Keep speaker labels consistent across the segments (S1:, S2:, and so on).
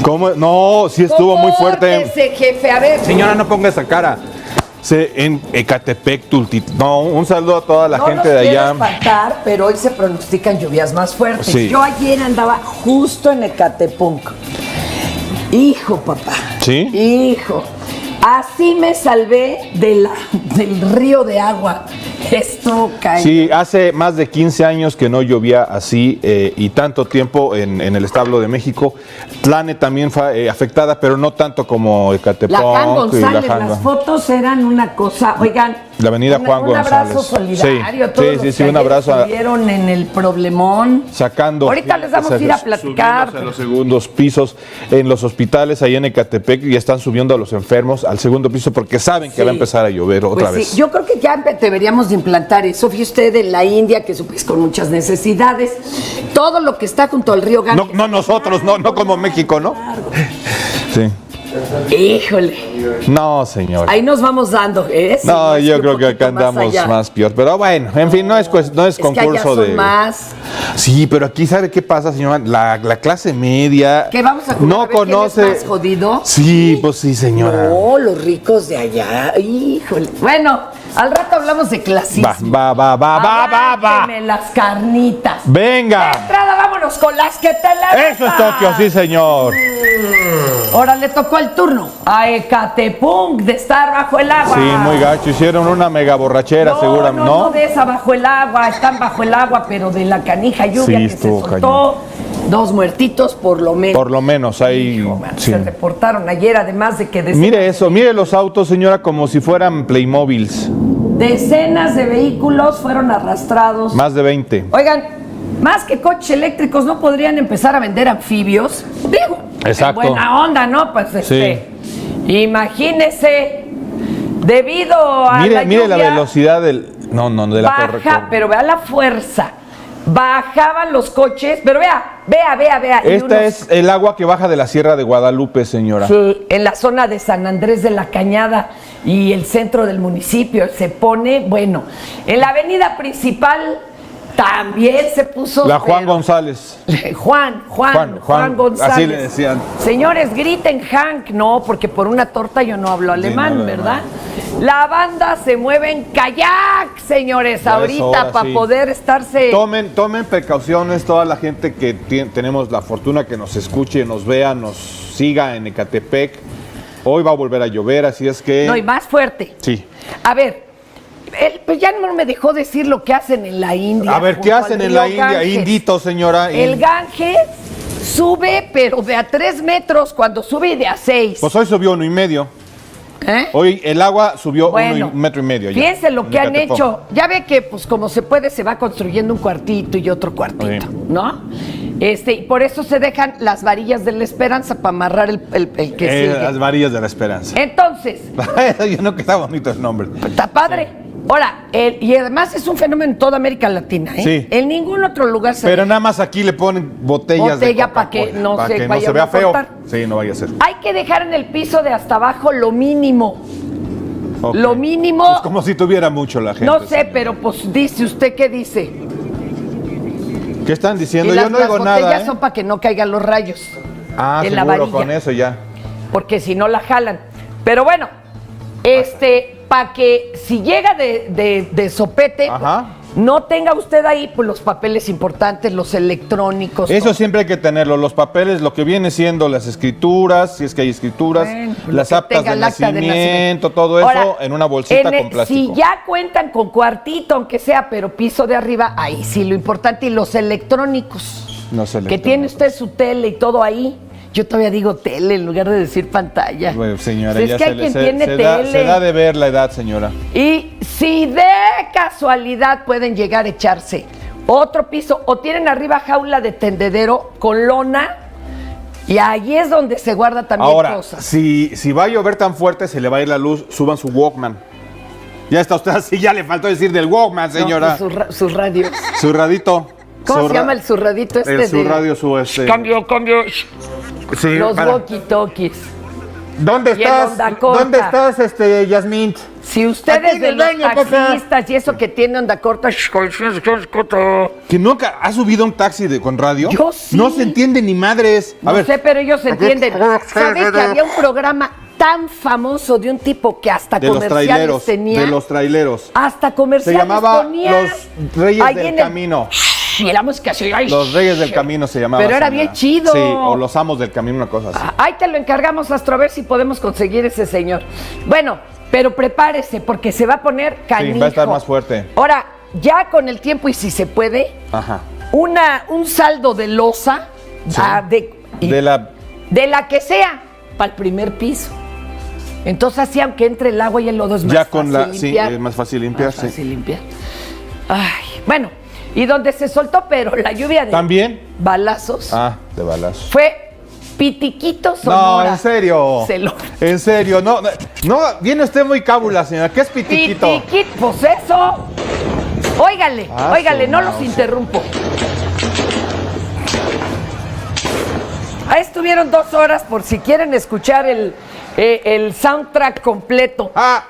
S1: ¿Cómo? No, sí estuvo muy fuerte.
S2: Compórtese, jefe, a ver.
S1: Señora, no ponga esa cara. En Ecatepec, Tultitlán. No, un saludo a toda la gente de allá.
S2: No nos quiero espantar, pero hoy se pronostican lluvias más fuertes.
S1: Sí.
S2: Yo ayer andaba justo en Ecatepec. Hijo, papá.
S1: ¿Sí?
S2: Hijo. Así me salvé del río de agua. Esto cae.
S1: Sí, hace más de 15 años que no llovía así y tanto tiempo en el Establo de México. Tlane también fue afectada, pero no tanto como Ecatepec.
S2: La Juan González,
S1: Janga.
S2: las fotos eran una cosa. Oigan,
S1: La avenida Juan González.
S2: Un abrazo solidario.
S1: Sí,
S2: todos
S1: sí,
S2: los
S1: sí,
S2: que
S1: un abrazo.
S2: estuvieron en el problemón.
S1: Sacando.
S2: Ahorita les vamos a ir a platicar.
S1: Subiéndose a los segundos pisos en los hospitales ahí en Ecatepec y están subiendo a los enfermos al segundo piso porque saben que va a empezar a llover otra vez.
S2: Sí, yo creo que ya deberíamos de implantar eso. Fíjese usted en la India, que es con muchas necesidades. Todo lo que está junto al río Ganges.
S1: No nosotros, no como México, ¿no? Sí.
S2: Híjole.
S1: No, señor.
S2: Ahí nos vamos dando, ¿eh? Sí,
S1: No, yo
S2: un
S1: creo que acá
S2: poquito
S1: andamos más peor. Pero bueno, en fin, no es concurso
S2: que allá son más.
S1: Sí, pero aquí, ¿sabe qué pasa, señora? La clase media.
S2: ¿Qué vamos a jugar?
S1: No
S2: A ver quién
S1: conoce.
S2: es más jodido?
S1: Sí, pues sí, señora.
S2: No, los ricos de allá. Híjole. Bueno, al rato hablamos de clasismo.
S1: Va.
S2: Agánteme las carnitas.
S1: Venga.
S2: De entrada, vámonos con las que te la
S1: Eso es Tokio, sí, señor.
S2: Ahora le tocó el turno a Ecatepec de estar bajo el agua.
S1: Sí, muy gacho. Hicieron una mega borrachera, seguramente, ¿no?
S2: No de esa bajo el agua, están bajo el agua, pero de la canija lluvia
S1: Sí,
S2: que se
S1: estuvo
S2: soltó. 2 muertitos por lo menos.
S1: Por lo menos, ahí.
S2: Hijo, man,
S1: Sí.
S2: se reportaron ayer, además de que
S1: Mire eso, mire los autos, señora, como si fueran Playmobiles.
S2: decenas de vehículos fueron arrastrados.
S1: Más de 20.
S2: Oigan, más que coches eléctricos, ¿no podrían empezar a vender anfibios? Digo,
S1: Exacto.
S2: en buena onda, ¿no? Pues imagínese, debido a
S1: Mire la
S2: lluvia,
S1: velocidad del. No, de la torre.
S2: baja, pero vea la fuerza. Bajaban los coches, pero vea. Y
S1: Esta es el agua que baja de la Sierra de Guadalupe, señora.
S2: Sí, en la zona de San Andrés de la Cañada y el centro del municipio se pone, bueno, en la avenida principal también se puso.
S1: La Juan González.
S2: Juan González.
S1: Así le decían.
S2: Señores, griten Hank, no, porque por una torta yo no hablo alemán,
S1: no,
S2: ¿verdad? La banda se mueve en kayak, señores,
S1: Ya es
S2: ahorita
S1: hora,
S2: para
S1: sí.
S2: poder estarse.
S1: Tomen precauciones, toda la gente que tenemos la fortuna que nos escuche, nos vea, nos siga en Ecatepec. Hoy va a volver a llover, así es que.
S2: No, y más fuerte.
S1: Sí.
S2: A ver, pues ya no me dejó decir lo que hacen en la India.
S1: A ver, ¿qué
S2: junto
S1: hacen
S2: al
S1: en la
S2: río
S1: India?
S2: Ganges.
S1: Indito, señora.
S2: El Ganges sube, pero de a 3 metros, cuando sube de a 6.
S1: Pues hoy subió 1.5.
S2: ¿Eh?
S1: Hoy el agua subió
S2: Bueno,
S1: 1,5 metros. Ya,
S2: fíjense lo
S1: en
S2: que han
S1: Ecatepec.
S2: hecho. Ya ve que, pues, como se puede, se va construyendo un cuartito y otro cuartito,
S1: Sí.
S2: ¿no? Y por eso se dejan las varillas de la esperanza para amarrar el que sigue.
S1: Las varillas de la esperanza.
S2: Entonces,
S1: Yo no, que está bonito el nombre.
S2: está padre. Ahora, y además es un fenómeno en toda América Latina, ¿eh?
S1: Sí.
S2: En ningún otro lugar se
S1: Pero nada más aquí le ponen botellas de
S2: Botella para que
S1: Coca-Cola,
S2: no
S1: para
S2: se
S1: que no
S2: vaya
S1: se vea
S2: a
S1: feo.
S2: cortar.
S1: Sí, no vaya a ser.
S2: Hay que dejar en el piso de hasta abajo lo mínimo.
S1: Ok.
S2: Lo mínimo.
S1: Pues como si tuviera mucho la gente.
S2: No sé,
S1: señora.
S2: pero pues dice usted qué dice.
S1: ¿Qué están
S2: Y
S1: diciendo?
S2: las
S1: Yo no oigo
S2: botellas
S1: nada.
S2: son para que no caigan los rayos. En la
S1: seguro,
S2: varilla.
S1: con eso ya.
S2: Porque si no la jalan. Pero bueno, para que si llega de sopete,
S1: Ajá.
S2: no tenga usted ahí pues los papeles importantes, los electrónicos.
S1: Eso
S2: todo.
S1: siempre hay que tenerlo. Los papeles, lo que viene siendo las escrituras, si es que hay escrituras,
S2: Bueno,
S1: las
S2: lo que
S1: actas
S2: tenga
S1: de
S2: el acta de
S1: nacimiento, todo eso
S2: Ahora,
S1: en una bolsita con plástico.
S2: Si ya cuentan con cuartito, aunque sea, pero piso de arriba, ahí sí lo importante. Y los electrónicos.
S1: Los
S2: Que
S1: electrónicos.
S2: tiene usted su tele y todo ahí. Yo todavía digo tele en lugar de decir pantalla.
S1: Bueno, señora,
S2: Pues es
S1: ya
S2: que hay quien tiene tele.
S1: se da de ver la edad, señora.
S2: Y si de casualidad pueden llegar a echarse otro piso o tienen arriba jaula de tendedero con lona, y ahí es donde se guarda también
S1: Ahora,
S2: cosas.
S1: si va a llover tan fuerte, se le va a ir la luz, suban su Walkman. Ya está usted así, ya le faltó decir del Walkman,
S2: No,
S1: señora.
S2: pues sus radios.
S1: Su radito.
S2: ¿Cómo se llama el surradito este?
S1: El su radio, su
S2: Cambio.
S1: Sí,
S2: Los
S1: para-
S2: walkie-talkies.
S1: ¿Dónde
S2: y el
S1: estás?
S2: onda corta.
S1: ¿Dónde estás, Yasmín?
S2: Si ustedes
S3: Aquí
S2: de
S3: en
S2: los
S3: el baño, papá.
S2: taxistas y eso que tienen onda corta,
S1: ¿Que nunca ha subido un taxi con radio?
S2: Yo sí.
S1: No se entiende ni madres. A
S2: no
S1: ver,
S2: sé, pero ellos entienden. ¿Sabes que había un programa tan famoso de un tipo que hasta
S1: de los
S2: comerciales
S1: traileros,
S2: tenía?
S1: de los traileros.
S2: Hasta
S1: Se
S2: comerciales
S1: llamaba
S2: ponía.
S1: Los Reyes
S2: Ahí
S1: del
S2: en el-
S1: Camino.
S2: Y la música así, ay,
S1: Los Reyes del Camino se llamaba.
S2: Pero era
S1: señora.
S2: bien chido.
S1: Sí, o Los Amos del Camino, una cosa así.
S2: Ahí te lo encargamos, Astro, a ver si podemos conseguir ese señor. Bueno, pero prepárese porque se va a poner canijo.
S1: Sí, va a estar más fuerte.
S2: Ahora, ya con el tiempo y si se puede,
S1: Ajá.
S2: un saldo de losa
S1: Sí.
S2: de la que sea para el primer piso. Entonces así aunque entre el agua y el lodo es más
S1: Ya con
S2: fácil
S1: sí,
S2: limpiar.
S1: es más fácil limpiar,
S2: Más
S1: sí.
S2: fácil limpiar. Ay, bueno, y donde se soltó, pero la lluvia de
S1: ¿También?
S2: balazos
S1: Ah, de balazo.
S2: fue Pitiquito
S1: No,
S2: Sonora.
S1: en serio.
S2: Se lo...
S1: En serio, no, viene usted muy cábula, señora. ¿Qué es pitiquito?
S2: Pitiquito, pues eso. Óigale,
S1: Ah,
S2: óigale,
S1: su
S2: no los
S1: mouse.
S2: interrumpo. Ahí estuvieron 2 horas por si quieren escuchar el soundtrack completo.
S1: Ah,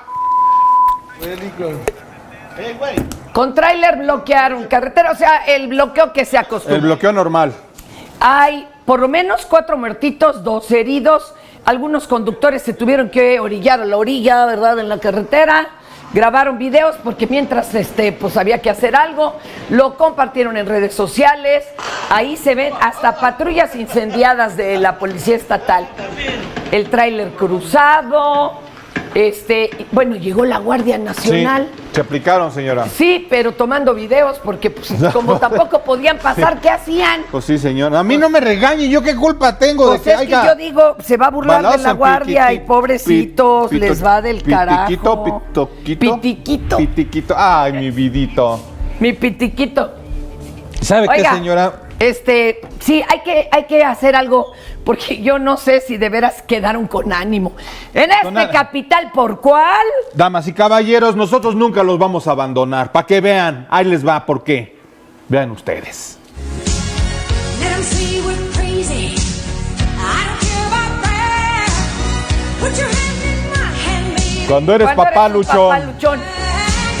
S2: Con tráiler bloquearon carretera, o sea, el bloqueo que se acostumbra.
S1: el bloqueo normal.
S2: Hay por lo menos 4 muertitos, 2 heridos. Algunos conductores se tuvieron que orillar a la orilla, ¿verdad? En la carretera. Grabaron videos porque mientras pues había que hacer algo. Lo compartieron en redes sociales. Ahí se ven hasta patrullas incendiadas de la Policía Estatal. El tráiler cruzado. Bueno, llegó la Guardia Nacional.
S1: Sí, se aplicaron, señora.
S2: Sí, pero tomando videos porque pues como tampoco podían pasar, ¿qué hacían?
S1: Pues sí, señora. A mí no me regañe, ¿yo qué culpa tengo
S2: Pues
S1: de que
S2: es que
S1: haya
S2: yo digo, se va a burlar de
S1: balazos
S2: la
S1: en
S2: guardia y
S1: piquiqui-
S2: pobrecitos,
S1: pi-
S2: les va del carajo.
S1: Pitiquito.
S2: Pitiquito.
S1: Pitiquito. Ay, mi vidito.
S2: Mi pitiquito.
S1: ¿Sabe
S2: Oiga,
S1: qué, señora?
S2: Sí, hay que hacer algo, porque yo no sé si de veras quedaron con ánimo. En este capital, ¿por cuál?
S1: Damas y caballeros, nosotros nunca los vamos a abandonar. Para que vean, ahí les va, ¿por qué? Vean ustedes.
S4: Let 'em see we're crazy. I don't care about that. Put your hand in my hand, baby.
S1: Cuando eres
S2: Cuando
S1: papá
S2: eres un
S1: luchón,
S2: papá luchón.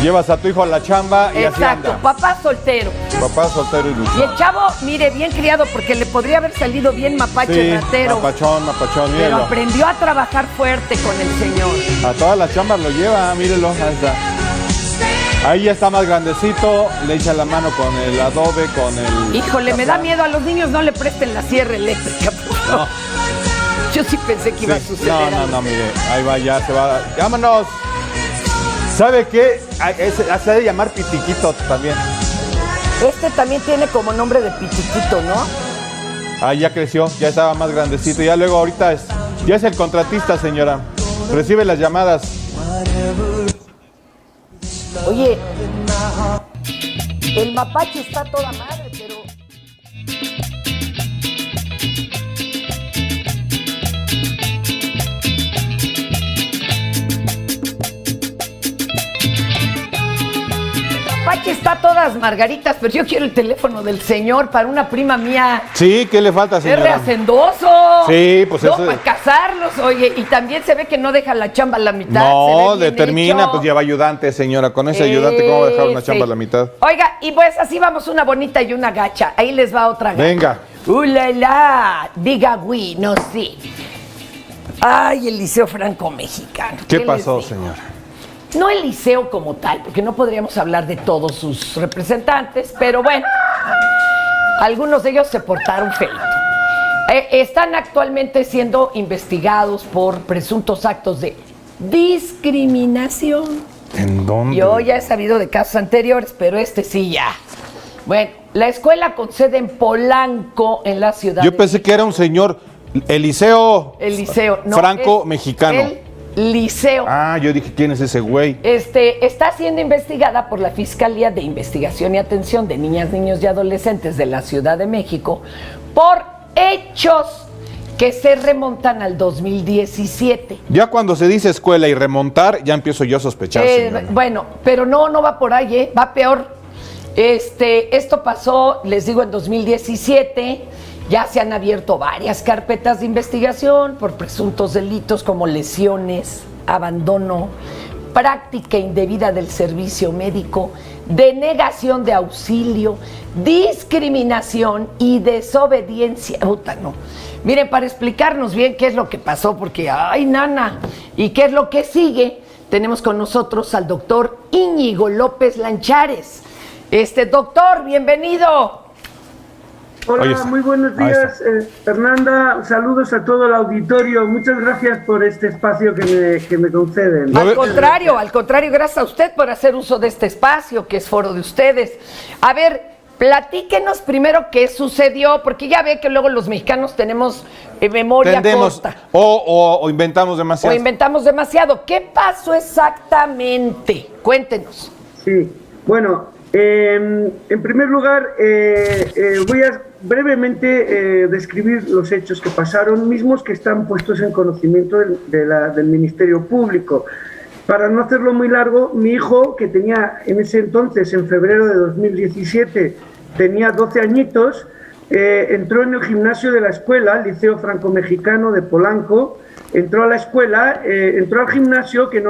S1: llevas a tu hijo a la chamba y así
S2: Exacto,
S1: anda.
S2: papá soltero.
S1: Papá soltero y
S2: Y
S1: luchón.
S2: el chavo, mire, bien criado, porque le podría haber salido bien mapache
S1: Sí,
S2: ratero.
S1: mapachón,
S2: Pero
S1: mírelo.
S2: aprendió a trabajar fuerte con el señor.
S1: A todas las chambas lo lleva, mírelo, ahí está. Ahí ya está más grandecito, le echa la mano con el adobe, con el...
S2: Híjole, me da miedo, a los niños no le presten la sierra eléctrica. por favor. Yo sí pensé que iba a
S1: Sí.
S2: suceder.
S1: No, mire, ahí va, ya se va. ¡Vámonos! ¿Sabe qué? Se ha de llamar Pitiquito también.
S2: Este también tiene como nombre de Pitiquito, ¿no?
S1: Ah, ya creció, ya estaba más grandecito. Ya luego ahorita ya es el contratista, señora. Recibe las llamadas.
S2: Oye, el mapache está a toda madre, pero... Mapache está a todas margaritas, pero yo quiero el teléfono del señor para una prima mía.
S1: Sí, ¿qué le falta,
S2: Es
S1: señora?
S2: rehacendoso.
S1: Sí, pues
S2: no,
S1: eso-
S2: para casarlos, oye. Y también se ve que no deja la chamba a la mitad. se
S1: No,
S2: ve bien
S1: determina,
S2: hecho.
S1: pues lleva ayudante, señora. Con ese ayudante, ¿cómo va a dejar una
S2: Sí.
S1: chamba a la mitad?
S2: Oiga, y pues así vamos, una bonita y una gacha. Ahí les va otra gacha.
S1: Venga.
S2: La, diga oui, no sí. Ay, el Liceo Franco Mexicano.
S1: ¿Qué
S2: les
S1: pasó,
S2: digo?
S1: señora?
S2: No el liceo como tal, porque no podríamos hablar de todos sus representantes, pero bueno, algunos de ellos se portaron feito. Están actualmente siendo investigados por presuntos actos de discriminación.
S1: ¿En dónde?
S2: Yo ya he sabido de casos anteriores, pero este sí ya. Bueno, la escuela con sede en Polanco, en la ciudad
S1: Yo
S2: de
S1: pensé que era un señor, el liceo
S2: el liceo. No,
S1: franco
S2: es
S1: mexicano.
S2: El liceo.
S1: Ah, yo dije, ¿quién es ese güey?
S2: Está siendo investigada por la Fiscalía de Investigación y Atención de Niñas, Niños y Adolescentes de la Ciudad de México por hechos que se remontan al 2017.
S1: Ya cuando se dice escuela y remontar, ya empiezo yo a sospechar, señora.
S2: Bueno, pero no va por ahí, va peor. Esto pasó, les digo, en 2017. Ya se han abierto varias carpetas de investigación por presuntos delitos como lesiones, abandono, práctica indebida del servicio médico, denegación de auxilio, discriminación y desobediencia. Puta, no. Miren, para explicarnos bien qué es lo que pasó, porque, ay, nana, y qué es lo que sigue, tenemos con nosotros al doctor Íñigo López Lanchares. Doctor, bienvenido.
S3: Hola, muy buenos días, Fernanda. Saludos a todo el auditorio. Muchas gracias por este espacio que me conceden.
S2: Al contrario, gracias a usted por hacer uso de este espacio, que es foro de ustedes. A ver, platíquenos primero qué sucedió, porque ya ve que luego los mexicanos tenemos memoria corta.
S1: O inventamos demasiado.
S2: O inventamos demasiado. ¿Qué pasó exactamente? Cuéntenos.
S3: Sí, bueno, en primer lugar, voy a brevemente describir los hechos que pasaron, mismos que están puestos en conocimiento del Ministerio Público. Para no hacerlo muy largo, mi hijo, que tenía en ese entonces, en febrero de 2017, tenía 12 añitos, entró en el gimnasio de la escuela, Liceo Franco-Mexicano de Polanco. Entró a la escuela, entró al gimnasio que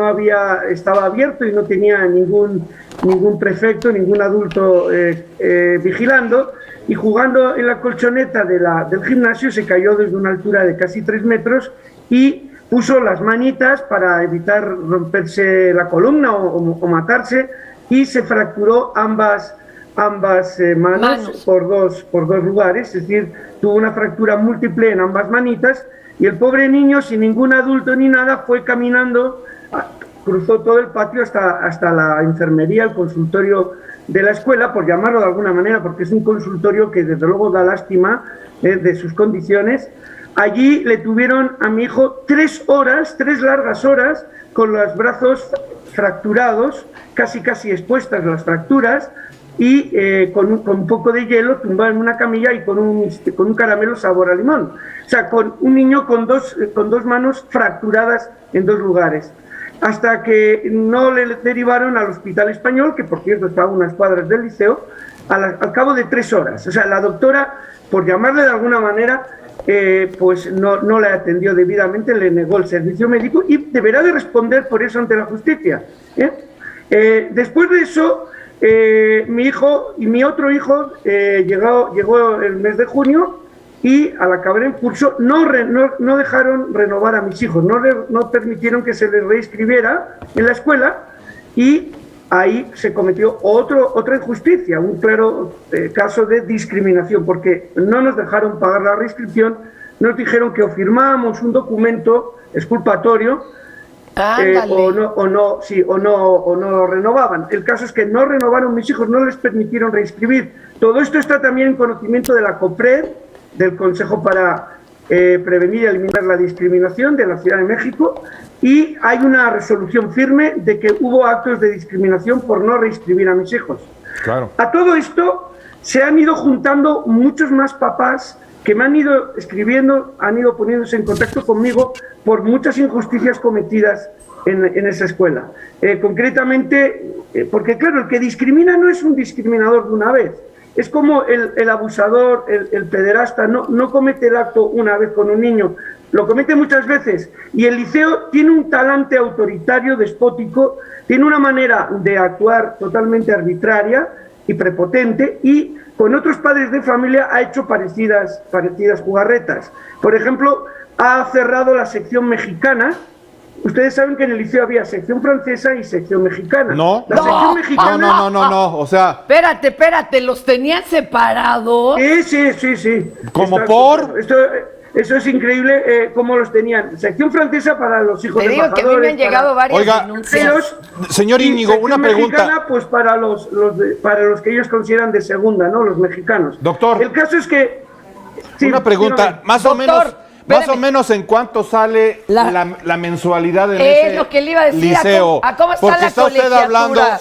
S3: estaba abierto y no tenía ningún prefecto, ningún adulto vigilando, y jugando en la colchoneta del gimnasio se cayó desde una altura de casi 3 metros y puso las manitas para evitar romperse la columna o matarse, y se fracturó ambas manos por dos lugares, es decir, tuvo una fractura múltiple en ambas manitas. Y el pobre niño, sin ningún adulto ni nada, fue caminando, cruzó todo el patio hasta la enfermería, el consultorio de la escuela, por llamarlo de alguna manera, porque es un consultorio que desde luego da lástima de sus condiciones. Allí le tuvieron a mi hijo 3 largas horas, con los brazos fracturados, casi expuestas las fracturas, y con un poco de hielo, tumbado en una camilla y con un caramelo sabor a limón. O sea, con un niño con dos manos fracturadas en 2 lugares. Hasta que no le derivaron al Hospital Español, que por cierto estaba a unas cuadras del liceo, al cabo de 3 horas. O sea, la doctora, por llamarle de alguna manera, pues no le atendió debidamente, le negó el servicio médico y deberá de responder por eso ante la justicia. Después de eso, mi hijo y mi otro hijo llegó el mes de junio, y al acabar el curso no dejaron renovar a mis hijos, no permitieron que se les reinscribiera en la escuela, y ahí se cometió otra injusticia, un claro caso de discriminación, porque no nos dejaron pagar la reinscripción, nos dijeron que o firmábamos un documento exculpatorio, o no renovaban. El caso es que no renovaron mis hijos, no les permitieron reinscribir. Todo esto está también en conocimiento de la COPRED, del Consejo para Prevenir y Eliminar la Discriminación de la Ciudad de México, y hay una resolución firme de que hubo actos de discriminación por no reinscribir a mis hijos.
S1: Claro.
S3: A todo esto se han ido juntando muchos más papás que me han ido escribiendo, han ido poniéndose en contacto conmigo por muchas injusticias cometidas en esa escuela. Concretamente, porque claro, el que discrimina no es un discriminador de una vez. Es como el abusador, el pederasta, no comete el acto una vez con un niño, lo comete muchas veces. Y el liceo tiene un talante autoritario, despótico, tiene una manera de actuar totalmente arbitraria y prepotente, y con otros padres de familia ha hecho parecidas jugarretas. Por ejemplo, ha cerrado la sección mexicana. Ustedes saben que en el liceo había sección francesa y sección mexicana.
S1: No.
S3: La sección mexicana...
S1: No. O sea...
S2: Espérate, ¿los tenían separados?
S3: Sí.
S1: ¿Cómo
S3: Está,
S1: por?
S3: Eso es increíble cómo los tenían. Sección francesa para los hijos de
S2: embajadores. Te digo que a mí me han llegado varias denuncias.
S1: Señor Íñigo, una pregunta.
S3: Mexicana, pues para los que ellos consideran de segunda, ¿no? Los mexicanos.
S1: Doctor.
S3: El caso es que... Sí,
S1: una pregunta, más o menos en cuánto sale la mensualidad en ese
S2: lo que le iba a decir,
S1: liceo.
S2: ¿a cómo está
S1: porque
S2: la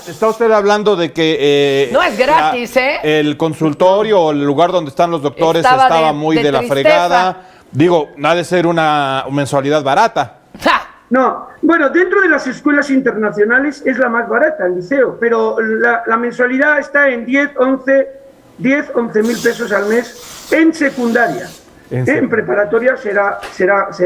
S1: está usted hablando de que
S2: no es gratis,
S1: el consultorio o el lugar donde están los doctores estaba muy de la fregada. Digo, no ha de ser una mensualidad barata.
S2: ¡Ja!
S3: No, bueno, dentro de las escuelas internacionales es la más barata, el liceo, pero la mensualidad está en 11 mil pesos al mes en secundaria. En preparatoria será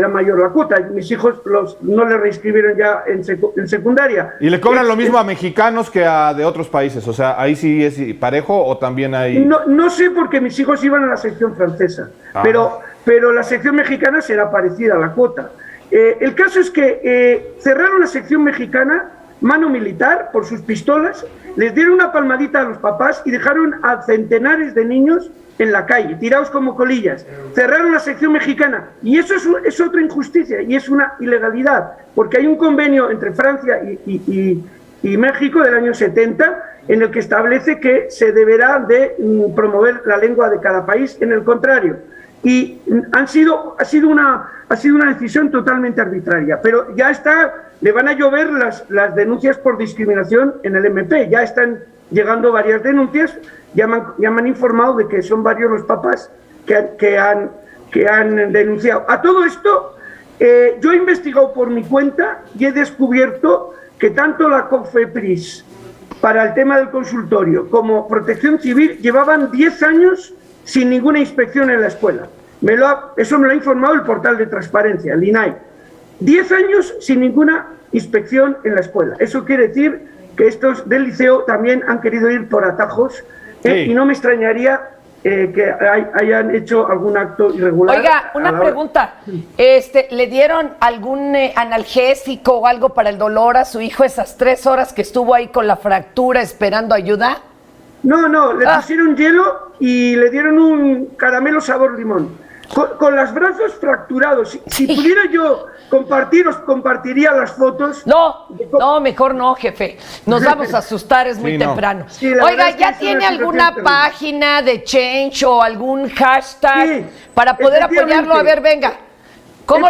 S3: mayor la cuota. Mis hijos no le reinscribieron ya en secundaria.
S1: ¿Y le cobran lo mismo a mexicanos que a de otros países? O sea, ¿ahí sí es parejo o también hay...?
S3: No sé porque mis hijos iban a la sección francesa, pero la sección mexicana será parecida a la cuota. El caso es que cerraron la sección mexicana, mano militar, por sus pistolas, les dieron una palmadita a los papás y dejaron a centenares de niños en la calle, tirados como colillas. Cerraron la sección mexicana y eso es otra injusticia y es una ilegalidad, porque hay un convenio entre Francia y México del año 70 en el que establece que se deberá de promover la lengua de cada país, en el contrario. Y ha sido una decisión totalmente arbitraria, pero ya le van a llover las denuncias por discriminación en el MP, ya están llegando varias denuncias, ya me han informado de que son varios los papás que han denunciado. A todo esto, yo he investigado por mi cuenta y he descubierto que tanto la COFEPRIS para el tema del consultorio como Protección Civil llevaban 10 años sin ninguna inspección en la escuela. Eso me lo ha informado el portal de transparencia, el INAI. 10 años sin ninguna inspección en la escuela. Eso quiere decir que estos del liceo también han querido ir por atajos, y no me extrañaría que hayan hecho algún acto irregular.
S2: Oiga, una pregunta. ¿Le dieron algún analgésico o algo para el dolor a su hijo esas 3 horas que estuvo ahí con la fractura esperando ayuda?
S3: No, le pusieron hielo y le dieron un caramelo sabor limón. Con los brazos fracturados. Si pudiera yo os compartiría las fotos.
S2: No, mejor no, jefe. Nos vamos a asustar, es muy temprano.
S3: Sí,
S2: oiga, ¿ya tiene alguna página de Change o algún hashtag para poder apoyarlo? A ver, venga. ¿Cómo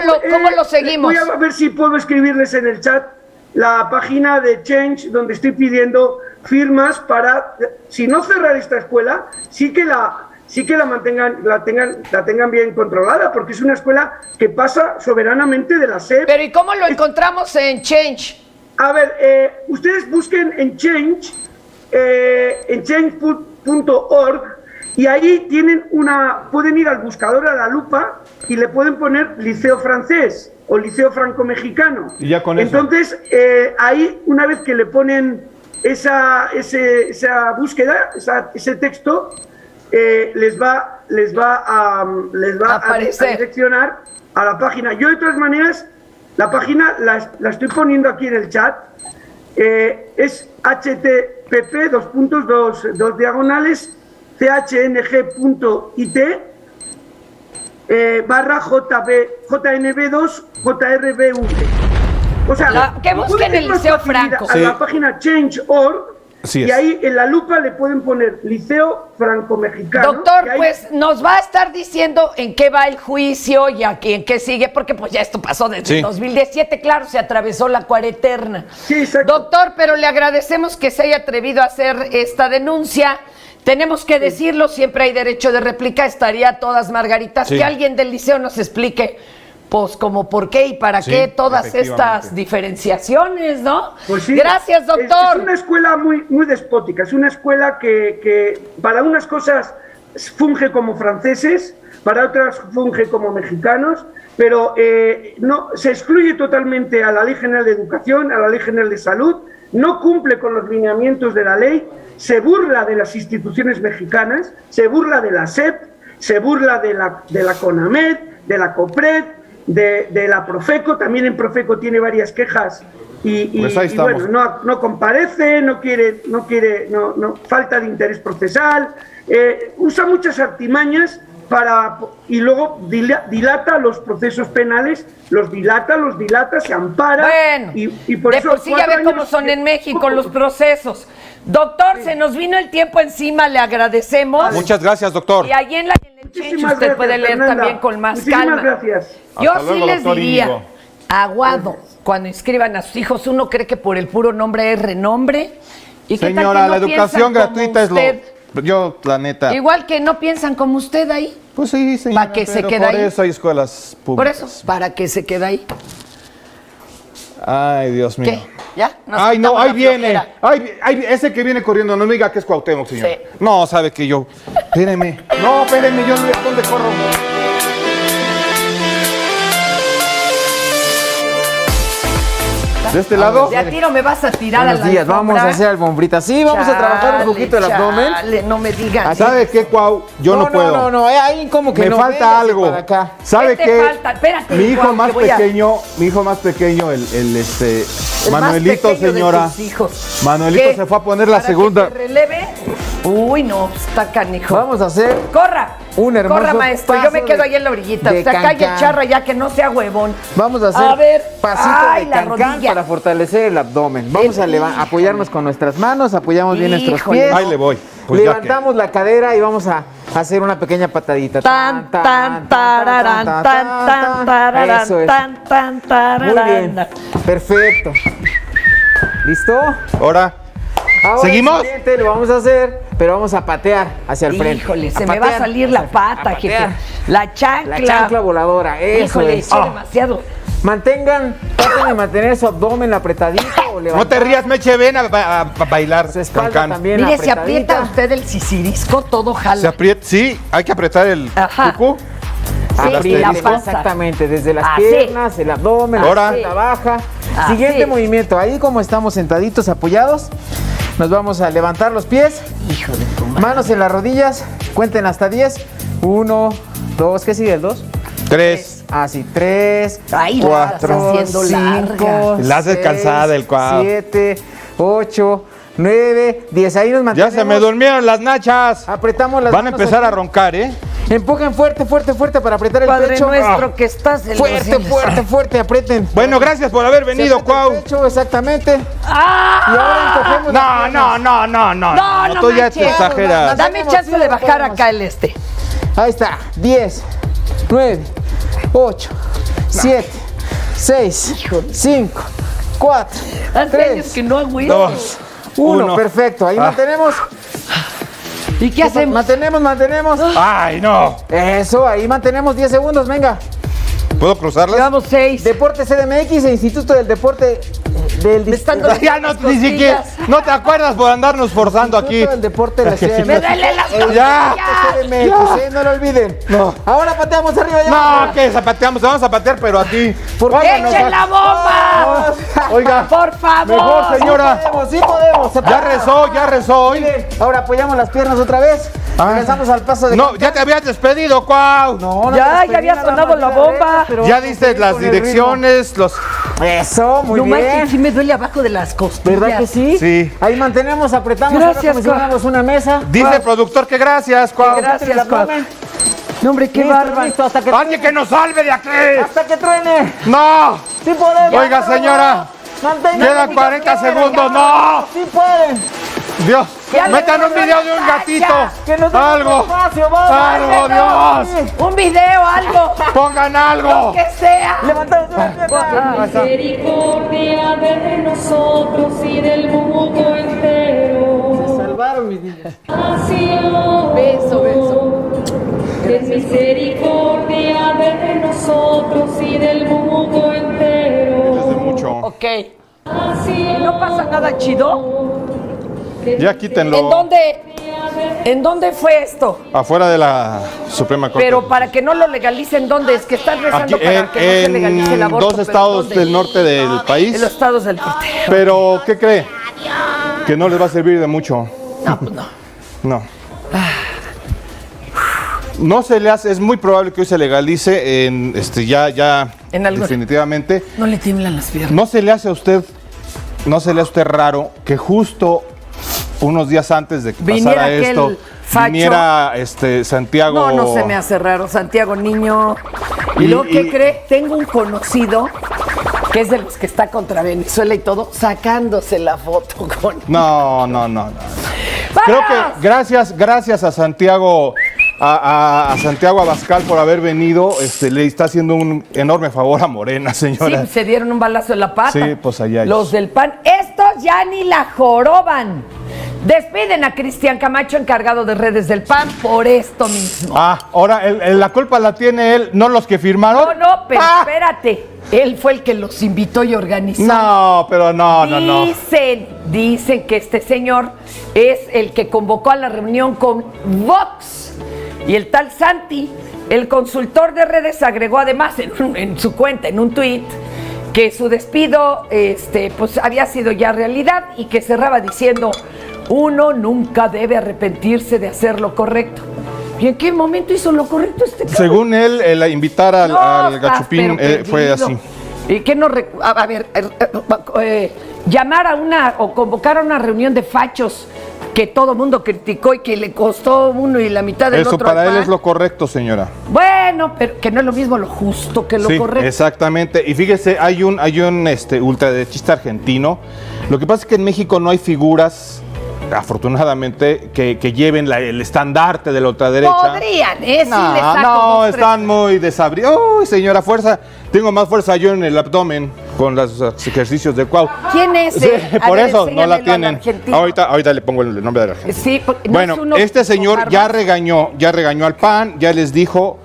S2: lo seguimos?
S3: Voy a ver si puedo escribirles en el chat la página de Change, donde estoy pidiendo firmas para, si no cerrar esta escuela, sí que la tengan bien controlada, porque es una escuela que pasa soberanamente de la SEP.
S2: Pero ¿y cómo lo encontramos en Change?
S3: A ver, ustedes busquen en Change, en change.org, y ahí pueden ir al buscador, a la lupa, y le pueden poner liceo francés o liceo franco-mexicano.
S1: Y ya con eso.
S3: Entonces, ahí, una vez que le ponen esa búsqueda, ese texto, les va a direccionar a la página. Yo, de todas maneras, la página la estoy poniendo aquí en el chat. Es http://jnb2jrb1. O sea,
S2: que busquen el Liceo Franco.
S3: A la página Change.org.
S1: Sí,
S3: y ahí en la lupa le pueden poner Liceo Franco-Mexicano.
S2: Doctor, pues nos va a estar diciendo en qué va el juicio y aquí en qué sigue, porque pues ya esto pasó desde 2017, claro, se atravesó la cuareterna.
S3: Sí, exacto.
S2: Doctor, pero le agradecemos que se haya atrevido a hacer esta denuncia. Tenemos que decirlo, siempre hay derecho de réplica, estaría a todas margaritas. Que alguien del liceo nos explique, pues, como por qué y para qué todas estas diferenciaciones, ¿no?
S3: Pues sí.
S2: Gracias, doctor.
S3: Es una escuela muy, muy despótica, es una escuela que para unas cosas funge como franceses, para otras funge como mexicanos, pero no se excluye totalmente a la Ley General de Educación, a la Ley General de Salud, no cumple con los lineamientos de la ley, se burla de las instituciones mexicanas, se burla de la SEP, se burla de la CONAMED, de la COPRED, de la Profeco. También en Profeco tiene varias quejas y bueno, no comparece, no falta de interés procesal, usa muchas artimañas y luego dilata los procesos penales, los dilata, se ampara.
S2: Bueno,
S3: y por eso
S2: sí ya ve cómo son en México los procesos. Doctor, se nos vino el tiempo encima, le agradecemos.
S1: Muchas gracias, doctor.
S2: Y ahí en el Change usted puede leer también con más calma.
S3: Gracias.
S2: Yo
S1: Hasta
S2: sí
S1: luego,
S2: les
S1: doctor
S2: diría,
S1: Íñigo.
S2: aguado, cuando inscriban a sus hijos, uno cree que por el puro nombre es renombre. ¿Y qué tal
S1: Señora,
S2: que no
S1: la educación
S2: piensan como
S1: gratuita es
S2: usted?
S1: Yo, la neta.
S2: Igual que no piensan como usted ahí.
S1: Pues sí, señora.
S2: ¿Para qué se
S1: pero
S2: queda
S1: por
S2: ahí?
S1: eso hay escuelas
S2: Por
S1: públicas.
S2: eso, ¿para qué se queda ahí?
S1: Ay, Dios mío.
S2: ¿Qué? ¿Ya? Nos
S1: Ay, no,
S2: quitamos
S1: ahí
S2: la
S1: viene.
S2: flojera.
S1: Ay, ese que viene corriendo, no me diga que es Cuauhtémoc, señor.
S2: Sí.
S1: No, sabe que yo. Espéreme. No, espéreme, yo ¿a dónde corro? ¿De este lado?
S2: De a tiro me vas a tirar
S5: Buenos
S2: a la
S5: días, vamos a
S2: alfombra.
S5: hacer alfombrita. Sí, vamos a trabajar un poquito el abdomen.
S2: Chale, no me digan.
S1: ¿Sabe qué, Cuau? Yo no puedo.
S5: No, ahí como que
S1: Me
S5: no.
S1: falta
S5: véngase
S1: algo.
S5: para acá.
S1: ¿Sabe
S2: ¿Qué te
S1: qué?
S2: falta? Espérate,
S1: mi hijo
S2: Cuau,
S1: más
S2: que voy a-
S1: pequeño,
S2: El más
S1: Manuelito,
S2: pequeño de
S1: señora.
S2: tus hijos.
S1: Manuelito
S2: ¿Qué?
S1: se fue a poner la
S2: ¿Para
S1: segunda.
S2: que te releve? Uy, no, está canijo.
S5: Vamos a hacer
S2: Corra.
S5: un hermoso
S2: Corra, maestro. Yo
S5: paso
S2: me quedo
S5: de-
S2: ahí en la orillita.
S5: de
S2: Usted calle
S5: cancán.
S2: charra ya que no sea huevón.
S5: Vamos a hacer
S2: A ver.
S5: pasito
S2: Ay,
S5: de
S2: la
S5: cancán
S2: rodilla.
S5: para fortalecer el abdomen. Vamos a apoyarnos con nuestras manos, apoyamos bien nuestros
S2: Híjole.
S5: pies.
S1: Ahí le voy. Pues ya que.
S5: Levantamos la cadera y vamos a hacer una pequeña patadita.
S2: Tan, tan, tararán, tan, tan, tararán,
S5: Eso es.
S2: tan, tan,
S5: Muy
S2: tararán.
S5: bien. Perfecto. ¿Listo?
S1: Ahora,
S5: Ahora
S1: ¿seguimos?
S5: el siguiente lo vamos a hacer, pero vamos a patear hacia el frente.
S2: Híjole, se
S5: A
S2: me va a
S5: patear,
S2: salir la
S5: a
S2: pata, jefe.
S5: patear.
S2: La chancla.
S5: La chancla voladora, eso
S2: Híjole,
S5: es.
S2: sí, demasiado.
S5: Traten de mantener su abdomen apretadito o levantar.
S1: no te rías, Meche, ven a bailar.
S5: Su espalda
S1: Cancán.
S5: también
S2: Mire, si
S5: apretadita.
S2: aprieta usted el sisirisco, todo jala.
S1: Se aprieta, sí, hay que apretar el
S2: Ajá.
S1: cucú.
S2: Sí,
S5: Aprieten,
S2: la panza.
S5: exactamente, desde las
S2: Así.
S5: piernas, el abdomen,
S1: Ahora.
S5: la baja.
S2: Así.
S5: Siguiente movimiento, ahí como estamos sentaditos apoyados, nos vamos a levantar los pies,
S2: Hijo de tu madre.
S5: manos en las rodillas, cuenten hasta 10. 1, 2, ¿qué sigue el 2?
S1: 3.
S5: Así, 3,
S2: Ay, la estás
S5: 4,
S2: haciendo larga.
S1: La haces cansada el cuau.
S5: 7, 8, 9, 10. Ahí nos
S1: Ya
S5: mantenemos.
S1: se me durmieron las nachas.
S5: Apretamos las
S1: Van a
S5: manos
S1: empezar a
S5: aquí.
S1: roncar, ¿eh?
S5: Empujen fuerte, fuerte, fuerte para apretar el
S2: Padre
S5: pecho.
S2: nuestro que estás en los
S5: Fuerte,
S2: cielos.
S5: fuerte, fuerte, aprieten.
S1: Bueno, gracias por haber
S5: Se
S1: venido,
S5: aprieta
S1: Cuau.
S5: el pecho, exactamente.
S2: ¡Ah!
S5: Y ahora encogemos las
S1: No,
S5: piernas.
S2: No,
S1: Tú ya
S2: manches.
S1: te exageras.
S2: Dame
S5: Podemos,
S2: chance
S5: sí,
S2: de bajar
S5: podemos.
S2: acá el este.
S5: Ahí está. 10, 9, 8, 7, 6, 5, 4,
S2: Hace años
S5: 3,
S2: que no agüito.
S1: 2.
S5: 1.
S1: Uno.
S5: Perfecto. Ahí mantenemos.
S2: ¿Y qué hacemos?
S5: Mantenemos.
S1: Ay, no.
S5: Eso, ahí mantenemos 10 segundos. Venga.
S1: ¿Puedo cruzarlas?
S2: Llevamos 6.
S5: Deportes CDMX e Instituto del Deporte del
S2: Me están doliendo
S1: Ya no,
S2: las
S1: ni siquiera.
S2: costillas.
S1: No te acuerdas por andarnos forzando aquí.
S5: Instituto del Deporte de la Ciudad de
S2: Me
S5: México.
S2: duele las
S1: Ya.
S5: CDMX, no lo olviden.
S1: No.
S5: Ahora pateamos arriba ya.
S1: No, que zapateamos, vamos a patear, pero aquí.
S2: ¡Echen la bomba!
S1: Oiga,
S2: ¡Por favor!
S1: mejor, señora.
S5: Sí podemos. Se
S1: Ya
S5: puede.
S1: rezó hoy.
S5: Miren, ahora apoyamos las piernas otra vez. Regresamos al paso de
S1: No,
S5: cancán.
S1: ya te habías despedido, Cuau.
S5: No,
S2: Ya,
S5: despedí,
S2: ya había
S5: nada
S2: sonado
S5: más
S2: la
S5: de
S2: bomba.
S5: regla, pero
S1: Ya
S5: vamos a
S1: diste
S5: seguir
S1: las
S5: con el
S1: direcciones, los.
S5: ritmo. Eso, muy
S2: No
S5: bien.
S2: manches, sí me duele abajo de las costillas.
S5: ¿Verdad que sí?
S1: Sí.
S5: Ahí mantenemos, apretamos ahora
S2: Gracias,
S5: como si
S2: Cuau.
S5: fuéramos una mesa.
S1: Dice el productor que gracias, Cuau.
S2: Gracias,
S5: El abdomen.
S2: No, hombre, qué
S5: Listo,
S2: bárbaro.
S5: listo, hasta que
S1: Alguien que nos salve de aquí.
S5: hasta que truene.
S1: No.
S5: Sí podemos.
S1: Oiga, señora.
S5: Mantengan
S1: Quedan
S5: la
S1: 40
S5: ubicación,
S1: segundos.
S5: ya.
S1: No.
S5: Sí pueden.
S1: Dios.
S2: Ya
S1: Metan
S2: le
S1: un video de un gatito.
S5: Que nos den
S1: Algo.
S5: espacio, vamos.
S1: Algo, Dios.
S2: Un video, algo.
S1: Pongan algo.
S2: Que sea.
S5: Levantamos una pierna.
S6: Misericordia de nosotros y del mundo entero.
S5: Salvaron mis niños.
S2: Beso, beso.
S6: Ten misericordia de nosotros y del mundo entero.
S1: Mucho.
S2: Ok. ¿No pasa nada chido?
S1: Ya quítenlo.
S2: ¿En dónde fue esto?
S1: Afuera de la Suprema Corte.
S2: Pero para que no lo legalicen, ¿dónde? Es que están rezando
S1: Aquí,
S2: para que no se legalice el
S1: en
S2: aborto.
S1: dos
S2: pero
S1: estados
S2: ¿dónde?
S1: del norte del
S2: En los
S1: país.
S2: estados del norte.
S1: Pero, ¿qué cree? Que no les va a servir de mucho.
S2: No, pues no.
S1: No. No se le hace, es muy probable que hoy se legalice en
S2: En algo.
S1: definitivamente.
S2: No le tiemblan las piernas.
S1: No se le hace a usted raro que justo unos días antes de que
S2: Viniera
S1: pasara
S2: aquel
S1: esto
S2: facho.
S1: viniera Santiago.
S2: No se me hace raro. Santiago Niño. Y luego, ¿qué cree? Tengo un conocido que es de los que está contra Venezuela y todo, sacándose la foto con...
S1: No. Creo que gracias a Santiago, a Santiago Abascal por haber venido, le está haciendo un enorme favor a Morena,
S2: Sí,
S1: señora.
S2: se dieron un balazo en la pata.
S1: Sí, pues allá ellos.
S2: Los del PAN, estos ya ni la joroban. Despiden a Cristian Camacho, encargado de redes del PAN, por esto mismo.
S1: Ahora la culpa la tiene él, no los que firmaron.
S2: No, pero espérate. Él fue el que los invitó y organizó.
S1: No, pero no.
S2: Dicen que este señor es el que convocó a la reunión con Vox. Y el tal Santi, el consultor de redes, agregó además en su cuenta, en un tuit, que su despido pues había sido ya realidad y que cerraba diciendo: uno nunca debe arrepentirse de hacer lo correcto. ¿Y en qué momento hizo lo correcto este cabrón?
S1: Según él, el invitar al
S2: estás,
S1: Gachupín
S2: pero
S1: fue
S2: perdido.
S1: así.
S2: ¿Y qué no? A ver, llamar a o convocar a una reunión de fachos que todo el mundo criticó y que le costó uno y la mitad del
S1: Eso
S2: otro.
S1: para
S2: al
S1: él
S2: PAN.
S1: es lo correcto, señora.
S2: Bueno, pero que no es lo mismo lo justo que lo
S1: Sí,
S2: correcto.
S1: exactamente. Y fíjese, hay un ultraderechista argentino. Lo que pasa es que en México no hay figuras, afortunadamente, que lleven el estandarte de la ultraderecha.
S2: Podrían, sí les saco
S1: No,
S2: dos,
S1: están muy desabridos. Uy, señora, fuerza. Tengo más fuerza yo en el abdomen con los ejercicios de Cuau.
S2: ¿Quién es?
S1: Sí,
S2: A
S1: por
S2: ver,
S1: eso no la
S2: enséñamelo al
S1: tienen.
S2: argentino.
S1: Ahorita le pongo el nombre del argentino.
S2: Sí, porque no
S1: Bueno,
S2: es uno
S1: este señor
S2: con
S1: ya
S2: barbas.
S1: regañó al PAN, ya les dijo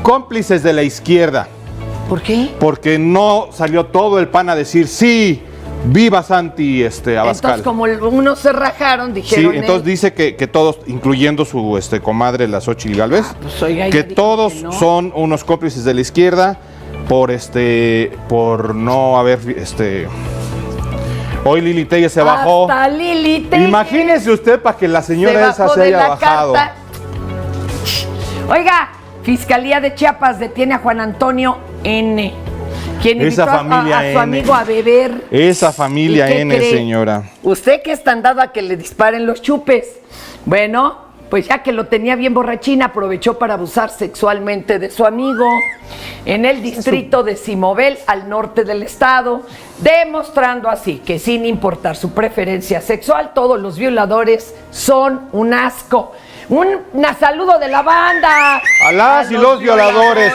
S1: cómplices de la izquierda,
S2: ¿Por qué?
S1: porque no salió todo el PAN a decir sí, viva Santi Abascal.
S2: Entonces, como unos se rajaron,
S1: Sí,
S2: dijeron.
S1: entonces dice que todos, incluyendo su comadre, la Xochitl Gálvez,
S2: pues, oiga,
S1: que
S2: ella dijo
S1: todos
S2: que no.
S1: son unos cómplices de la izquierda por no haber hoy Lili Telles se bajó.
S2: Hasta Lili Telles
S1: Imagínese usted para que la señora esa se
S2: de
S1: haya
S2: la
S1: bajado.
S2: carta. Oiga, Fiscalía de Chiapas detiene a Juan Antonio N., quien
S1: Esa
S2: invitó a
S1: familia
S2: su
S1: N.
S2: amigo a beber.
S1: Esa familia
S2: ¿Y qué
S1: N,
S2: cree?
S1: señora.
S2: ¿Usted que está dado a que le disparen los chupes? Bueno, pues ya que lo tenía bien borrachín, aprovechó para abusar sexualmente de su amigo en el distrito de Simobel, al norte del estado, demostrando así que sin importar su preferencia sexual, todos los violadores son un asco. Un saludo de la banda.
S1: A las y los violadores.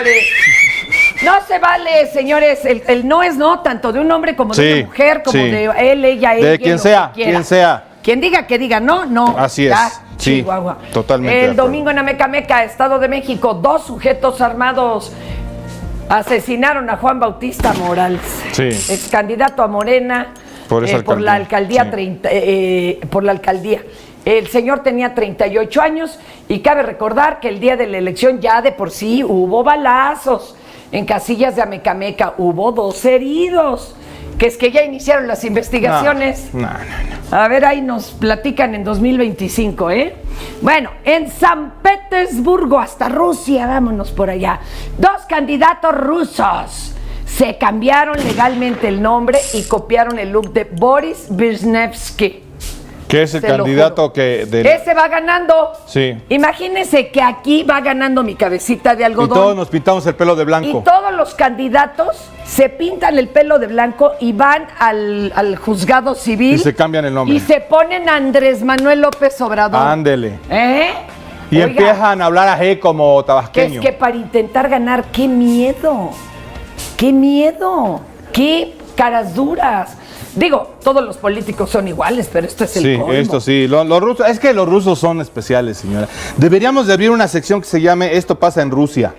S2: No se vale, señores, el no es no, tanto de un hombre como de
S1: Sí,
S2: una mujer, como
S1: sí.
S2: de él, ella,
S1: De
S2: ella.
S1: quien
S2: lo
S1: sea,
S2: que quiera.
S1: quien sea.
S2: Quien diga que diga no, no.
S1: Así es,
S2: Ya,
S1: sí,
S2: Chihuahua.
S1: totalmente de
S2: El
S1: acuerdo.
S2: domingo en Amecameca, Estado de México, 2 sujetos armados asesinaron a Juan Bautista Morales,
S1: Sí.
S2: ex candidato a Morena
S1: Por esa
S2: por la
S1: alcaldía,
S2: alcaldía,
S1: sí.
S2: por la alcaldía. El señor tenía 38 años y cabe recordar que el día de la elección ya de por sí hubo balazos. En Casillas de Amecameca hubo 2 heridos. Que es que ya iniciaron las investigaciones.
S1: No.
S2: A ver, ahí nos platican en 2025, ¿eh? Bueno, en San Petersburgo, hasta Rusia, vámonos por allá. 2 candidatos rusos se cambiaron legalmente el nombre y copiaron el look de Boris Berezovsky.
S1: Que es el
S2: Se lo
S1: candidato
S2: juro.
S1: que
S2: Ese va ganando.
S1: Sí.
S2: Imagínense que aquí va ganando mi cabecita de
S1: y
S2: algodón.
S1: todos nos pintamos el pelo de
S2: Y
S1: blanco.
S2: todos los candidatos se pintan el pelo de blanco y van al juzgado civil.
S1: Y se cambian el nombre.
S2: Y se ponen a Andrés Manuel López Obrador.
S1: Ándele.
S2: ¿Eh?
S1: Y
S2: Oiga,
S1: empiezan a hablar ají como
S2: que es
S1: tabasqueño.
S2: que para intentar ganar, qué miedo. Qué miedo. Qué caras duras. Digo, todos los políticos son iguales, pero esto es el
S1: Sí,
S2: colmo.
S1: esto sí. Los rusos, es que los rusos son especiales, señora. Deberíamos de abrir una sección que se llame Esto pasa en Rusia.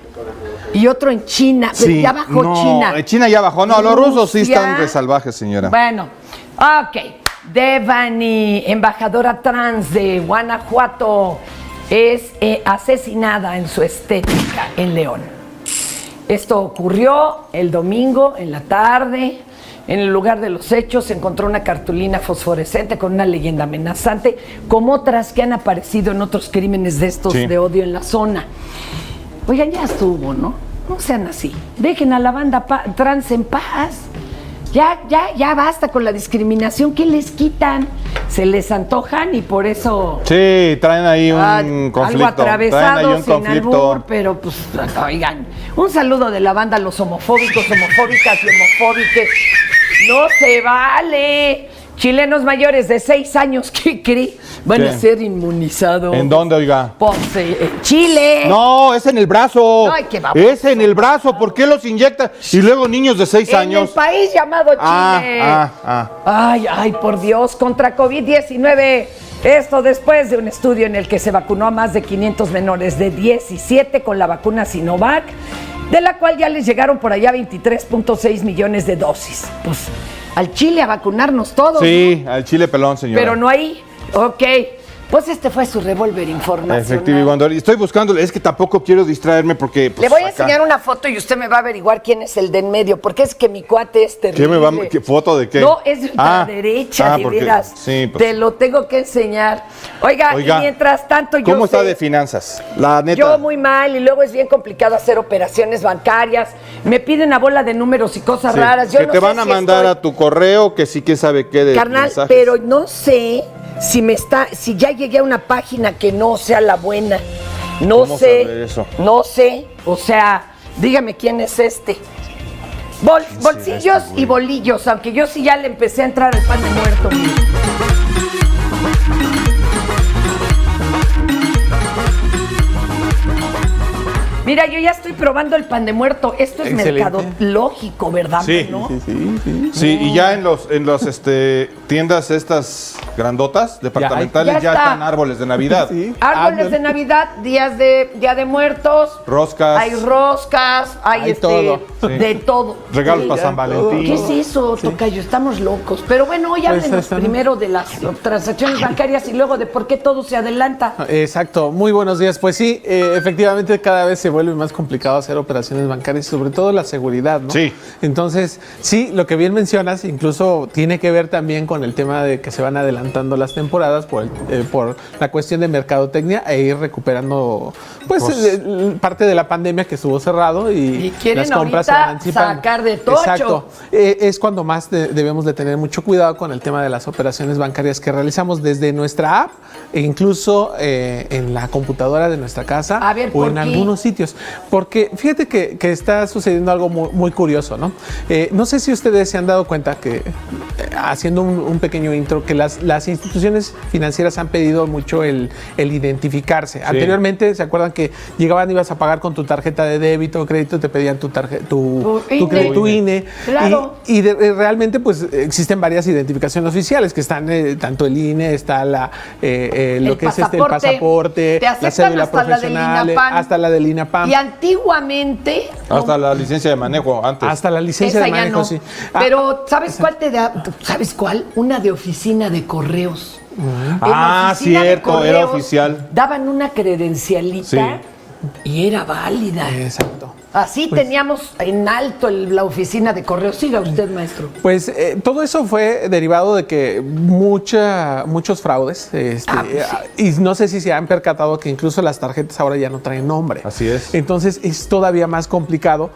S2: Y otro en China. Pero
S1: Sí,
S2: ya bajó
S1: no,
S2: China.
S1: China ya bajó. No, los rusos sí
S2: Rusia.
S1: están de salvajes, señora.
S2: Bueno, ok. Devani, embajadora trans de Guanajuato, es asesinada en su estética en León. Esto ocurrió el domingo en la tarde. En el lugar de los hechos se encontró una cartulina fosforescente con una leyenda amenazante, como otras que han aparecido en otros crímenes de estos
S1: Sí.
S2: de odio en la zona. Oigan, ya estuvo, ¿no? No sean así. Dejen a la banda trans en paz. Ya basta con la discriminación. ¿Qué les quitan? Se les antojan y por eso...
S1: Sí, traen ahí un conflicto.
S2: Algo
S1: Traen ahí
S2: atravesado,
S1: un
S2: sin
S1: conflicto.
S2: albur, pero pues, oigan, un saludo de la banda a los homofóbicos, homofóbicas y homofóbiques. ¡No se vale! Chilenos mayores de 6 años que van a
S1: ¿Qué?
S2: ser inmunizados.
S1: ¿En dónde, oiga?
S2: Pues, en Chile.
S1: No, es en el brazo.
S2: Ay, qué baboso.
S1: Es en el brazo. ¿Por qué los inyectan? Y luego niños de 6
S2: En
S1: años.
S2: el país llamado Chile. Ay, por Dios, contra COVID-19. Esto después de un estudio en el que se vacunó a más de 500 menores de 17 con la vacuna Sinovac, de la cual ya les llegaron por allá 23.6 millones de dosis. Pues al Chile a vacunarnos todos.
S1: Sí, al chile pelón, señora.
S2: Pero no ahí. Ok. Pues este fue su revólver informacional.
S1: Efectivo, y estoy buscando, es que tampoco quiero distraerme porque... pues,
S2: Le voy a
S1: acá.
S2: enseñar una foto y usted me va a averiguar quién es el de en medio, porque es que mi cuate es terrible.
S1: ¿Qué me va, qué, foto de qué?
S2: No, es de ultraderecha, de
S1: porque-
S2: veras.
S1: sí, pues.
S2: Te lo tengo que enseñar. Oiga, y mientras tanto yo
S1: ¿Cómo está
S2: sé-
S1: de finanzas? La neta.
S2: Yo muy mal, y luego es bien complicado hacer operaciones bancarias. Me piden una bola de números y cosas
S1: Sí,
S2: raras. Yo
S1: que
S2: no
S1: te
S2: sé
S1: van a
S2: si
S1: mandar
S2: estoy-
S1: a tu correo, que sí que sabe qué de
S2: Carnal,
S1: mensajes.
S2: pero no sé si ya llegué a una página que no sea la buena. No
S1: ¿Cómo
S2: sé.
S1: saber eso?
S2: No sé. O sea, dígame quién es este. Bolsillos y bolillos, aunque yo sí ya le empecé a entrar al pan de muerto. Mira, yo ya estoy probando el pan de muerto. Esto es
S5: Excelente.
S2: mercadológico, ¿verdad?
S1: Sí,
S2: ¿no?
S1: Sí, y ya en los tiendas estas grandotas, departamentales,
S2: Ya
S1: ya
S2: está.
S1: están árboles de Navidad.
S5: Sí.
S2: Árboles de Navidad, Día de Muertos.
S1: Roscas.
S2: Hay roscas, hay
S5: todo.
S2: de todo.
S1: Regalos
S2: Sí.
S1: para San Valentín.
S2: ¿Qué es eso, tocayo? Estamos locos. Pero bueno, hoy
S5: Pues
S2: háblenos
S5: están-
S2: primero de las transacciones bancarias y luego de por qué todo se adelanta.
S5: Exacto, muy buenos días. Pues sí, efectivamente cada vez se vuelve más complicado hacer operaciones bancarias, sobre todo la seguridad, ¿no?
S1: Sí.
S5: Entonces, sí, lo que bien mencionas, incluso tiene que ver también con el tema de que se van adelantando las temporadas por la cuestión de mercadotecnia e ir recuperando, pues, parte de la pandemia que estuvo cerrado
S2: Y quieren
S5: las compras se
S2: ahorita
S5: van anticipando.
S2: sacar de tocho.
S5: Exacto. Es cuando más debemos de tener mucho cuidado con el tema de las operaciones bancarias que realizamos desde nuestra app e incluso en la computadora de nuestra casa
S2: A ver,
S5: o
S2: ¿por
S5: en
S2: qué?
S5: algunos sitios. Porque fíjate que está sucediendo algo muy curioso, ¿no? No sé si ustedes se han dado cuenta que, haciendo un pequeño intro, que las instituciones financieras han pedido mucho el identificarse. Anteriormente, ¿se acuerdan que llegaban, ibas a pagar con tu tarjeta de débito o crédito, te pedían tu
S2: Tu
S5: INE?
S2: Claro.
S5: Realmente, pues, existen varias identificaciones oficiales que están, tanto el INE, está lo que es el pasaporte,
S2: Te
S5: la
S2: aceptan
S5: cédula
S2: hasta la del
S5: profesional,
S2: INAPAM.
S5: hasta la del INAPAM.
S2: Y antiguamente...
S1: Hasta la licencia de manejo antes.
S5: Hasta la licencia
S2: esa
S5: de
S2: ya
S5: manejo,
S2: no.
S5: sí.
S2: Pero, ¿sabes cuál te da? ¿Sabes cuál? Una de oficina de correos. En la
S1: Ah,
S2: oficina de
S1: cierto, era
S2: correos
S1: oficial.
S2: Daban una credencialita
S1: Sí.
S2: y era válida.
S5: Exacto.
S2: Así teníamos en alto la oficina de correos. Siga usted, maestro.
S5: Pues todo eso fue derivado de que muchos fraudes,
S2: Pues
S5: y no sé si se han percatado que incluso las tarjetas ahora ya no traen nombre.
S1: Así es.
S5: Entonces es todavía más complicado.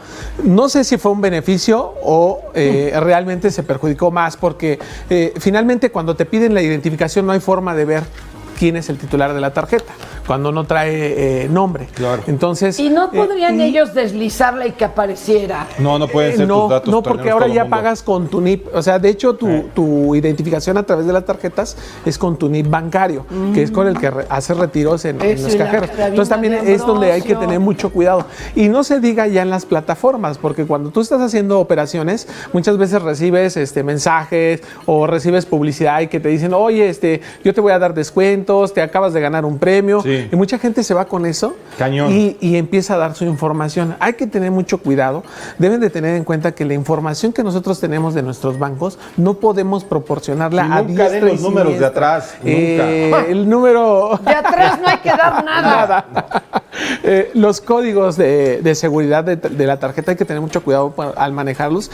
S5: No sé si fue un beneficio o realmente se perjudicó más, porque finalmente cuando te piden la identificación no hay forma de ver quién es el titular de la tarjeta, cuando no trae nombre.
S1: Claro.
S5: Entonces,
S2: ¿Y no podrían ellos deslizarla y que apareciera?
S1: No pueden ser tus datos.
S5: no, porque
S1: tenemos
S5: ahora
S1: todo
S5: ya
S1: el mundo.
S5: pagas con tu NIP. O sea, de hecho, tu identificación a través de las tarjetas es con tu NIP bancario, que es con el que haces retiros en
S2: Eso
S5: los
S2: y la
S5: cajeros.
S2: carabina
S5: Entonces también
S2: de
S5: es donde hay que
S2: Ambrosio.
S5: tener mucho cuidado. Y no se diga ya en las plataformas, porque cuando tú estás haciendo operaciones, muchas veces recibes mensajes o recibes publicidad y que te dicen, oye, yo te voy a dar descuentos, te acabas de ganar un premio.
S1: Sí.
S5: Y mucha gente se va con eso.
S1: Cañón.
S5: Y empieza a dar su información. Hay que tener mucho cuidado. Deben de tener en cuenta que la información que nosotros tenemos de nuestros bancos no podemos proporcionarla
S1: Y
S5: a
S1: nunca den
S5: diestra y
S1: los números de
S5: siniestra.
S1: atrás, nunca.
S5: El número...
S2: De atrás no hay que dar nada.
S5: Los códigos de seguridad de la tarjeta hay que tener mucho cuidado al manejarlos.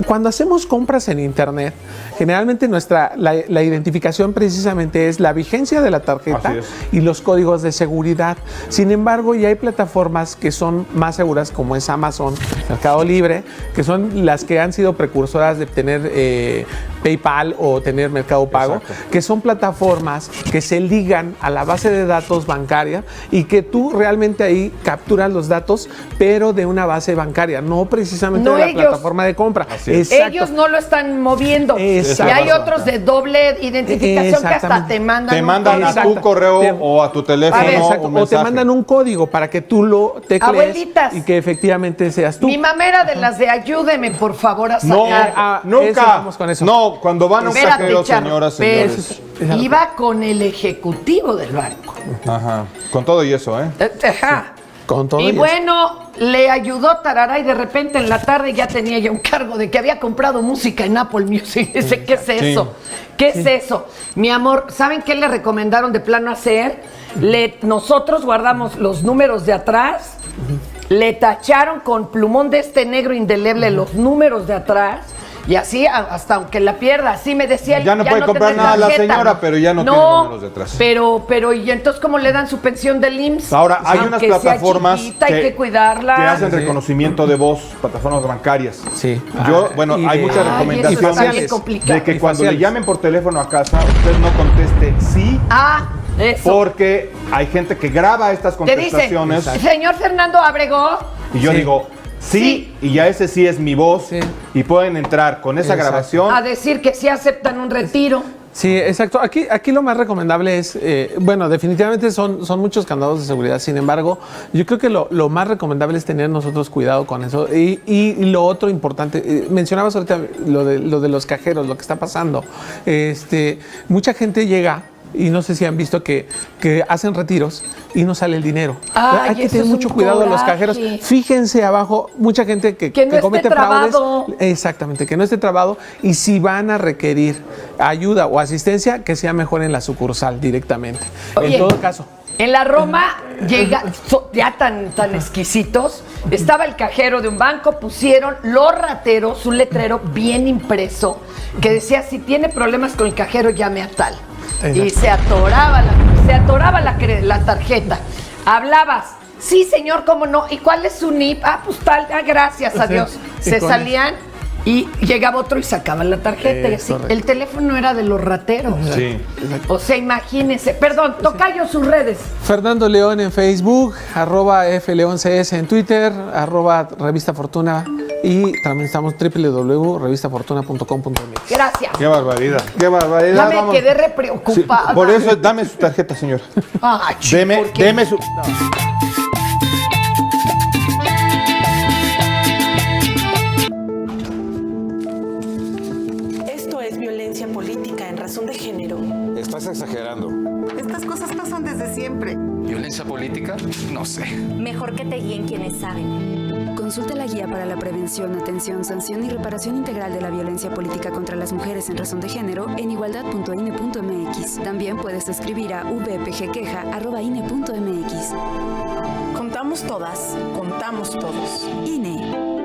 S5: Cuando hacemos compras en internet, generalmente la identificación precisamente es la vigencia de la tarjeta
S1: Así es.
S5: y los códigos de seguridad. Sin embargo, ya hay plataformas que son más seguras, como es Amazon, Mercado Libre, que son las que han sido precursoras de tener PayPal o tener Mercado Pago,
S1: Exacto.
S5: que son plataformas que se ligan a la base de datos bancaria y que tú realmente ahí capturas los datos, pero de una base bancaria, no precisamente
S2: No
S5: de la
S2: ellos.
S5: plataforma de compra.
S1: Así es.
S5: Exacto.
S2: Ellos no lo están moviendo.
S5: Exacto.
S2: Y hay otros de doble identificación que hasta
S5: Exactamente.
S2: te mandan.
S1: Te
S2: un
S1: mandan
S2: código.
S1: a tu
S5: Exacto.
S1: correo
S5: Te-
S1: o a tu teléfono
S2: A ver,
S5: Exacto.
S1: un
S5: O te
S1: mensaje.
S5: mandan un código para que tú lo teclees
S2: Abuelitas.
S5: y que efectivamente seas tú.
S2: Mi mamá era de las de ayúdeme, por favor, a
S1: No,
S2: sacar.
S5: Eso,
S1: nunca.
S5: vamos con eso.
S1: No, cuando van a un
S2: Espérate,
S1: cajero,
S2: Charro,
S1: señoras,
S2: pero
S1: señores.
S2: iba con el ejecutivo del banco.
S1: Ajá. Con todo y eso, ¿eh?
S2: Ajá.
S5: Con todo
S2: Y
S5: eso.
S2: bueno, le ayudó Tarara y de repente en la tarde ya tenía ya un cargo de que había comprado música en Apple Music. Dice, ¿qué es eso? ¿Qué es eso? Mi amor, ¿saben qué le recomendaron de plano hacer? Nosotros guardamos los números de atrás, le tacharon con plumón de este negro indeleble los números de atrás. Y así, hasta aunque la pierda, así me decía él.
S1: Ya no puede comprar
S2: tendrá
S1: nada la
S2: tarjeta.
S1: señora, pero ya no tiene números detrás.
S2: Pero, ¿y entonces cómo le dan su pensión del IMSS?
S1: Ahora, hay unas
S2: Aunque sea
S1: plataformas
S2: chiquita, hay que cuidarla.
S1: que hacen
S5: Sí.
S1: reconocimiento de voz, plataformas bancarias.
S5: Sí.
S1: Yo, bueno,
S5: y
S1: hay
S5: de-
S1: muchas
S2: Ay, eso está
S1: recomendaciones
S2: bien complicado.
S1: de que
S5: Y
S1: cuando le
S5: faciales.
S1: llamen por teléfono a casa, usted no conteste sí,
S2: Eso.
S1: porque hay gente que graba estas
S2: Te dice,
S1: contestaciones
S2: señor Fernando Abrego.
S1: y yo
S5: Sí.
S1: digo sí, y ya ese sí es mi voz
S5: Sí.
S1: y pueden entrar con esa
S5: Exacto.
S1: grabación.
S2: A decir que sí aceptan un retiro.
S5: Sí, exacto. Aquí lo más recomendable es, bueno, definitivamente son muchos candados de seguridad. Sin embargo, yo creo que lo más recomendable es tener nosotros cuidado con eso. Y lo otro importante, mencionabas ahorita lo de los cajeros, lo que está pasando. Mucha gente llega. Y no sé si han visto que hacen retiros y no sale el dinero.
S2: Ay,
S5: Hay que
S2: eso
S5: tener
S2: es
S5: mucho
S2: un
S5: cuidado de los
S2: coraje.
S5: cajeros. Fíjense abajo, mucha gente que
S2: Que no esté
S5: comete
S2: trabado.
S5: fraudes. Exactamente, que no esté trabado. Y si van a requerir ayuda o asistencia, que sea mejor en la sucursal directamente.
S2: Oye,
S5: en todo caso.
S2: En la Roma ya tan exquisitos. Estaba el cajero de un banco, pusieron los rateros, un letrero bien impreso que decía: si tiene problemas con el cajero, llame a tal.
S5: Exacto.
S2: Y se atoraba la tarjeta. Hablabas, sí señor, cómo no. ¿Y cuál es su NIP? Ah, pues tal, gracias a
S5: Sí,
S2: Dios.
S5: y
S2: Se
S5: con
S2: salían y llegaba otro y sacaban la tarjeta. Y así.
S5: Correcto.
S2: El teléfono era de los rateros.
S1: Sí.
S2: O sea, imagínense. Perdón, tocayo sus redes.
S5: Fernando León en Facebook, @FLeonCS en Twitter, @Revista Fortuna y también estamos www.revistafortuna.com.mx.
S2: Gracias.
S1: Qué barbaridad, qué barbaridad.
S2: Ya me
S1: vamos.
S2: quedé re
S1: Sí,
S2: preocupada.
S1: por eso, dame su tarjeta, señor.
S2: Ay, chico, ¿por qué?
S1: Deme su.
S7: Esto es violencia política en razón de género.
S8: Estás exagerando.
S9: Estas cosas pasan desde siempre.
S8: ¿Violencia política? No sé.
S10: Mejor que te guíen quienes saben.
S11: Consulta la guía para la prevención, atención, sanción y reparación integral de la violencia política contra las mujeres en razón de género en igualdad.ine.mx. También puedes escribir a vpgqueja@ine.mx.
S7: Contamos todas, contamos todos.
S11: INE.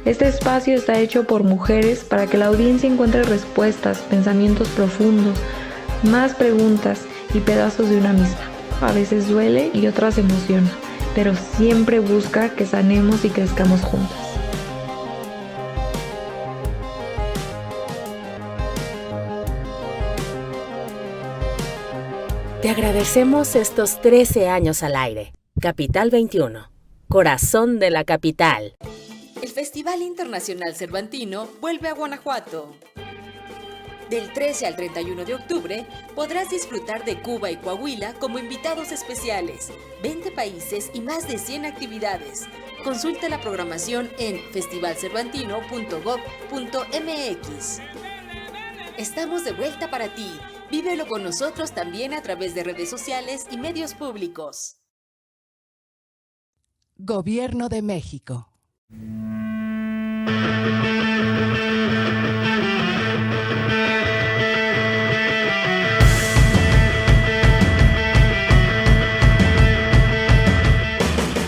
S6: Este espacio está hecho por mujeres para que la audiencia encuentre respuestas, pensamientos profundos, más preguntas y pedazos de una misma. A veces duele y otras emociona, pero siempre busca que sanemos y crezcamos juntas.
S10: Te agradecemos estos 13 años al aire. Capital 21, corazón de la capital.
S12: El Festival Internacional Cervantino vuelve a Guanajuato. Del 13 al 31 de octubre podrás disfrutar de Cuba y Coahuila como invitados especiales, 20 países y más de 100 actividades. Consulta la programación en festivalcervantino.gov.mx. Estamos de vuelta para ti. Vívelo con nosotros también a través de redes sociales y medios públicos.
S13: Gobierno de México.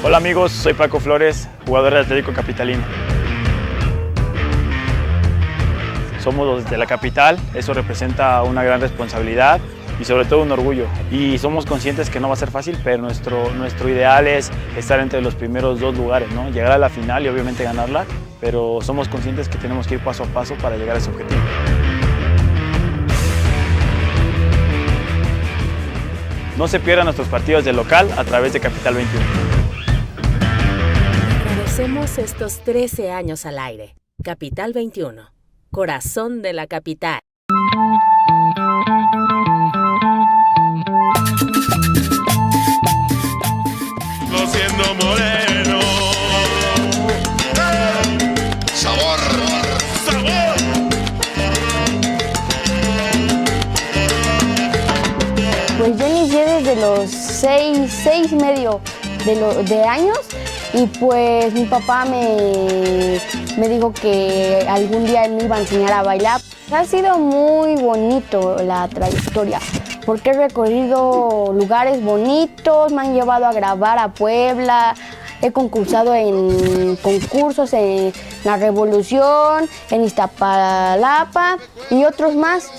S14: Hola amigos, soy Paco Flores, jugador de Atlético Capitalino. somos de la capital, eso representa una gran responsabilidad y sobre todo un orgullo. Y somos conscientes que no va a ser fácil, pero nuestro ideal es estar entre los primeros 2 lugares, ¿no? Llegar a la final y obviamente ganarla, pero somos conscientes que tenemos que ir paso a paso para llegar a ese objetivo. No se pierdan nuestros partidos de local a través de Capital 21.
S10: Agradecemos estos 13 años al aire. Capital 21, corazón de la capital.
S15: Siendo moreno. Sabor. Sabor.
S16: Pues yo inicié desde los 6 y medio de años y pues mi papá me dijo que algún día él me iba a enseñar a bailar. Ha sido muy bonito la trayectoria porque he recorrido lugares bonitos, me han llevado a grabar a Puebla, he concursado en concursos en La Revolución, en Iztapalapa y otros más.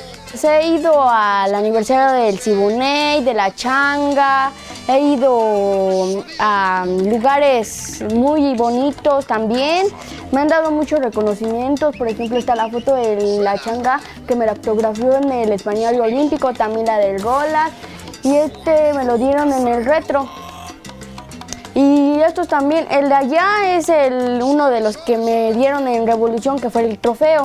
S16: He ido al aniversario del Siboney, de La Changa, he ido a lugares muy bonitos también. Me han dado muchos reconocimientos, por ejemplo está la foto de La Changa que me la autografió en el Español Olímpico, también la del Rolas y me lo dieron en el Retro. Y estos también, el de allá es uno de los que me dieron en Revolución, que fue el trofeo.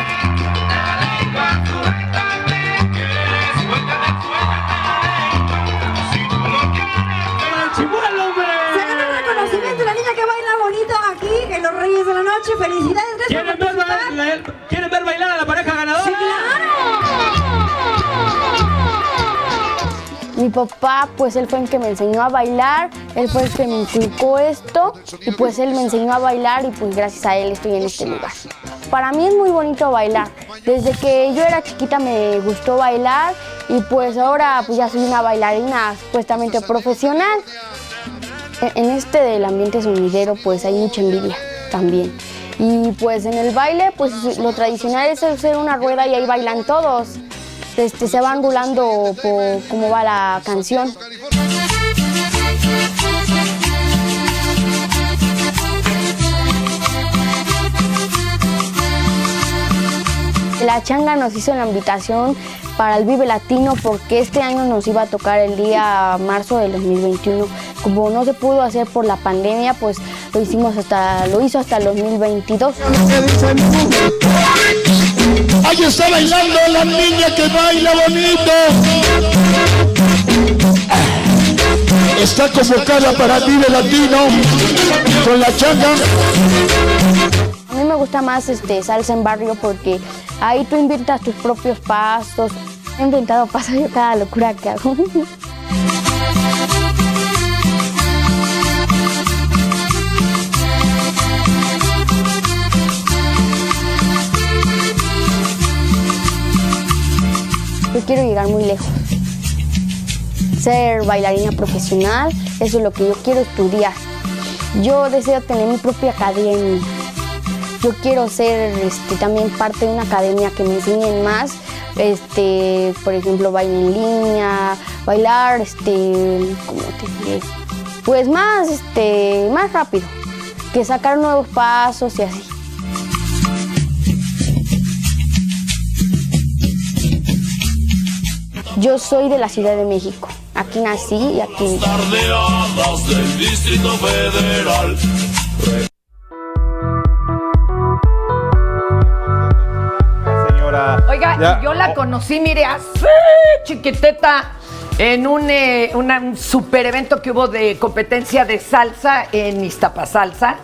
S17: La niña que baila bonito aquí en Los Reyes de la Noche. Felicidades.
S18: ¿Quieren ver bailar a la pareja ganadora?
S17: ¡Sí, claro!
S16: Mi papá, pues él fue el que me enseñó a bailar, él fue el que me inculcó esto y pues él me enseñó a bailar y pues gracias a él estoy en este lugar. Para mí es muy bonito bailar. Desde que yo era chiquita me gustó bailar y pues ahora pues ya soy una bailarina supuestamente profesional. En este del ambiente sonidero pues hay mucha envidia también. Y pues en el baile pues lo tradicional es hacer una rueda y ahí bailan todos. Se van rulando por cómo va la canción. La Changa nos hizo la invitación para el Vive Latino porque este año nos iba a tocar el día marzo del 2021. Como no se pudo hacer por la pandemia, pues lo hizo hasta el 2022.
S15: Ahí está bailando la niña que baila bonito. Está convocada para Vive Latino con La Changa.
S16: A mí me gusta más salsa en barrio porque ahí tú inventas tus propios pasos. He inventado pasos yo cada locura que hago. Yo quiero llegar muy lejos. Ser bailarina profesional, eso es lo que yo quiero estudiar. Yo deseo tener mi propia academia. Yo quiero ser también parte de una academia que me enseñen más, por ejemplo, baile en línea, bailar, ¿cómo te diré? Pues más rápido, que sacar nuevos pasos y así. Yo soy de la Ciudad de México. Aquí nací y aquí vivo.
S15: Tardeadas del Distrito Federal.
S2: Oiga,
S1: Ya.
S2: yo la conocí, mire, así chiquiteta, en un super evento que hubo de competencia de salsa en Iztapasalsa.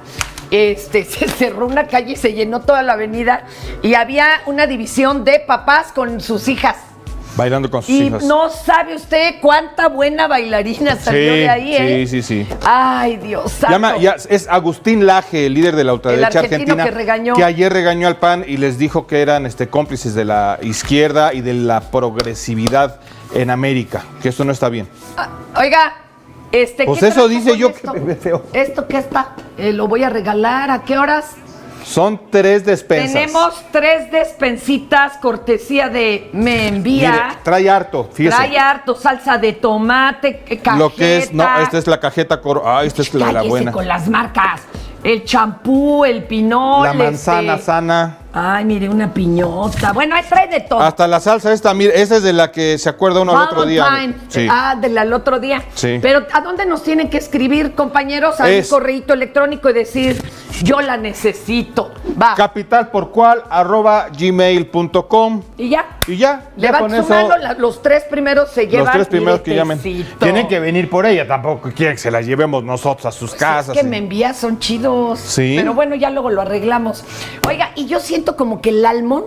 S2: Se cerró una calle y se llenó toda la avenida y había una división de papás con sus hijas.
S1: Bailando con sus
S2: Y
S1: hijas.
S2: no sabe usted cuánta buena bailarina salió de ahí, ¿eh?
S1: Sí.
S2: Ay, Dios santo.
S1: Es Agustín Laje, el líder de la ultraderecha
S2: El argentino
S1: argentina,
S2: que regañó.
S1: ayer regañó al PAN y les dijo que eran cómplices de la izquierda y de la progresividad en América, que eso no está bien.
S2: Oiga,
S1: Pues
S2: ¿qué
S1: eso
S2: trajo
S1: dice
S2: con
S1: yo
S2: esto?
S1: que me veo.
S2: ¿Esto qué está? Lo voy a regalar, ¿a qué horas?
S1: Son 3 despensas.
S2: Tenemos 3 despensitas, cortesía de Me Envía.
S1: Mire, trae harto, fíjese.
S2: Trae harto, salsa de tomate, cajeta.
S1: Lo que es, no, esta es la cajeta, esta es la
S2: Cállese
S1: buena.
S2: con las marcas. El champú, el pinol.
S1: La manzana sana.
S2: Ay, mire, una piñota. Bueno, ahí trae de todo.
S1: Hasta la salsa esta, mire, esa es de la que se acuerda uno al otro día.
S2: Sí. Del otro día.
S1: Sí.
S2: Pero ¿a dónde nos tienen que escribir, compañeros? A un correíto electrónico y decir, yo la necesito. Va.
S1: capitalporcual@gmail.com.
S2: Y ya.
S1: Y ya.
S2: Levanta su mano, los 3 primeros se llevan.
S1: Los 3 primeros que llamen.
S2: directecito.
S1: Tienen que venir por ella, tampoco quieren que se las llevemos nosotros a sus casas.
S2: Es que Me Envías son chidos.
S1: Sí.
S2: Pero bueno, ya luego lo arreglamos. Oiga, y yo siento como que el Almond,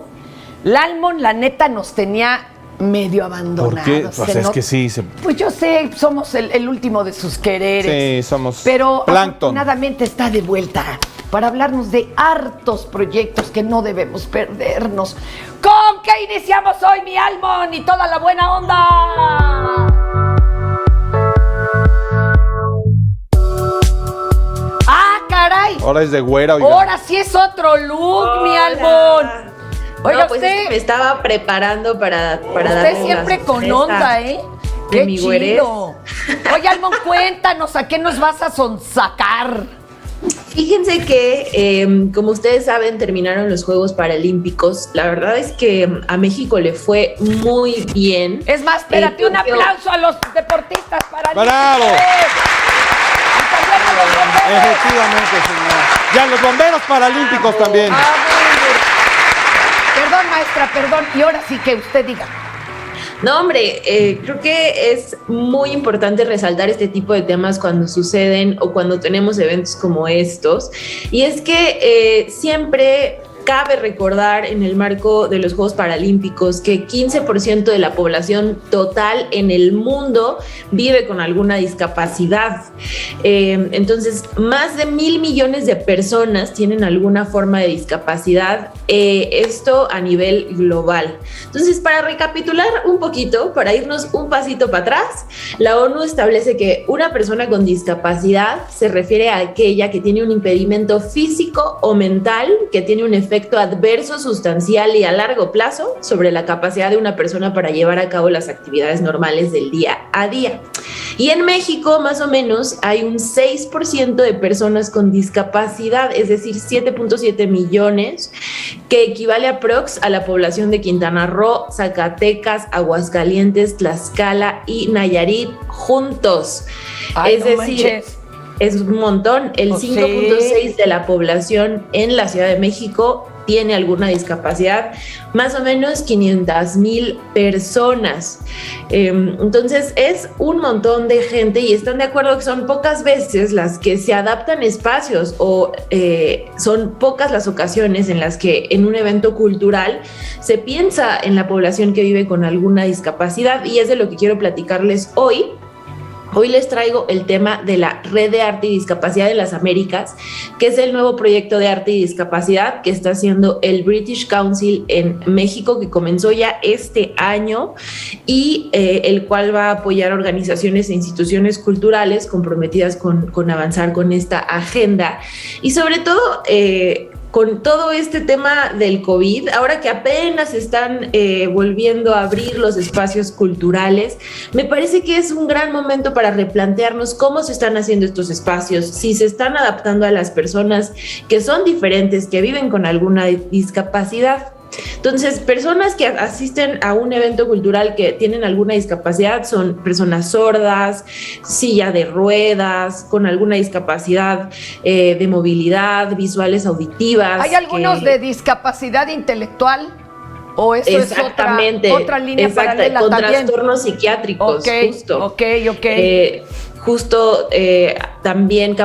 S2: la neta nos tenía medio abandonados.
S1: ¿Por qué? Pues es que sí.
S2: Pues yo sé, somos el último de sus quereres.
S1: Sí, somos
S2: pero
S1: plancton.
S2: Afortunadamente está de vuelta para hablarnos de hartos proyectos que no debemos perdernos. ¿Con qué iniciamos hoy, mi Almond y toda la buena onda? ¡Ah, caray!
S1: Ahora es de güera, oiga.
S2: Ahora sí es otro look, mi Almond. Oiga,
S19: no, pues
S2: usted.
S19: es que me estaba preparando para
S2: Usted
S19: darle
S2: siempre
S19: una
S2: con
S19: sorpresa
S2: onda, ¿eh?
S19: de
S2: ¡Qué
S19: mi
S2: chido!
S19: güerez.
S2: Oye, Almond, cuéntanos, ¿a qué nos vas a sonsacar?
S19: Fíjense que, como ustedes saben, terminaron los Juegos Paralímpicos. La verdad es que a México le fue muy bien.
S2: Es más, espérate, un aplauso a los deportistas paralímpicos.
S1: ¡Bravo! Efectivamente, señor. Ya los bomberos paralímpicos también.
S2: Perdón, maestra, perdón. Y ahora sí que usted diga.
S19: No, hombre, creo que es muy importante resaltar este tipo de temas cuando suceden o cuando tenemos eventos como estos. Y es que siempre cabe recordar en el marco de los Juegos Paralímpicos que 15% de la población total en el mundo vive con alguna discapacidad. Entonces, más de 1,000 millones de personas tienen alguna forma de discapacidad, esto a nivel global. Entonces, para recapitular un poquito, para irnos un pasito para atrás, la ONU establece que una persona con discapacidad se refiere a aquella que tiene un impedimento físico o mental que tiene un efecto adverso, sustancial y a largo plazo sobre la capacidad de una persona para llevar a cabo las actividades normales del día a día. Y en México, más o menos, hay un 6% de personas con discapacidad, es decir, 7.7 millones, que equivale aprox a la población de Quintana Roo, Zacatecas, Aguascalientes, Tlaxcala y Nayarit juntos.
S2: Ay,
S19: es
S2: no
S19: decir,
S2: manches.
S19: Es un montón. El 5.6 de la población en la Ciudad de México tiene alguna discapacidad, más o menos 500,000 personas. Entonces es un montón de gente y están de acuerdo que son pocas veces las que se adaptan espacios o son pocas las ocasiones en las que en un evento cultural se piensa en la población que vive con alguna discapacidad, y es de lo que quiero platicarles hoy. Hoy les traigo el tema de la Red de Arte y Discapacidad de las Américas, que es el nuevo proyecto de arte y discapacidad que está haciendo el British Council en México, que comenzó ya este año y el cual va a apoyar organizaciones e instituciones culturales comprometidas con avanzar con esta agenda. Y sobre todo, con todo este tema del COVID, ahora que apenas están volviendo a abrir los espacios culturales, me parece que es un gran momento para replantearnos cómo se están haciendo estos espacios, si se están adaptando a las personas que son diferentes, que viven con alguna discapacidad. Entonces, personas que asisten a un evento cultural que tienen alguna discapacidad son personas sordas, silla de ruedas, con alguna discapacidad de movilidad, visuales, auditivas.
S2: ¿Hay algunos de discapacidad intelectual? ¿O eso
S19: exactamente,
S2: es otra línea paralela
S19: con
S2: también?
S19: Trastornos psiquiátricos, justo.
S2: Ok.
S19: Justo también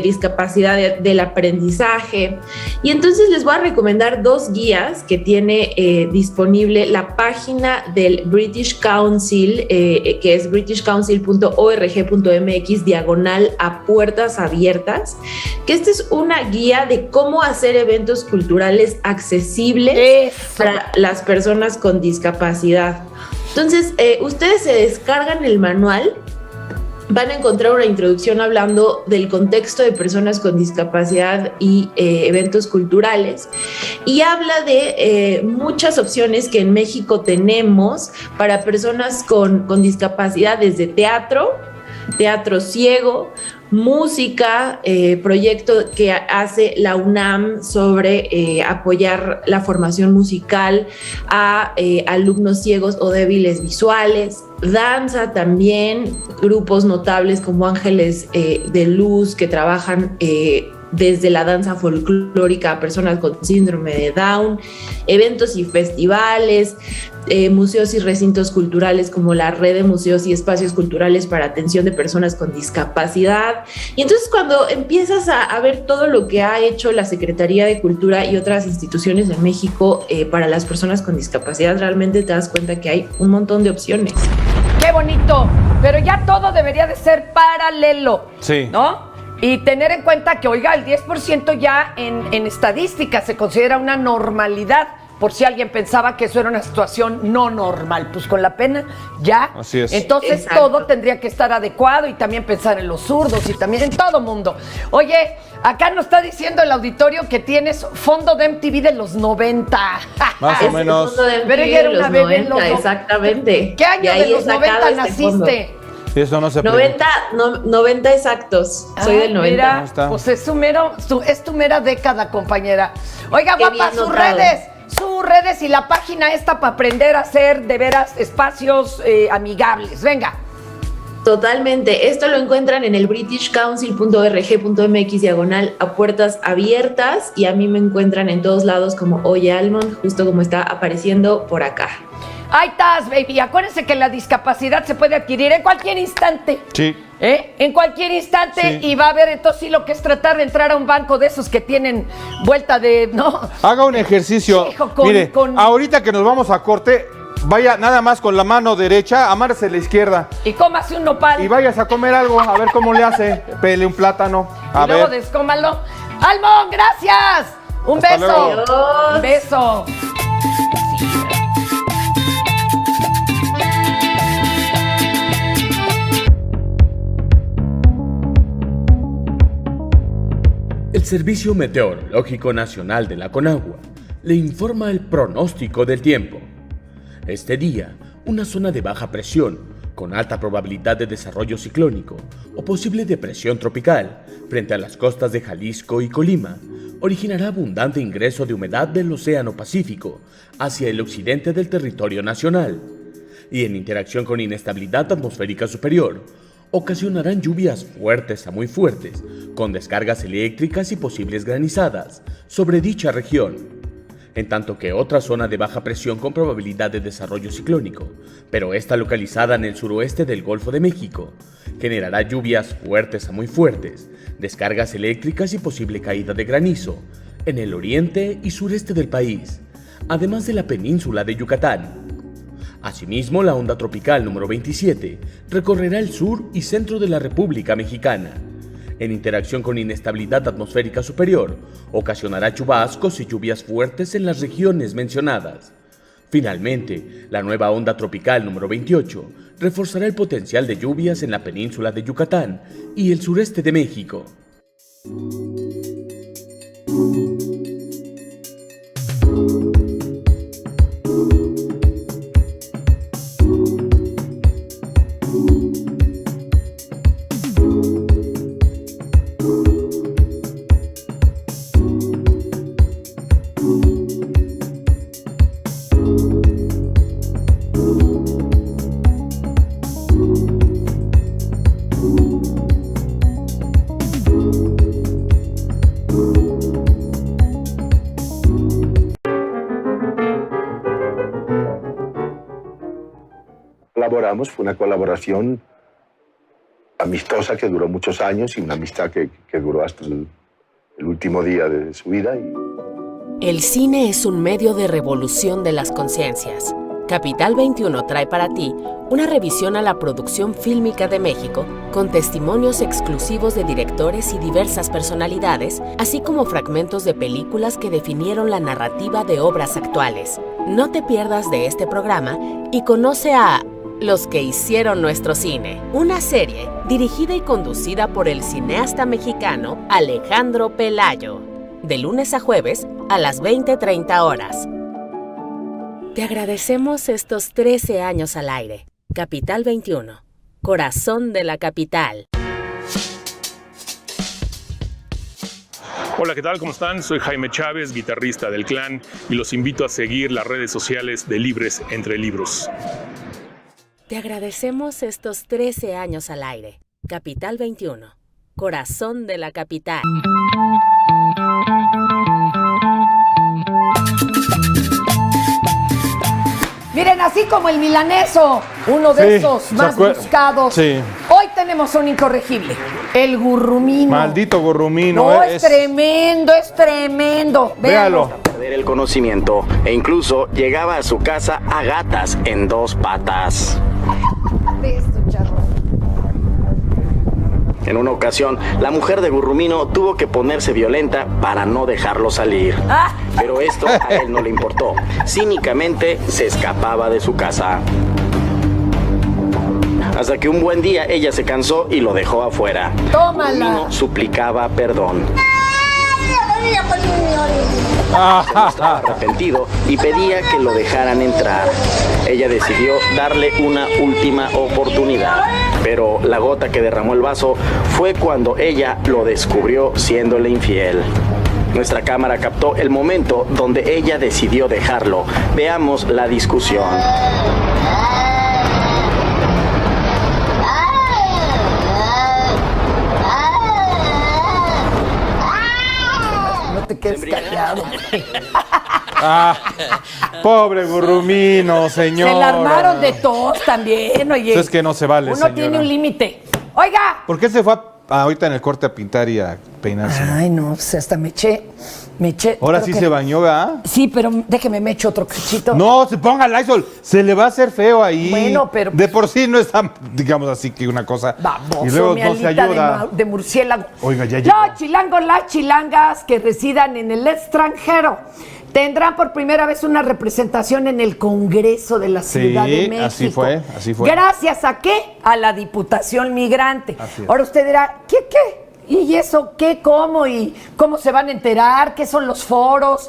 S19: discapacidad del aprendizaje. Y entonces les voy a recomendar 2 guías que tiene disponible la página del British Council, que es britishcouncil.org.mx/a puertas abiertas, que esta es una guía de cómo hacer eventos culturales accesibles para las personas con discapacidad. Entonces, ustedes se descargan el manual van a encontrar una introducción hablando del contexto de personas con discapacidad y eventos culturales, y habla de muchas opciones que en México tenemos para personas con discapacidad, desde teatro ciego, música, proyecto que hace la UNAM sobre apoyar la formación musical a alumnos ciegos o débiles visuales, danza también, grupos notables como Ángeles de Luz que trabajan desde la danza folclórica a personas con síndrome de Down, eventos y festivales, museos y recintos culturales como la red de museos y espacios culturales para atención de personas con discapacidad. Y entonces cuando empiezas a ver todo lo que ha hecho la Secretaría de Cultura y otras instituciones de México para las personas con discapacidad, realmente te das cuenta que hay un montón de opciones.
S2: ¡Qué bonito! Pero ya todo debería de ser paralelo,
S1: sí,
S2: ¿no? Y tener en cuenta que, oiga, el 10% ya en estadística se considera una normalidad, por si alguien pensaba que eso era una situación no normal. Pues con la pena ya.
S1: Así es.
S2: Entonces todo tendría que estar adecuado y también pensar en los zurdos y también en todo mundo. Oye, acá nos está diciendo el auditorio que tienes fondo de MTV de los 90.
S1: Más o menos.
S19: Fondo de MTV
S2: Pero ella era
S19: de
S2: una
S19: los
S2: bebé
S19: 90, exactamente.
S2: ¿Qué año de los 90 naciste?
S1: Eso no se
S19: 90 exactos. Soy del 90.
S2: Mira, pues es tu mera década, compañera. Oiga,
S19: Qué
S2: guapa,
S19: bien notado.
S2: sus redes y la página esta para aprender a hacer de veras espacios amigables. Venga.
S19: Totalmente. Esto lo encuentran en el britishcouncil.org.mx/a puertas abiertas, y a mí me encuentran en todos lados como Oye Almond, justo como está apareciendo por acá.
S2: Ahí estás, baby. Acuérdense que la discapacidad se puede adquirir en cualquier instante.
S1: Sí.
S2: En cualquier instante,
S1: Sí.
S2: y va a haber entonces sí lo que es tratar de entrar a un banco de esos que tienen vuelta de, ¿no?
S1: Haga un ejercicio.
S2: Hijo,
S1: Mire, ahorita que nos vamos a corte, vaya nada más con la mano derecha, amárrese la izquierda.
S2: Y cómase un nopal.
S1: Y vayas a comer algo, a ver cómo le hace. Pele un plátano. A
S2: Y luego
S1: ver.
S2: descómalo. ¡Almón, gracias! Un
S1: Hasta
S2: beso.
S1: luego.
S2: Un beso.
S20: El Servicio Meteorológico Nacional de la Conagua le informa el pronóstico del tiempo. Este día, una zona de baja presión con alta probabilidad de desarrollo ciclónico o posible depresión tropical frente a las costas de Jalisco y Colima originará abundante ingreso de humedad del Océano Pacífico hacia el occidente del territorio nacional, y en interacción con inestabilidad atmosférica superior ocasionarán lluvias fuertes a muy fuertes, con descargas eléctricas y posibles granizadas sobre dicha región, en tanto que otra zona de baja presión con probabilidad de desarrollo ciclónico, pero esta localizada en el suroeste del Golfo de México, generará lluvias fuertes a muy fuertes, descargas eléctricas y posible caída de granizo en el oriente y sureste del país, además de la península de Yucatán. Asimismo, la onda tropical número 27 recorrerá el sur y centro de la República Mexicana. En interacción con inestabilidad atmosférica superior, ocasionará chubascos y lluvias fuertes en las regiones mencionadas. Finalmente, la nueva onda tropical número 28 reforzará el potencial de lluvias en la península de Yucatán y el sureste de México.
S21: Colaboramos, fue una colaboración amistosa que duró muchos años y una amistad que duró hasta el último día de su vida.
S10: El cine es un medio de revolución de las conciencias. Capital 21 trae para ti una revisión a la producción fílmica de México, con testimonios exclusivos de directores y diversas personalidades, así como fragmentos de películas que definieron la narrativa de obras actuales. No te pierdas de este programa y conoce a Los que hicieron nuestro cine, una serie dirigida y conducida por el cineasta mexicano Alejandro Pelayo, de lunes a jueves a las 20:30 horas. Te agradecemos estos 13 años al aire. Capital 21, corazón de la capital.
S4: Hola, ¿qué tal? ¿Cómo están? Soy Jaime Chávez, guitarrista del Clan, y los invito a seguir las redes sociales de Libres Entre Libros.
S10: Te agradecemos estos 13 años al aire. Capital 21, corazón de la capital.
S2: Miren, así como el milaneso, uno de esos más buscados.
S1: Sí.
S2: Hoy tenemos un incorregible, el gurrumino.
S1: Maldito gurrumino.
S2: No, es tremendo, es tremendo.
S1: Véalo.
S22: Perder el conocimiento e incluso llegaba a su casa a gatas en 2 patas. En una ocasión, la mujer de Gurrumino tuvo que ponerse violenta para no dejarlo salir. Pero esto a él no le importó. Cínicamente se escapaba de su casa. Hasta que un buen día ella se cansó y lo dejó afuera.
S2: ¡Tómala!
S22: Gurrumino suplicaba perdón. Estaba arrepentido y pedía que lo dejaran entrar. Ella decidió darle una última oportunidad, pero la gota que derramó el vaso fue cuando ella lo descubrió siéndole infiel. Nuestra cámara captó el momento donde ella decidió dejarlo. Veamos la discusión.
S2: Te quedes callado.
S1: Pobre Gurrumino, señor.
S2: Se la armaron de tos también, oye.
S1: Es que no se vale,
S2: Uno
S1: señora.
S2: tiene un límite. Oiga.
S1: ¿Por qué se fue ahorita en el corte a pintar y a peinarse?
S2: Ay, no, pues hasta me eché.
S1: Ahora sí se bañó, ¿verdad?
S2: Sí, pero déjeme me echo otro cachito.
S1: No, se ponga Lysol. Se le va a hacer feo ahí.
S2: Bueno, pero...
S1: De por sí no es tan, digamos así, que una cosa.
S2: Vamos,
S1: y luego
S2: mi
S1: no se
S2: alita
S1: ayuda.
S2: de murciélago.
S1: Oiga, ya llegó.
S2: Los chilangos, las chilangas que residan en el extranjero tendrán por primera vez una representación en el Congreso de la Ciudad de México.
S1: Así fue.
S2: ¿Gracias a qué? A la Diputación Migrante. Ahora usted dirá, ¿qué? ¿Y eso qué? ¿Cómo? ¿Y cómo se van a enterar? ¿Qué son los foros?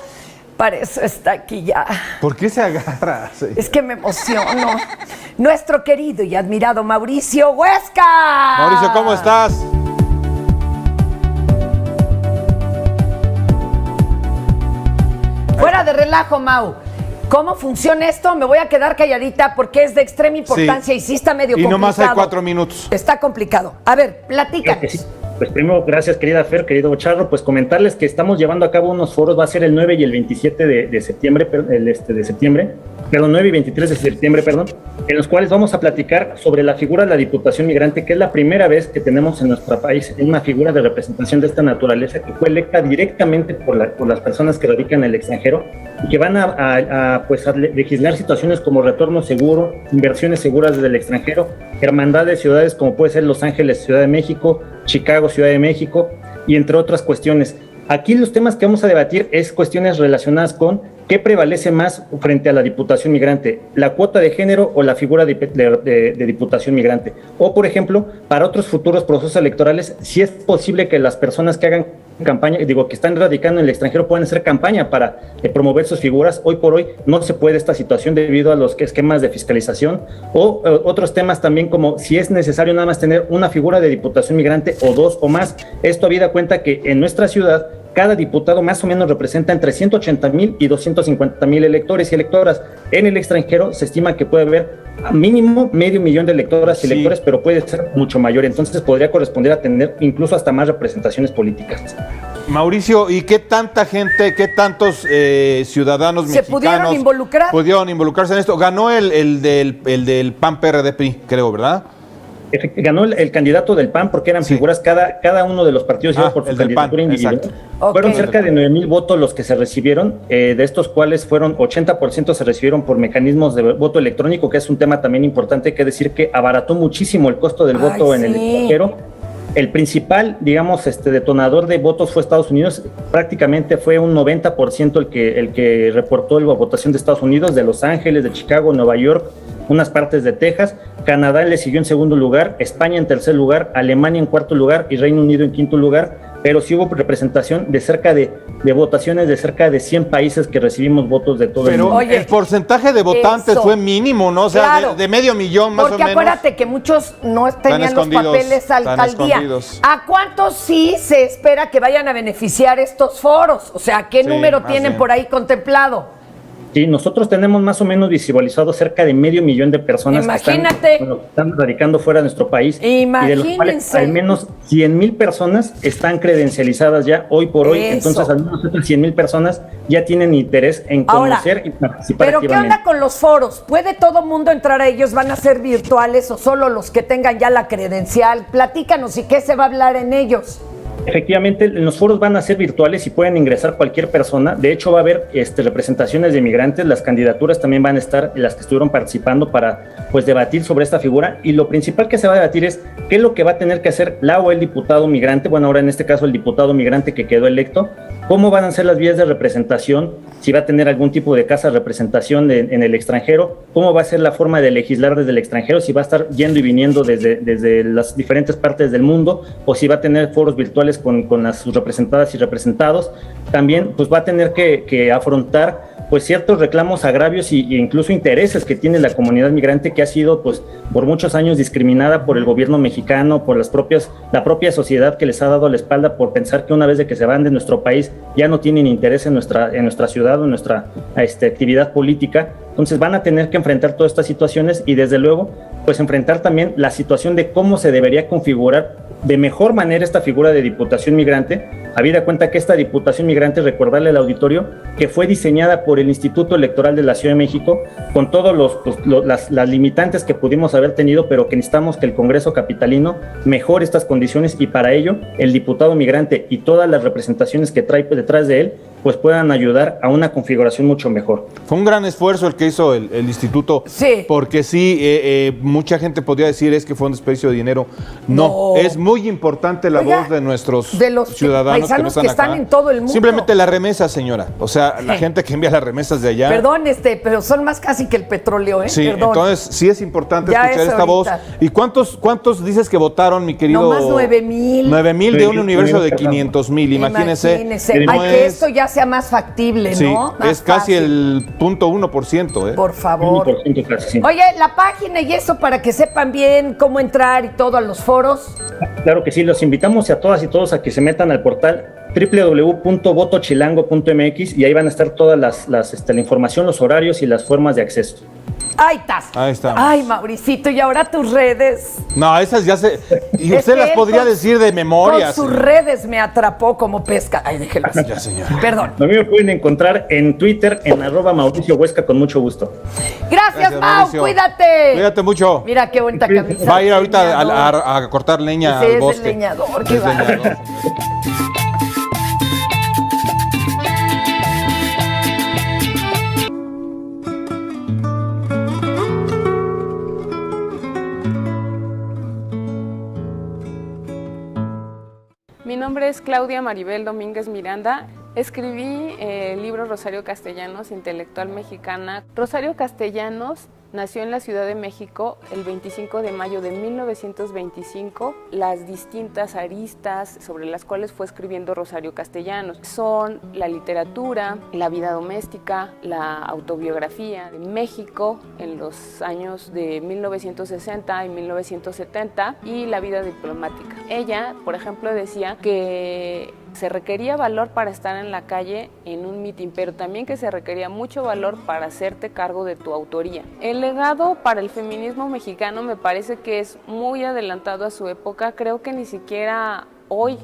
S2: Para eso está aquí ya.
S1: ¿Por qué se agarra? Sí.
S2: Es que me emociono. Nuestro querido y admirado Mauricio Huesca.
S1: Mauricio, ¿cómo estás?
S2: Fuera de relajo, Mau. ¿Cómo funciona esto? Me voy a quedar calladita porque es de extrema importancia y sí está medio complicado.
S1: Y nomás hay 4 minutos.
S2: Está complicado. A ver, platícanos.
S23: Pues primero, gracias querida Fer, querido Charro, pues comentarles que estamos llevando a cabo unos foros, va a ser el 9 y el 27 de septiembre, perdón, 9 y 23 de septiembre, perdón, en los cuales vamos a platicar sobre la figura de la Diputación Migrante, que es la primera vez que tenemos en nuestro país una figura de representación de esta naturaleza que fue electa directamente por las personas que radican en el extranjero y que van a legislar situaciones como retorno seguro, inversiones seguras desde el extranjero, hermandad de ciudades como puede ser Los Ángeles, Ciudad de México, Chicago, Ciudad de México, y entre otras cuestiones. Aquí los temas que vamos a debatir es cuestiones relacionadas con qué prevalece más frente a la Diputación Migrante, la cuota de género o la figura de Diputación Migrante. O, por ejemplo, para otros futuros procesos electorales, si es posible que las personas que hagan campaña, que están radicando en el extranjero puedan hacer campaña para promover sus figuras. Hoy por hoy no se puede esta situación debido a los esquemas de fiscalización o otros temas también como si es necesario nada más tener una figura de Diputación Migrante o 2 o más. Esto habida cuenta que en nuestra ciudad cada diputado más o menos representa entre 180,000 y 250,000 electores y electoras. En el extranjero se estima que puede haber mínimo 500,000 de electoras y electores, pero puede ser mucho mayor. Entonces podría corresponder a tener incluso hasta más representaciones políticas.
S1: Mauricio, ¿y qué tanta gente, qué tantos ciudadanos mexicanos pudieron involucrarse en esto? Ganó el del PAN PRD PRI, creo, ¿verdad?
S23: Ganó el candidato del PAN porque eran figuras, cada uno de los partidos iba por su candidatura individual. Fueron cerca de 9,000 votos los que se recibieron, de estos cuales fueron 80% se recibieron por mecanismos de voto electrónico, que es un tema también importante. Hay que decir que abarató muchísimo el costo del voto en el extranjero. El principal, digamos, detonador de votos fue Estados Unidos. Prácticamente fue un 90% el que reportó la votación de Estados Unidos, de Los Ángeles, de Chicago, Nueva York, unas partes de Texas, Canadá le siguió en segundo lugar, España en tercer lugar, Alemania en cuarto lugar y Reino Unido en quinto lugar, pero sí hubo representación de cerca de votaciones de cerca de 100 países que recibimos votos de todo el mundo.
S1: Pero el porcentaje de votantes fue mínimo, ¿no? O sea,
S2: claro,
S1: de medio millón más o menos.
S2: Porque acuérdate que muchos no tenían los papeles alcaldía. ¿A cuántos sí se espera que vayan a beneficiar estos foros? O sea, ¿qué número tienen por ahí contemplado?
S23: Sí, nosotros tenemos más o menos visualizado cerca de medio millón de personas que están radicando fuera de nuestro país.
S2: Imagínense.
S23: Y de los cuales al menos 100,000 personas están credencializadas ya hoy por hoy. Entonces, al menos otras 100,000 personas ya tienen interés en conocer y participar
S2: ¿pero
S23: activamente.
S2: qué onda con los foros? ¿Puede todo mundo entrar a ellos? ¿Van a ser virtuales o solo los que tengan ya la credencial? Platícanos, ¿y qué se va a hablar en ellos?
S23: Efectivamente, los foros van a ser virtuales y pueden ingresar cualquier persona. De hecho, va a haber representaciones de migrantes. Las candidaturas también van a estar, las que estuvieron participando para debatir sobre esta figura. Y lo principal que se va a debatir es qué es lo que va a tener que hacer la o el diputado migrante. Bueno, ahora en este caso el diputado migrante que quedó electo. Cómo van a ser las vías de representación, si va a tener algún tipo de casa de representación en el extranjero, cómo va a ser la forma de legislar desde el extranjero, si va a estar yendo y viniendo desde las diferentes partes del mundo, o si va a tener foros virtuales con las sus representadas y representados. También pues va a tener que afrontar pues ciertos reclamos, agravios e incluso intereses que tiene la comunidad migrante, que ha sido pues por muchos años discriminada por el gobierno mexicano, por la propia sociedad, que les ha dado la espalda por pensar que una vez de que se van de nuestro país ya no tienen interés en nuestra ciudad o en nuestra actividad política. Entonces van a tener que enfrentar todas estas situaciones y desde luego pues enfrentar también la situación de cómo se debería configurar de mejor manera esta figura de diputación migrante, habida cuenta que esta diputación migrante, recordarle al auditorio, que fue diseñada por el Instituto Electoral de la Ciudad de México, con todos las limitantes que pudimos haber tenido, pero que necesitamos que el Congreso capitalino mejore estas condiciones, y para ello el diputado migrante y todas las representaciones que trae detrás de él pues puedan ayudar a una configuración mucho mejor.
S1: Fue un gran esfuerzo el que hizo el instituto, porque sí, mucha gente podría decir es que fue un desperdicio de dinero. No, es muy importante la voz de nuestros ciudadanos
S2: paisanos que están en todo el mundo.
S1: Simplemente la remesa, señora. O sea, la gente que envía las remesas de allá.
S2: Perdón, pero son más casi que el petróleo, ¿eh?
S1: Sí,
S2: perdón.
S1: Entonces sí es importante escuchar esta voz. ¿Y cuántos dices que votaron, mi querido?
S2: No más 9,000.
S1: 9,000 de un universo de 500,000, imagínense.
S2: Ay, que esto ya sea más factible,
S1: sí,
S2: ¿no? Más
S1: es casi
S2: fácil.
S1: el 0.1%, ¿eh?
S2: Por favor.
S23: 1% casi, sí.
S2: Oye, la página y eso para que sepan bien cómo entrar y todo a los foros.
S23: Claro que sí, los invitamos a todas y todos a que se metan al portal www.votochilango.mx y ahí van a estar todas la información, los horarios y las formas de acceso.
S2: Ahí estás.
S1: Ahí está.
S2: Ay, Mauricito, y ahora tus redes.
S1: No, esas ya se... Y usted las podría decir de memoria.
S2: Con sus redes me atrapó como pesca. Ay, déjelo.
S1: Ya, señora.
S2: Perdón.
S23: A mí me pueden encontrar en Twitter, en @Mauricio Huesca, con mucho gusto.
S2: Gracias, Mau,
S1: Mauricio.
S2: Cuídate.
S1: Cuídate mucho.
S2: Mira qué bonita camisa.
S1: Va a ir ahorita a cortar leña
S2: Sí,
S1: al
S2: es
S1: bosque.
S2: el leñador.
S1: Es leñador.
S3: Mi nombre es Claudia Maribel Domínguez Miranda. Escribí el libro Rosario Castellanos, intelectual mexicana. Rosario Castellanos nació en la Ciudad de México el 25 de mayo de 1925. Las distintas aristas sobre las cuales fue escribiendo Rosario Castellanos son la literatura, la vida doméstica, la autobiografía de México en los años de 1960 y 1970 y la vida diplomática. Ella, por ejemplo, decía que se requería valor para estar en la calle en un mitin, pero también que se requería mucho valor para hacerte cargo de tu autoría. El legado para el feminismo mexicano me parece que es muy adelantado a su época. Creo que ni siquiera hoy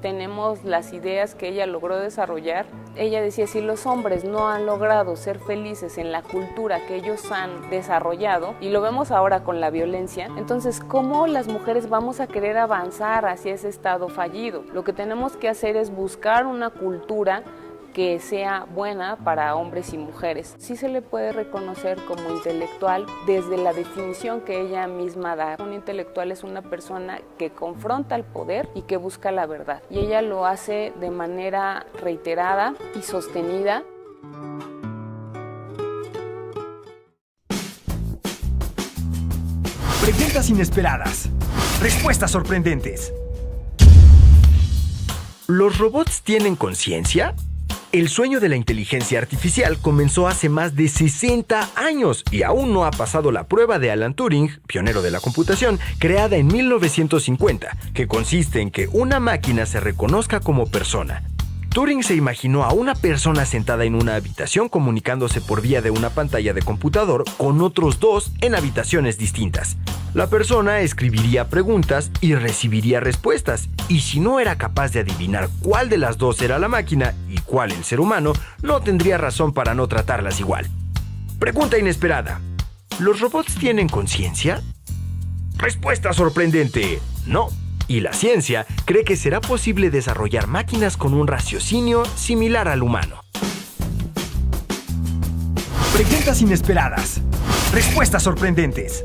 S3: tenemos las ideas que ella logró desarrollar. Ella decía, si los hombres no han logrado ser felices en la cultura que ellos han desarrollado, y lo vemos ahora con la violencia, entonces, ¿cómo las mujeres vamos a querer avanzar hacia ese estado fallido? Lo que tenemos que hacer es buscar una cultura que sea buena para hombres y mujeres. Sí se le puede reconocer como intelectual desde la definición que ella misma da. Un intelectual es una persona que confronta el poder y que busca la verdad. Y ella lo hace de manera reiterada y sostenida.
S5: Preguntas inesperadas. Respuestas sorprendentes. ¿Los robots tienen conciencia? El sueño de la inteligencia artificial comenzó hace más de 60 años y aún no ha pasado la prueba de Alan Turing, pionero de la computación, creada en 1950, que consiste en que una máquina se reconozca como persona. Turing se imaginó a una persona sentada en una habitación comunicándose por vía de una pantalla de computador con otros dos en habitaciones distintas. La persona escribiría preguntas y recibiría respuestas, y si no era capaz de adivinar cuál de las dos era la máquina y cuál el ser humano, no tendría razón para no tratarlas igual. Pregunta inesperada. ¿Los robots tienen conciencia? Respuesta sorprendente. No. Y la ciencia cree que será posible desarrollar máquinas con un raciocinio similar al humano. Preguntas inesperadas. Respuestas sorprendentes.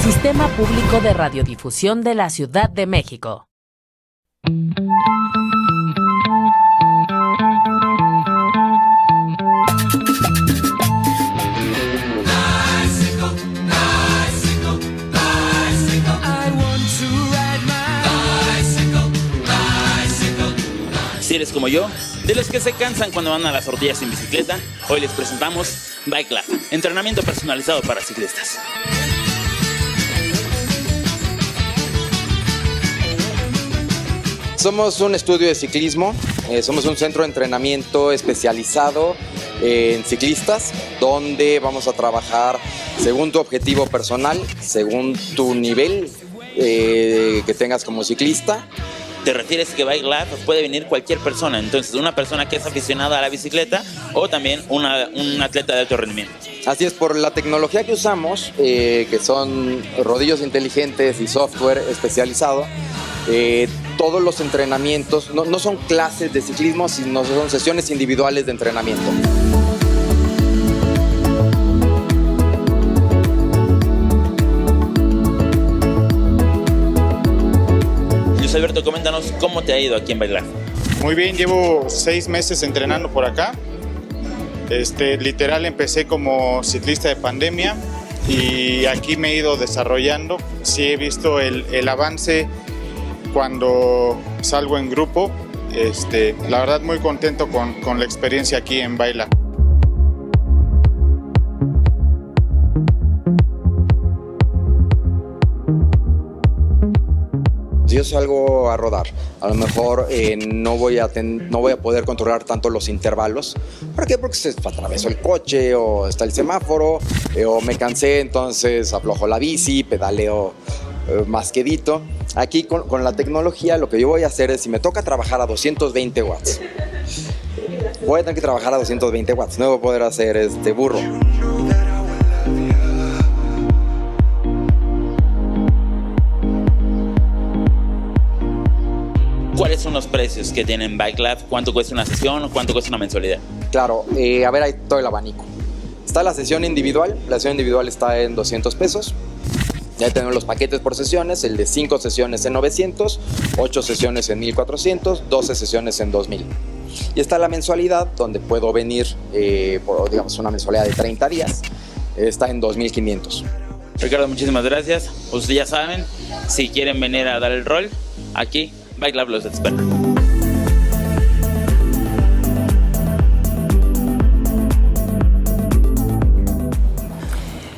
S10: Sistema Público de Radiodifusión de la Ciudad de México.
S8: Si eres como yo, de los que se cansan cuando van a las tortillas en bicicleta, hoy les presentamos Bike Lab, entrenamiento personalizado para ciclistas.
S9: Somos un estudio de ciclismo, somos un centro de entrenamiento especializado en ciclistas, donde vamos a trabajar según tu objetivo personal, según tu nivel que tengas como ciclista.
S8: Te refieres que Bike Lab puede venir cualquier persona, entonces una persona que es aficionada a la bicicleta o también un atleta de alto rendimiento.
S9: Así es, por la tecnología que usamos, que son rodillos inteligentes y software especializado, todos los entrenamientos no son clases de ciclismo, sino son sesiones individuales de entrenamiento.
S8: Luis Alberto, coméntanos cómo te ha ido aquí en Bike Lab.
S24: Muy bien, llevo 6 meses entrenando por acá. Literal empecé como ciclista de pandemia y aquí me he ido desarrollando. Sí he visto el avance cuando salgo en grupo. La verdad muy contento con la experiencia aquí en Bike Lab.
S9: Si yo salgo a rodar, a lo mejor no voy a poder controlar tanto los intervalos. ¿Por qué? Porque se atravesó el coche o está el semáforo o me cansé, entonces aflojo la bici, pedaleo más quedito. Aquí con la tecnología lo que yo voy a hacer es, si me toca trabajar a 220 watts, voy a tener que trabajar a 220 watts, no voy a poder hacer burro.
S8: ¿Cuáles son los precios que tienen Bike Lab? ¿Cuánto cuesta una sesión o cuánto cuesta una mensualidad?
S9: Claro, a ver, hay todo el abanico. Está la sesión individual está en 200 pesos. Ya tenemos los paquetes por sesiones, el de 5 sesiones en 900, 8 sesiones en 1400, 12 sesiones en 2000. Y está la mensualidad, donde puedo venir por, digamos, una mensualidad de 30 días, está en 2500.
S8: Ricardo, muchísimas gracias. Ustedes ya saben, si quieren venir a dar el rol, aquí Bike Lab los espera.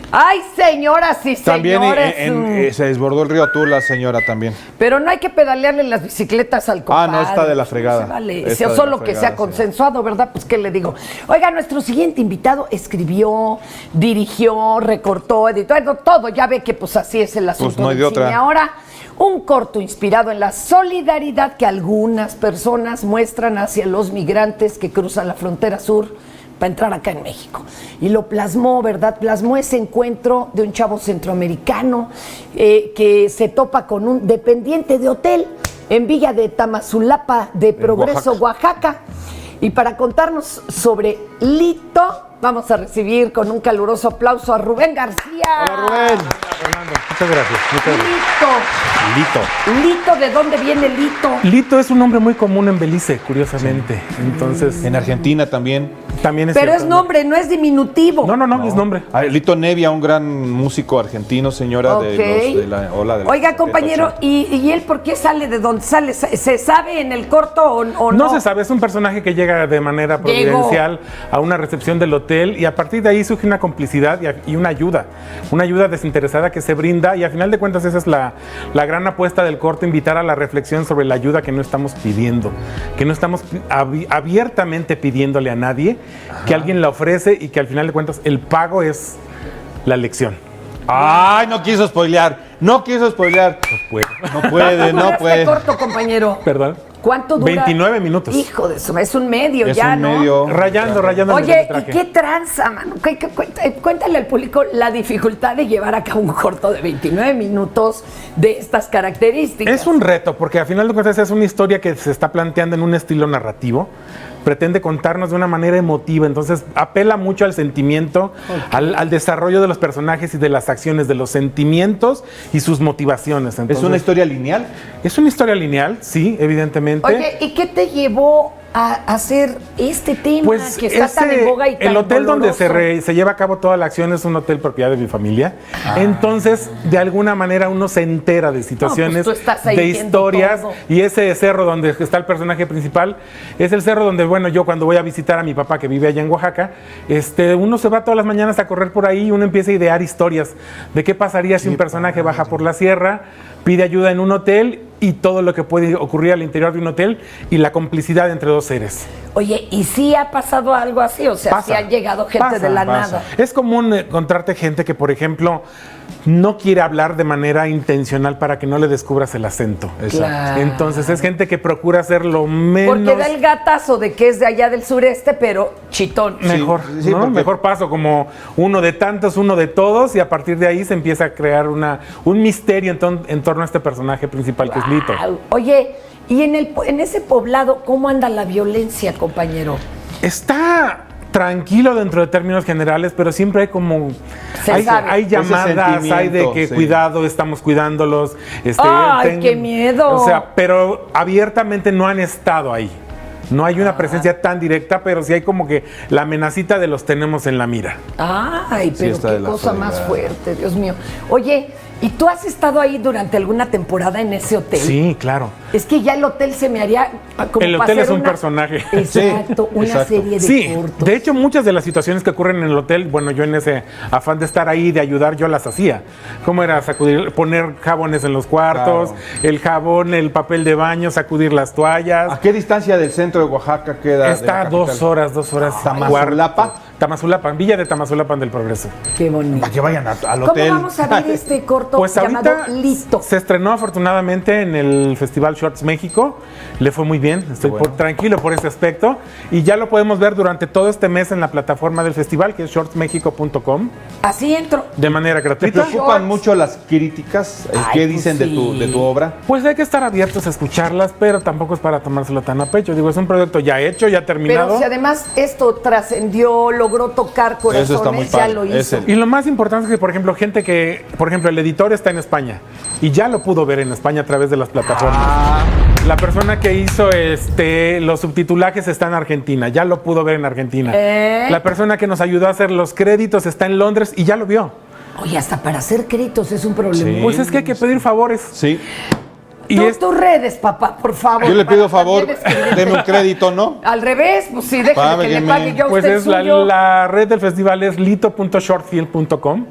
S2: Ay, señoras y señores.
S1: También se desbordó el río Tula, señora, también.
S2: Pero no hay que pedalearle las bicicletas al compadre.
S1: No, está de la fregada.
S2: Vale, solo que sea consensuado, ¿verdad? Pues, ¿qué le digo? Oiga, nuestro siguiente invitado escribió, dirigió, recortó, editó, todo. Ya ve que pues así es el asunto
S1: no hay de
S2: del cine.
S1: otra.
S2: Ahora, un corto inspirado en la solidaridad que algunas personas muestran hacia los migrantes que cruzan la frontera sur para entrar acá en México. Y lo plasmó, ¿verdad? Plasmó ese encuentro de un chavo centroamericano que se topa con un dependiente de hotel en Villa de Tamazulapa de Progreso, Oaxaca. Y para contarnos sobre Lito, vamos a recibir con un caluroso aplauso a Rubén García.
S1: Hola, Rubén.
S6: Fernando, muchas gracias.
S2: Lito, ¿de dónde viene Lito?
S6: Lito es un nombre muy común en Belice, curiosamente. Entonces,
S1: en Argentina también.
S6: También es
S2: Pero
S6: cierto,
S2: es nombre, no es diminutivo.
S6: No, es nombre.
S1: Lito Nevia, un gran músico argentino, señora, de la ola de la
S2: Oiga, compañero, ¿y él por qué sale? ¿De dónde sale? ¿Se sabe en el corto o no?
S6: No se sabe, es un personaje que llega de manera providencial a una recepción del hotel y a partir de ahí surge una complicidad y una ayuda desinteresada que se brinda y a final de cuentas esa es la gran apuesta del corto, invitar a la reflexión sobre la ayuda que no estamos pidiendo, que no estamos abiertamente pidiéndole a nadie, que alguien la ofrece y que al final de cuentas el pago es la lección.
S1: ¡Ay, no quiso spoilear! No puede.
S2: Corto, compañero.
S6: ¿Perdón?
S2: ¿Cuánto dura?
S6: 29 minutos.
S2: Hijo de eso, es un medio
S1: es
S2: ya,
S1: un
S2: ¿no?
S1: Medio.
S6: Rayando.
S2: Oye, ¿y qué tranza, mano? Cuéntale al público la dificultad de llevar a cabo un corto de 29 minutos de estas características.
S6: Es un reto, porque a final de cuentas es una historia que se está planteando en un estilo narrativo. Pretende contarnos de una manera emotiva, entonces apela mucho al sentimiento, al desarrollo de los personajes y de las acciones, de los sentimientos y sus motivaciones. Entonces,
S1: ¿es una historia lineal?
S6: Es una historia lineal, sí, evidentemente.
S2: Oye, ¿y qué te llevó a hacer este tema que está tan en boga y tan
S6: el hotel
S2: doloroso?
S6: donde se lleva a cabo toda la acción es un hotel propiedad de mi familia. Entonces, de alguna manera uno se entera de situaciones,
S2: tú estás ahí
S6: de
S2: viendo
S6: historias.
S2: todo.
S6: Y ese cerro donde está el personaje principal es el cerro donde, bueno, yo cuando voy a visitar a mi papá que vive allá en Oaxaca, uno se va todas las mañanas a correr por ahí y uno empieza a idear historias de qué pasaría si un personaje baja por la sierra, pide ayuda en un hotel y todo lo que puede ocurrir al interior de un hotel y la complicidad entre dos seres.
S2: Oye, ¿y si ha pasado algo así? O sea, si han llegado gente de la nada.
S6: Es común encontrarte gente que, por ejemplo, no quiere hablar de manera intencional para que no le descubras el acento.
S2: Claro.
S6: Entonces es gente que procura hacer lo menos...
S2: Porque da el gatazo de que es de allá del sureste, pero chitón.
S6: Mejor,
S1: sí,
S6: ¿no?
S1: porque...
S6: Mejor paso como uno de tantos, uno de todos, y a partir de ahí se empieza a crear un misterio en torno a este personaje principal que es Lito.
S2: Oye, y en ese poblado, ¿cómo anda la violencia, compañero?
S6: Está tranquilo dentro de términos generales, pero siempre hay como... Hay llamadas, hay de que cuidado, estamos cuidándolos.
S2: ¡Ay, qué miedo!
S6: O sea, pero abiertamente no han estado ahí. No hay una presencia tan directa, pero sí hay como que la amenacita de los tenemos en la mira.
S2: Ay, pero qué cosa más fuerte, Dios mío. Oye, ¿y tú has estado ahí durante alguna temporada en ese hotel?
S6: Sí, claro.
S2: Es que ya el hotel se me haría como
S6: el hotel es un personaje.
S2: Exacto, una serie de cortos.
S6: De hecho, muchas de las situaciones que ocurren en el hotel, bueno, yo en ese afán de estar ahí, de ayudar, yo las hacía. ¿Cómo era? Sacudir, poner jabones en los cuartos, el jabón, el papel de baño, sacudir las toallas.
S1: ¿A qué distancia del centro de Oaxaca queda?
S6: Está a 2 horas. Tamazulapa, Villa de Tamazulapan del Progreso.
S2: Qué bonito.
S1: Para que vayan al hotel.
S2: ¿Cómo vamos a ver este corto
S6: pues
S2: llamado
S6: ahorita
S2: Lito?
S6: Se estrenó afortunadamente en el Festival Shorts México. Le fue muy bien. Estoy tranquilo por ese aspecto. Y ya lo podemos ver durante todo este mes en la plataforma del festival, que es shortsmexico.com.
S2: Así entro.
S6: De manera gratuita.
S1: ¿Te preocupan mucho las críticas? ¿Qué dicen de tu obra?
S6: Pues hay que estar abiertos a escucharlas, pero tampoco es para tomárselo tan a pecho. Digo, es un proyecto ya hecho, ya terminado.
S2: Pero si además esto trascendió, logró tocar corazones,
S1: eso está muy padre.
S2: ya lo hizo.
S6: Y lo más importante es que, por ejemplo, gente que, por ejemplo, el editor está en España y ya lo pudo ver en España a través de las plataformas. La persona que hizo los subtitulajes está en Argentina, ya lo pudo ver en Argentina. La persona que nos ayudó a hacer los créditos está en Londres y ya lo vio.
S2: Oye, hasta para hacer créditos es un problema.
S6: Sí. Pues es que hay que pedir favores.
S1: Sí.
S2: Y tus redes, papá, por favor.
S1: Yo le pido favor, deme un crédito, ¿no?
S2: Al revés, pues sí, déjeme que le pague yo a
S6: pues
S2: usted
S6: es
S2: suyo.
S6: la red del festival es lito.shortfield.com.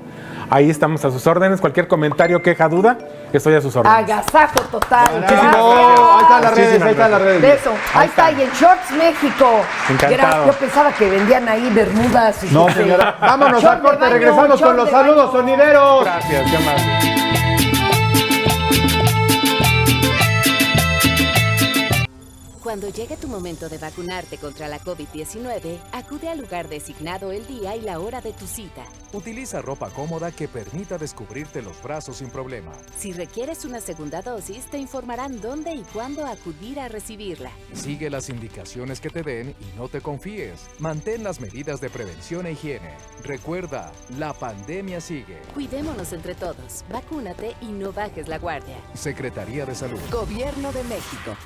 S6: Ahí estamos a sus órdenes. Cualquier comentario, queja, duda, estoy a sus órdenes.
S2: Agasajo total.
S1: Ahí están las redes,
S2: De eso. Ahí está, y en Shorts México.
S6: Encantado.
S2: Yo pensaba que vendían ahí bermudas. Y
S1: no, señora. Vámonos al corte, regresamos con los saludos sonideros.
S6: Gracias, ¿qué más?
S10: Cuando llegue tu momento de vacunarte contra la COVID-19, acude al lugar designado el día y la hora de tu cita.
S7: Utiliza ropa cómoda que permita descubrirte los brazos sin problema.
S10: Si requieres una segunda dosis, te informarán dónde y cuándo acudir a recibirla.
S7: Sigue las indicaciones que te den y no te confíes. Mantén las medidas de prevención e higiene. Recuerda, la pandemia sigue.
S10: Cuidémonos entre todos, vacúnate y no bajes la guardia.
S7: Secretaría de Salud.
S10: Gobierno de México.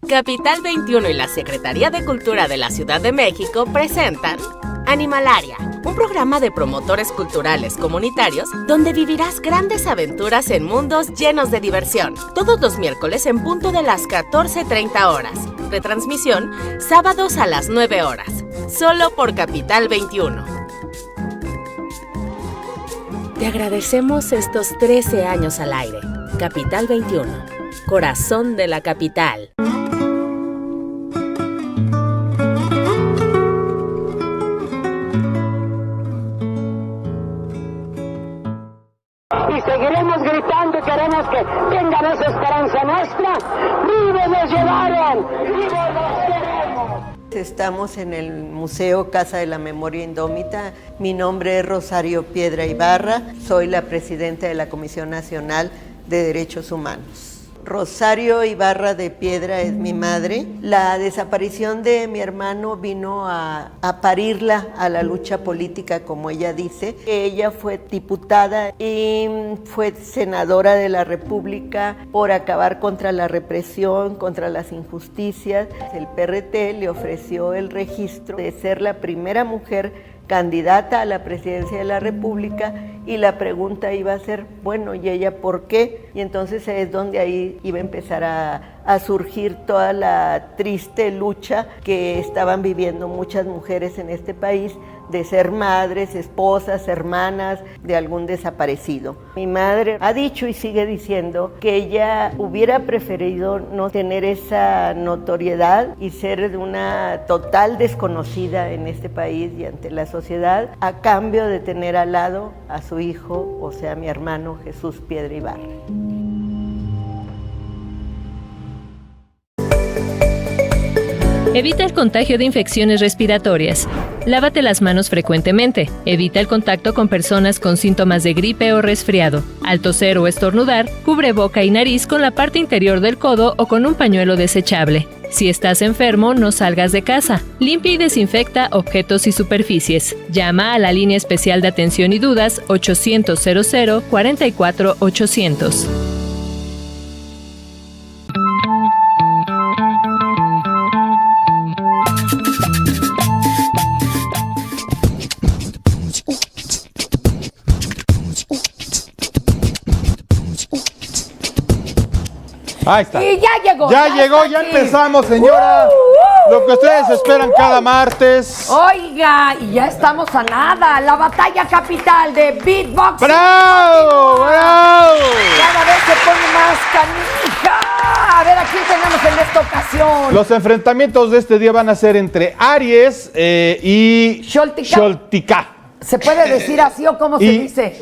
S10: Capital 21 y la Secretaría de Cultura de la Ciudad de México presentan Animalaria, un programa de promotores culturales comunitarios donde vivirás grandes aventuras en mundos llenos de diversión. Todos los miércoles en punto de las 14:30 horas. Retransmisión sábados a las 9 horas. Solo por Capital 21. Te agradecemos estos 13 años al aire. Capital 21, corazón de la capital.
S11: Y seguiremos gritando y queremos que tengan esa esperanza nuestra. ¡Vive nos llevaron! ¡Vive nos queremos!
S12: Estamos en el Museo Casa de la Memoria Indómita. Mi nombre es Rosario Piedra Ibarra. Soy la presidenta de la Comisión Nacional de Derechos Humanos. Rosario Ibarra de Piedra es mi madre. La desaparición de mi hermano vino a parirla a la lucha política, como ella dice. Ella fue diputada y fue senadora de la República por acabar contra la represión, contra las injusticias. El PRT le ofreció el registro de ser la primera mujer candidata a la presidencia de la República, y la pregunta iba a ser, bueno, ¿y ella por qué? Y entonces es donde ahí iba a empezar a surgir toda la triste lucha que estaban viviendo muchas mujeres en este país, de ser madres, esposas, hermanas de algún desaparecido. Mi madre ha dicho y sigue diciendo que ella hubiera preferido no tener esa notoriedad y ser una total desconocida en este país y ante la sociedad, a cambio de tener al lado a su hijo, o sea, mi hermano Jesús Piedra Ibarra.
S13: Evita el contagio de infecciones respiratorias. Lávate las manos frecuentemente. Evita el contacto con personas con síntomas de gripe o resfriado. Al toser o estornudar, cubre boca y nariz con la parte interior del codo o con un pañuelo desechable. Si estás enfermo, no salgas de casa. Limpia y desinfecta objetos y superficies. Llama a la línea especial de atención y dudas 800 44 800.
S1: Ahí está.
S2: Y ya llegó.
S1: Ya llegó, ya empezamos, señora. Lo que ustedes esperan cada martes.
S2: Oiga, y ya estamos a nada. La batalla capital de beatboxing.
S1: ¡Bravo! ¡Bravo!
S2: Cada vez se pone más canija. A ver, ¿a quién tenemos en esta ocasión?
S1: Los enfrentamientos de este día van a ser entre Aries y Xoltica.
S2: ¿Se puede decir así o cómo se dice?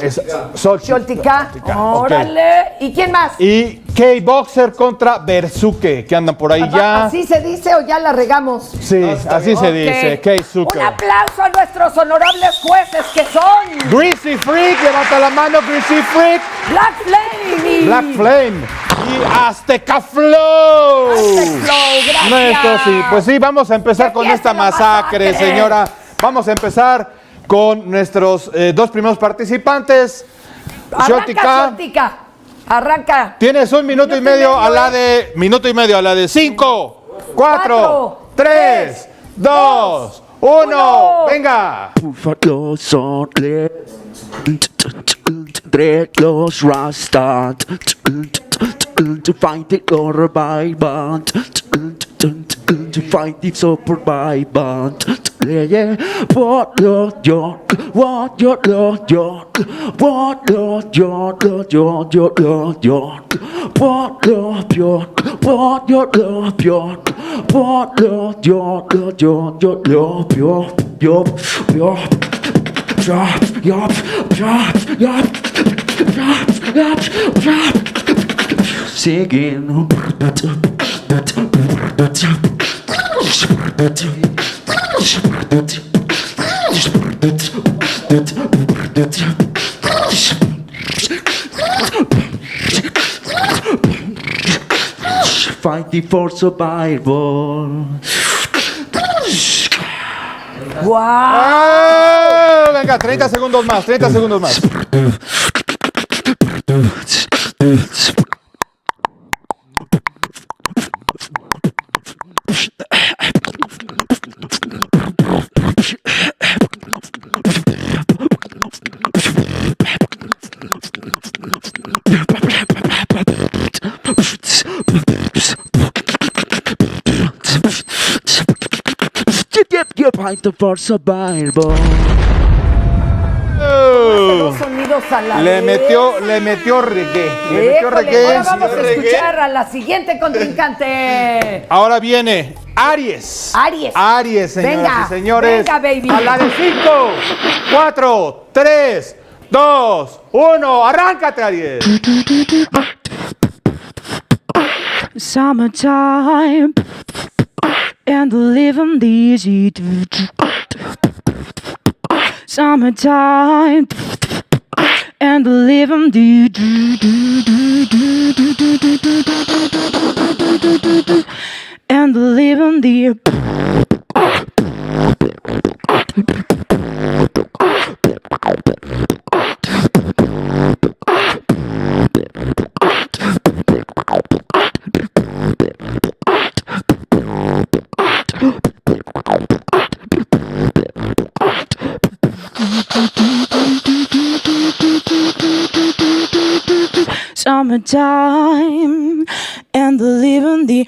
S2: Xoltica. Órale. ¿Y quién más?
S1: Y K-Boxer contra Bersuke, que andan por ahí ya.
S2: ¿Así se dice o ya la regamos?
S1: Sí, así se dice, K-Suke.
S2: Un aplauso a nuestros honorables jueces que son...
S1: Greasy Freak, levanta la mano, Greasy Freak.
S2: Black Flame.
S1: Black Flame. Y Azteca Flow.
S2: Azteca Flow, gracias.
S1: Sí, pues sí, vamos a empezar con esta masacre, señora. Vamos a empezar con nuestros dos primeros participantes.
S2: Xoltica. Arranca.
S1: Tienes un minuto y medio a la de 5, 4, 3, 2, 1. Venga.
S25: Los Rasta to fight it or by band to fight it so by band. Yeah, what Lord York, what your Lord York, what Lord York, Lord York, what Lord York, what your Lord York, what Lord York, Singing Fighting for survival.
S2: ¡Wow!
S1: Venga, 30 segundos más, 30 segundos más.
S25: Fighting for survival.
S2: Dos sonidos a la
S1: Le
S2: vez.
S1: metió reggae. Le metió
S2: Híjole,
S1: reggae.
S2: ahora vamos a
S1: reggae.
S2: escuchar a la siguiente contrincante.
S1: Ahora viene Aries.
S2: Aries,
S1: señoras
S2: venga,
S1: y señores.
S2: venga, baby.
S1: A la de 5, 4, 3, 2, 1. Arráncate, Aries.
S14: Summertime and the living easy. Summertime and the living and the living Summertime and the living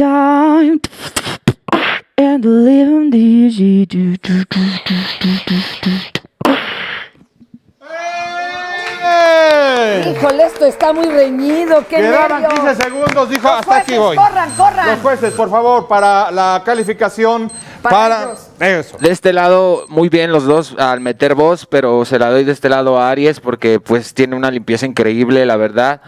S14: Summertime and the living easy.
S2: Híjole, esto está muy reñido. ¡Qué
S1: Quedaban
S2: nervios!
S1: 15 segundos, dijo,
S2: Los
S1: hasta aquí
S2: jueces,
S1: voy.
S2: corran, corran.
S1: Los jueces, por favor, para la calificación. Para eso.
S15: De este lado, muy bien los dos al meter voz, pero se la doy de este lado a Aries porque pues tiene una limpieza increíble, la verdad.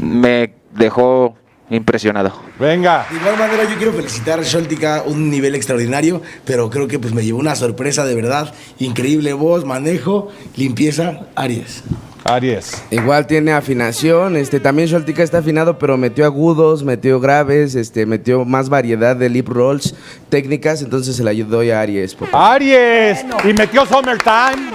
S15: Me dejó impresionado.
S1: Venga.
S16: De igual manera yo quiero felicitar a Xoltica, un nivel extraordinario, pero creo que pues me llevó una sorpresa de verdad. Increíble voz, manejo, limpieza, Aries.
S1: Aries.
S17: Igual tiene afinación, también Xoltica está afinado, pero metió agudos, metió graves, metió más variedad de lip rolls, técnicas, entonces se le ayudó a Aries.
S1: Aries. Y metió Summertime.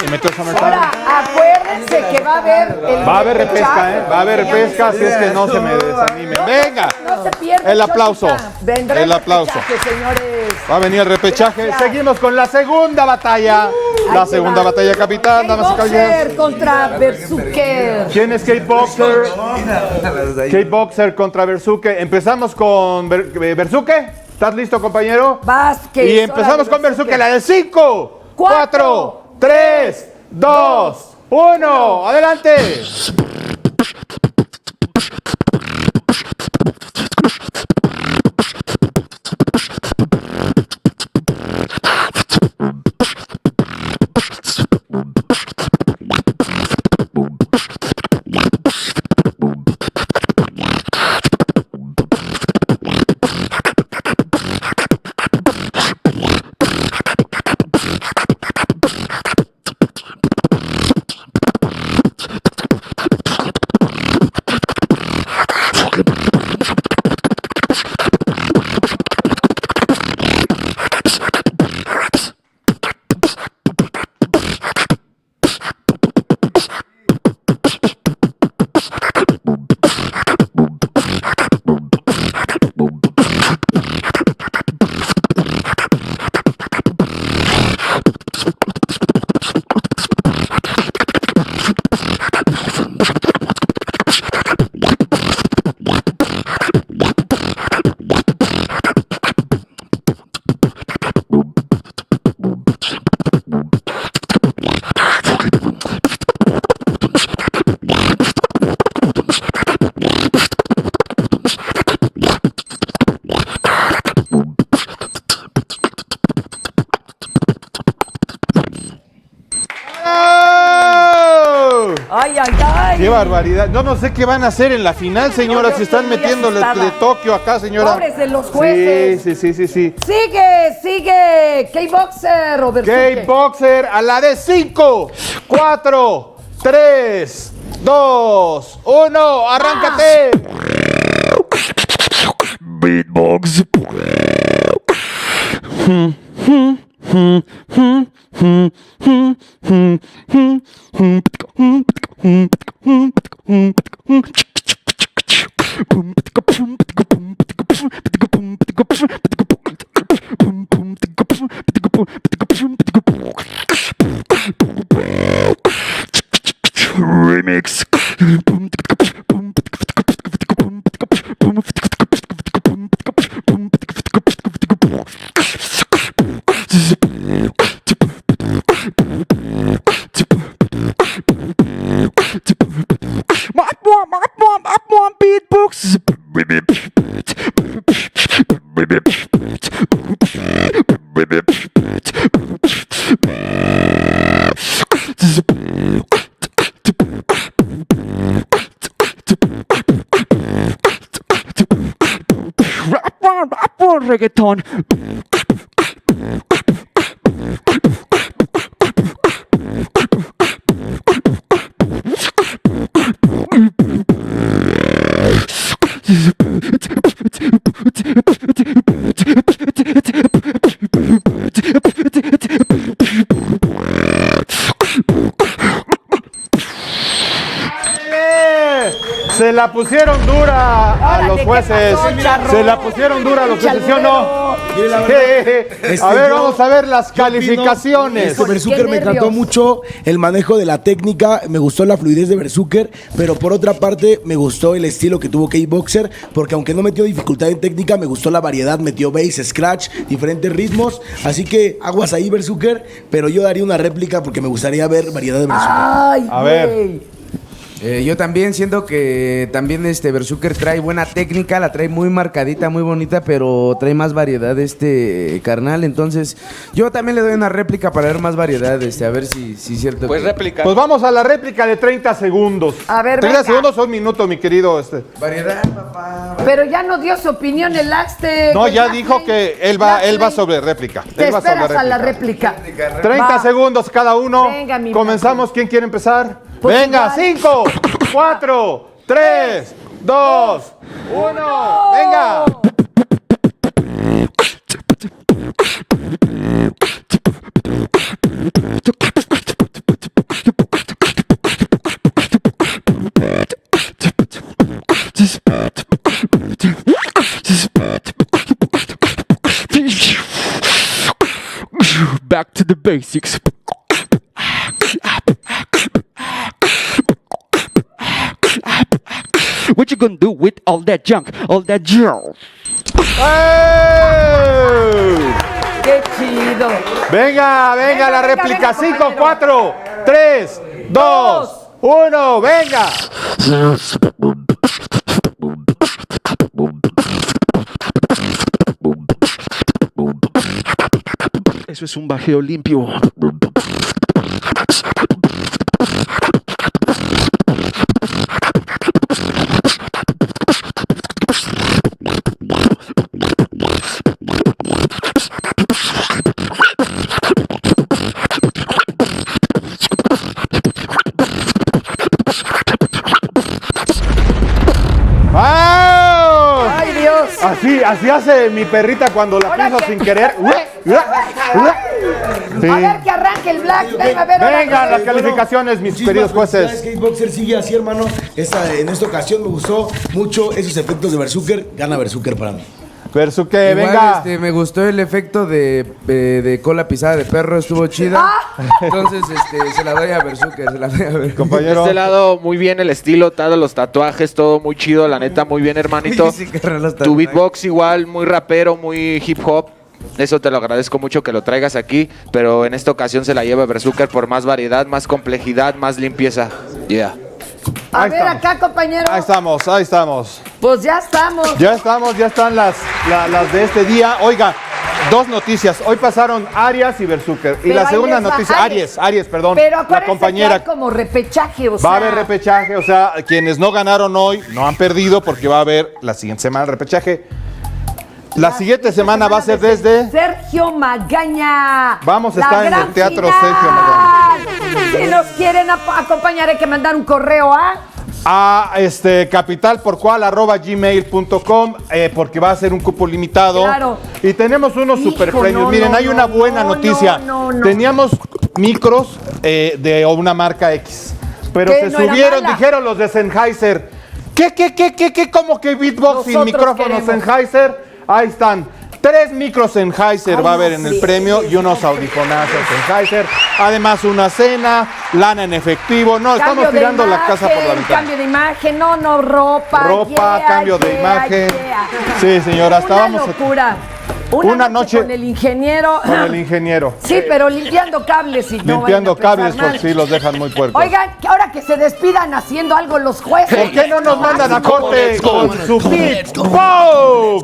S2: Ahora, acuérdense que va a haber
S1: Va a haber repesca, ¿eh? Va a haber repesca, así es que no se me desanimen. Venga.
S2: No se pierda.
S1: El aplauso.
S2: Vendrá
S1: El aplauso.
S2: repechaje, señores.
S1: Va a venir el repechaje.
S2: Gracias.
S1: Seguimos con la segunda batalla. La segunda batalla, capitán. Damas y caballeros.
S2: Boxer contra Bersuker.
S1: ¿Quién es K-Boxer? K-Boxer contra Bersuke. Empezamos con Bersuke. ¿Estás listo, compañero?
S2: Vázquez.
S1: Y empezamos con Bersuke. La de 5, 4, 3, 2, 1. Adelante.
S2: Ay, ay, ay.
S1: Qué barbaridad. Yo no sé qué van a hacer en la final, señora. Si están metiéndole de Tokio acá, señora.
S2: Pobres de los jueces.
S1: Sí.
S2: Sigue. K-Boxer, Robert.
S1: K-Boxer a la de 5, 4, 3, 2, 1. ¡Arráncate!
S25: Beatbox. Remix. My beatbox. Rap reggaeton.
S1: Se la pusieron dura a los jueces. Se la pusieron dura a los jueces, ¿sí o no? A ver, vamos a ver las calificaciones.
S16: Berserker me encantó mucho el manejo de la técnica, me gustó la fluidez de Berserker, pero por otra parte me gustó el estilo que tuvo K-Boxer, porque aunque no metió dificultad en técnica, me gustó la variedad, metió bass, scratch, diferentes ritmos, así que aguas ahí Berserker, pero yo daría una réplica porque me gustaría ver variedad de Berserker.
S2: Ay,
S1: a ver.
S17: Yo también siento que también Berserker trae buena técnica, la trae muy marcadita, muy bonita, pero trae más variedad carnal. Entonces, yo también le doy una réplica para ver más variedad, a ver si es cierto.
S15: Pues réplica.
S1: Pues vamos a la réplica de 30 segundos.
S2: A ver,
S1: 30
S2: venga.
S1: segundos o un minuto, mi querido.
S17: Variedad, papá.
S2: Pero ya no dio su opinión el Aztec.
S1: No, ya dijo que él va sobre réplica.
S2: Te
S1: Él va
S2: esperas
S1: sobre
S2: a la
S1: réplica.
S2: réplica.
S1: 30
S2: Va.
S1: segundos cada uno.
S2: Venga, mi
S1: Comenzamos. ¿Quién quiere empezar?
S2: Pues
S1: Venga,
S2: igual.
S1: 5, 4, 3, 2, 1. Venga.
S25: Back to the basics. What you gonna do with all that junk, all that junk?
S2: ¡Qué chido!
S1: Venga, la réplica. 5, 4, 3, 2, 1. Venga.
S25: Eso es un bajeo limpio.
S2: ¡Ay, Dios!
S1: Así hace mi perrita cuando la piso sin querer. Sí.
S2: A ver que arranque el Black. Venga, a ver.
S1: Venga, las calificaciones, mis queridos jueces.
S16: K-Boxer sigue así, hermano. En esta ocasión me gustó mucho esos efectos de Berserker. Gana Berserker para mí.
S1: Berserker,
S17: Igual,
S1: venga.
S17: me gustó el efecto de cola pisada de perro, estuvo chida. Entonces, se la doy a Berserker, se la doy a ver.
S1: Compañero.
S15: De este lado, muy bien el estilo, todos los tatuajes, todo muy chido, la neta, muy bien, hermanito.
S17: Sí, carnal, los
S15: Tu
S17: tatuajes.
S15: beatbox igual, muy rapero, muy hip hop. Eso te lo agradezco mucho que lo traigas aquí, pero en esta ocasión se la lleva Berserker por más variedad, más complejidad, más limpieza. Yeah.
S2: A ver acá, compañero.
S1: Ahí estamos.
S2: Pues ya estamos.
S1: Ya están las de este día. Oiga, Dos noticias. Hoy pasaron Arias y Bersuker. Y
S2: Pero
S1: la
S2: ahí
S1: segunda
S2: les va
S1: noticia, Aries, perdón.
S2: Pero
S1: la
S2: acuérdense
S1: compañera.
S2: que hay como repechaje, o sea.
S1: Va a haber repechaje, o sea, quienes no ganaron hoy no han perdido porque va a haber la siguiente semana repechaje. La siguiente semana va a ser desde
S2: Sergio Magaña.
S1: Vamos a
S2: La
S1: estar en
S2: gran
S1: el Teatro
S2: final.
S1: Sergio Magaña.
S2: Si nos quieren acompañar, hay que mandar un correo a
S1: capitalporcual@gmail.com porque va a ser un cupo limitado.
S2: Claro.
S1: Y tenemos unos super premios.
S2: no,
S1: Miren,
S2: no,
S1: hay una buena noticia.
S2: no.
S1: Teníamos micros de una marca X, pero
S2: ¿Qué?
S1: se
S2: ¿No era
S1: subieron,
S2: mala?
S1: dijeron los de Sennheiser. ¿Qué? ¿Cómo que beatbox sin
S2: Nosotros
S1: micrófonos
S2: queremos.
S1: Sennheiser? Ahí están. 3 micros Sennheiser va a haber en el premio y unos audifonazos Sennheiser. Además, una cena, lana en efectivo. No,
S2: Cambio
S1: estamos
S2: de
S1: tirando la casa por la
S2: imagen,
S1: ventana.
S2: Cambio de imagen, no, ropa.
S1: Cambio de imagen. Sí, señora, hasta
S2: Una
S1: vamos
S2: locura.
S1: a... Una noche
S2: con el ingeniero.
S1: con el ingeniero.
S2: Sí, pero limpiando cables y no
S1: Limpiando
S2: vayan a pensar
S1: cables
S2: mal.
S1: porque sí los dejan muy puercos.
S2: Oigan, que ahora que se despidan haciendo algo los jueces.
S1: ¿Por qué no nos mandan a corte con su beat? ¡Wow!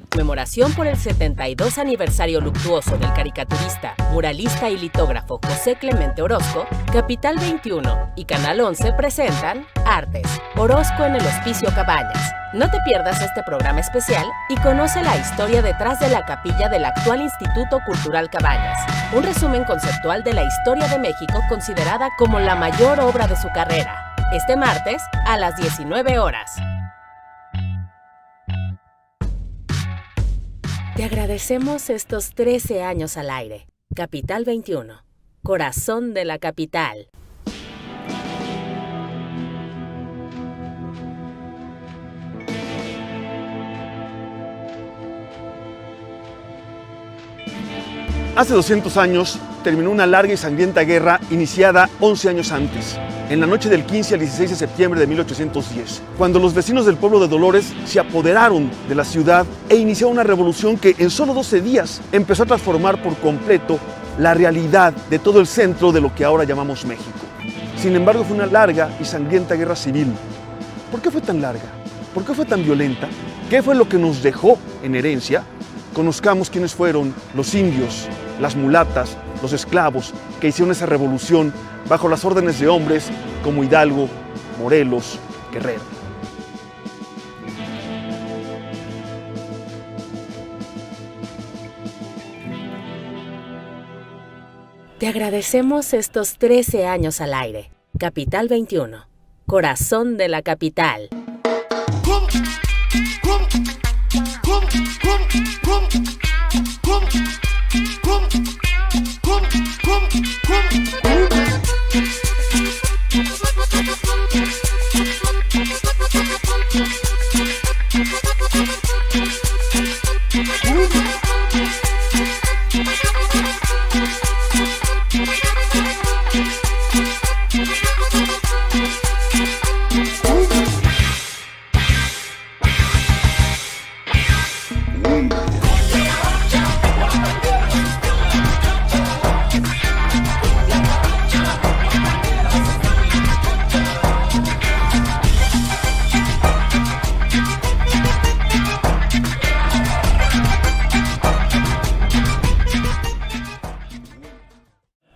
S10: Conmemoración por el 72 aniversario luctuoso del caricaturista, muralista y litógrafo José Clemente Orozco, Capital 21 y Canal 11 presentan Artes, Orozco en el Hospicio Cabañas. No te pierdas este programa especial y conoce la historia detrás de la capilla del actual Instituto Cultural Cabañas. Un resumen conceptual de la historia de México considerada como la mayor obra de su carrera. Este martes a las 19 horas. Te agradecemos estos 13 años al aire. Capital 21, corazón de la capital.
S4: Hace 200 años terminó una larga y sangrienta guerra iniciada 11 años antes, en la noche del 15 al 16 de septiembre de 1810, cuando los vecinos del pueblo de Dolores se apoderaron de la ciudad e iniciaron una revolución que en solo 12 días empezó a transformar por completo la realidad de todo el centro de lo que ahora llamamos México. Sin embargo, fue una larga y sangrienta guerra civil. ¿Por qué fue tan larga? ¿Por qué fue tan violenta? ¿Qué fue lo que nos dejó en herencia? Conozcamos quiénes fueron los indios, las mulatas, los esclavos que hicieron esa revolución bajo las órdenes de hombres como Hidalgo, Morelos, Guerrero.
S10: Te agradecemos estos 13 años al aire. Capital 21, corazón de la capital.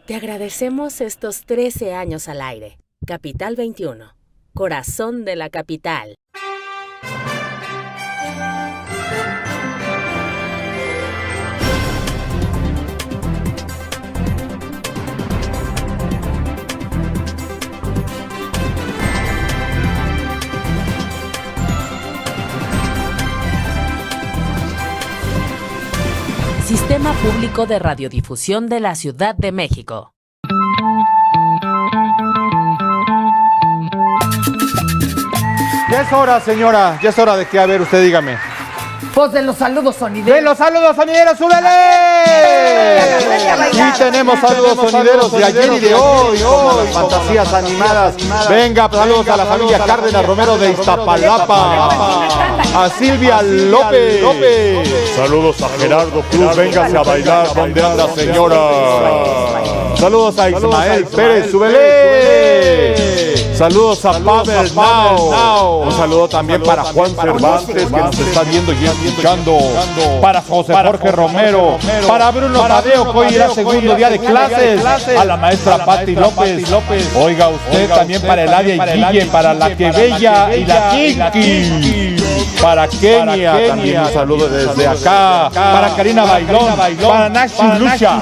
S10: Te agradecemos estos 13 años al aire. Capital 21, corazón de la capital. Sistema Público de Radiodifusión de la Ciudad de México.
S1: Ya es hora, señora. Ya es hora de que, a ver, usted dígame.
S2: Pues de los saludos sonideros.
S1: ¡De los saludos sonideros, súbele! Y tenemos saludos sonideros de ayer y de hoy, las fantasías animadas. Venga, saludos a la familia Cárdenas Romero de Iztapalapa. A Silvia López. Saludos a Gerardo Cruz, véngase a bailar. ¿Dónde anda, señora? Saludos a Ismael Pérez, súbele. Saludos a Pavel Now. Un saludo también para Juan Cervantes, que nos está viendo y escuchando. Para José Jorge Romero. Para Bruno Tadeo, que hoy irá segundo día de clases. A la maestra Pati López. Oiga usted, también para Eladia y Guille, para la que bella y la Kinky. Para Kenia, también un saludo desde acá. Para Karina Bailón. Para Nashi Lucha.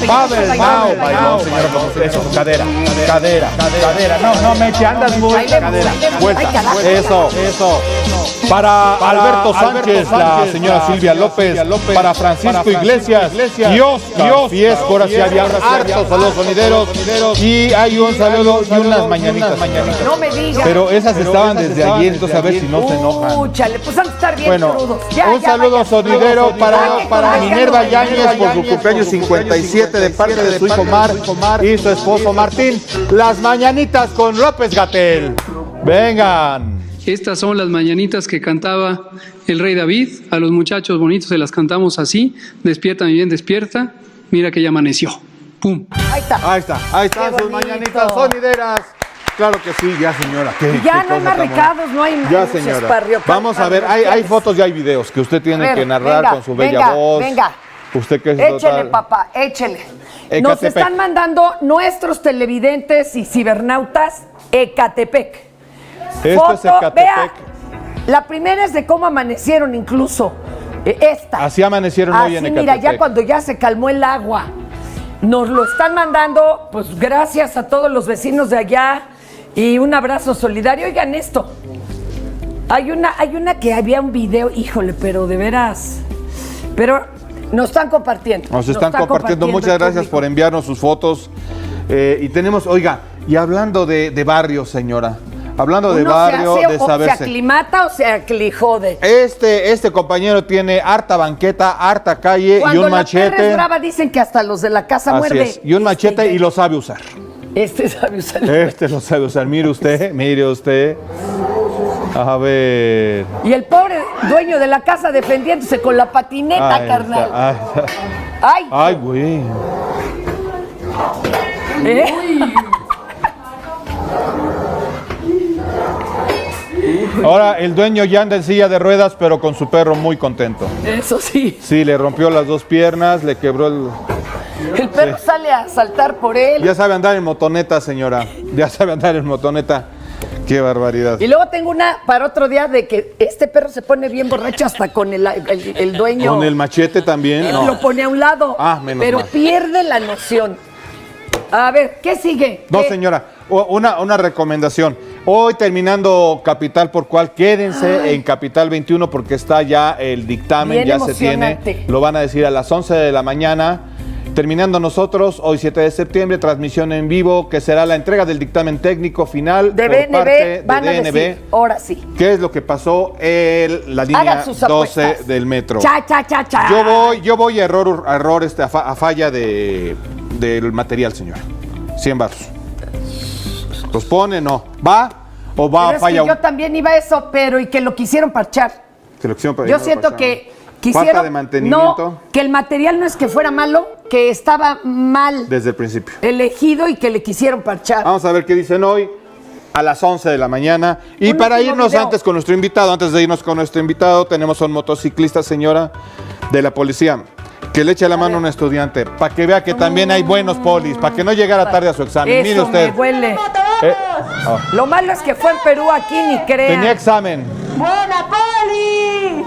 S1: Pavel Now. Bailón, señora, eso, cadera. No, Meche, andas muy cadera. Vuelta. Eso. Para Alberto Sánchez, la señora Silvia López. Para Francisco Iglesias. Y Oscar Fiesco. Ahora sí había hartos saludos sonideros. Y hay un saludo y unas mañanitas.
S2: No me digas.
S1: Pero esas estaban desde ayer, entonces a ver si no se enojan.
S2: Chale, pues han de estar bien
S1: Bueno,
S2: crudos.
S1: un saludo sonidero para Minerva Yáñez por su cumpleaños 57 de parte de su hijo Mar y su esposo Martín. Las mañanitas con López-Gatell. Vengan.
S18: Estas son las mañanitas que cantaba el rey David. A los muchachos bonitos se las cantamos así. Despierta, mi bien, despierta. Mira que ya amaneció. ¡Pum!
S2: Ahí
S1: están sus mañanitas sonideras. Claro que sí, ya señora.
S2: Ya no hay más recados, no hay más.
S1: Ya señora. Vamos a ver, hay fotos y hay videos que usted tiene que narrar con su bella voz.
S2: Venga.
S1: Usted que es
S2: échele, papá, échele. Nos están mandando nuestros televidentes y cibernautas Ecatepec.
S1: Esto es Ecatepec.
S2: Vea, la primera es de cómo amanecieron incluso. Esta.
S1: Así amanecieron hoy en Ecatepec.
S2: Mira, ya cuando ya se calmó el agua. Nos lo están mandando, pues gracias a todos los vecinos de allá. Y un abrazo solidario. Oigan esto. Hay una que había un video, híjole, pero de veras. Pero nos están compartiendo.
S1: Nos están compartiendo. Muchas gracias por enviarnos sus fotos. Y tenemos, oiga, y hablando de barrio, señora. Hablando de barrio, de saberse.
S2: ¿Se aclimata o se aclijode?
S1: Este compañero tiene harta banqueta, harta calle y un machete.
S2: Cuando la perra es brava dicen que hasta los de la casa muerde.
S1: Es. Y un machete y lo sabe usar.
S2: Sabe usar.
S1: Este lo sabe usar. Mire usted. A ver.
S2: Y el pobre dueño de la casa defendiéndose con la patineta, carnal.
S1: Ay, güey. Ahora el dueño ya anda en silla de ruedas, pero con su perro muy contento.
S2: Eso sí.
S1: Sí, le rompió las dos piernas, le quebró el...
S2: El perro sale a saltar por él.
S1: Ya sabe andar en motoneta, señora. Ya sabe andar en motoneta. Qué barbaridad.
S2: Y luego tengo una para otro día de que este perro se pone bien borracho hasta con el dueño.
S1: ¿Con el machete también?
S2: Él
S1: no.
S2: lo pone a un lado.
S1: Menos
S2: pero
S1: mal.
S2: pierde la noción. A ver, ¿qué sigue?
S1: No, señora, una recomendación. Hoy terminando Capital por Cual, quédense en Capital 21 porque está ya el dictamen,
S2: bien
S1: ya se tiene. Lo van a decir a las 11 de la mañana. Terminando nosotros, hoy 7 de septiembre, transmisión en vivo, que será la entrega del dictamen técnico final
S2: de
S1: por
S2: BNB,
S1: parte de
S2: van a
S1: DNB.
S2: decir, ahora sí.
S1: ¿Qué es lo que pasó en la línea 12 del metro?
S2: Cha.
S1: Yo voy a error a falla del material, señor. 100 baros. ¿Los pone? No. ¿Va o va a falla?
S2: Yo también iba a eso, pero y que lo quisieron parchar. Yo siento que quisieron...
S1: Falta de mantenimiento.
S2: No, que el material no es que fuera malo, que estaba mal.
S1: Desde el principio.
S2: Elegido y que le quisieron parchar.
S1: Vamos a ver qué dicen hoy a las 11 de la mañana. Y para irnos antes con nuestro invitado, tenemos a un motociclista, señora, de la policía, que le eche la mano a un estudiante, para que vea que también hay buenos polis, para que no llegara tarde a su examen.
S2: Eso
S1: mire usted.
S2: Me huele. Lo malo es que fue en Perú, aquí ni crean.
S1: Tenía examen.
S19: ¡Buena, Poli!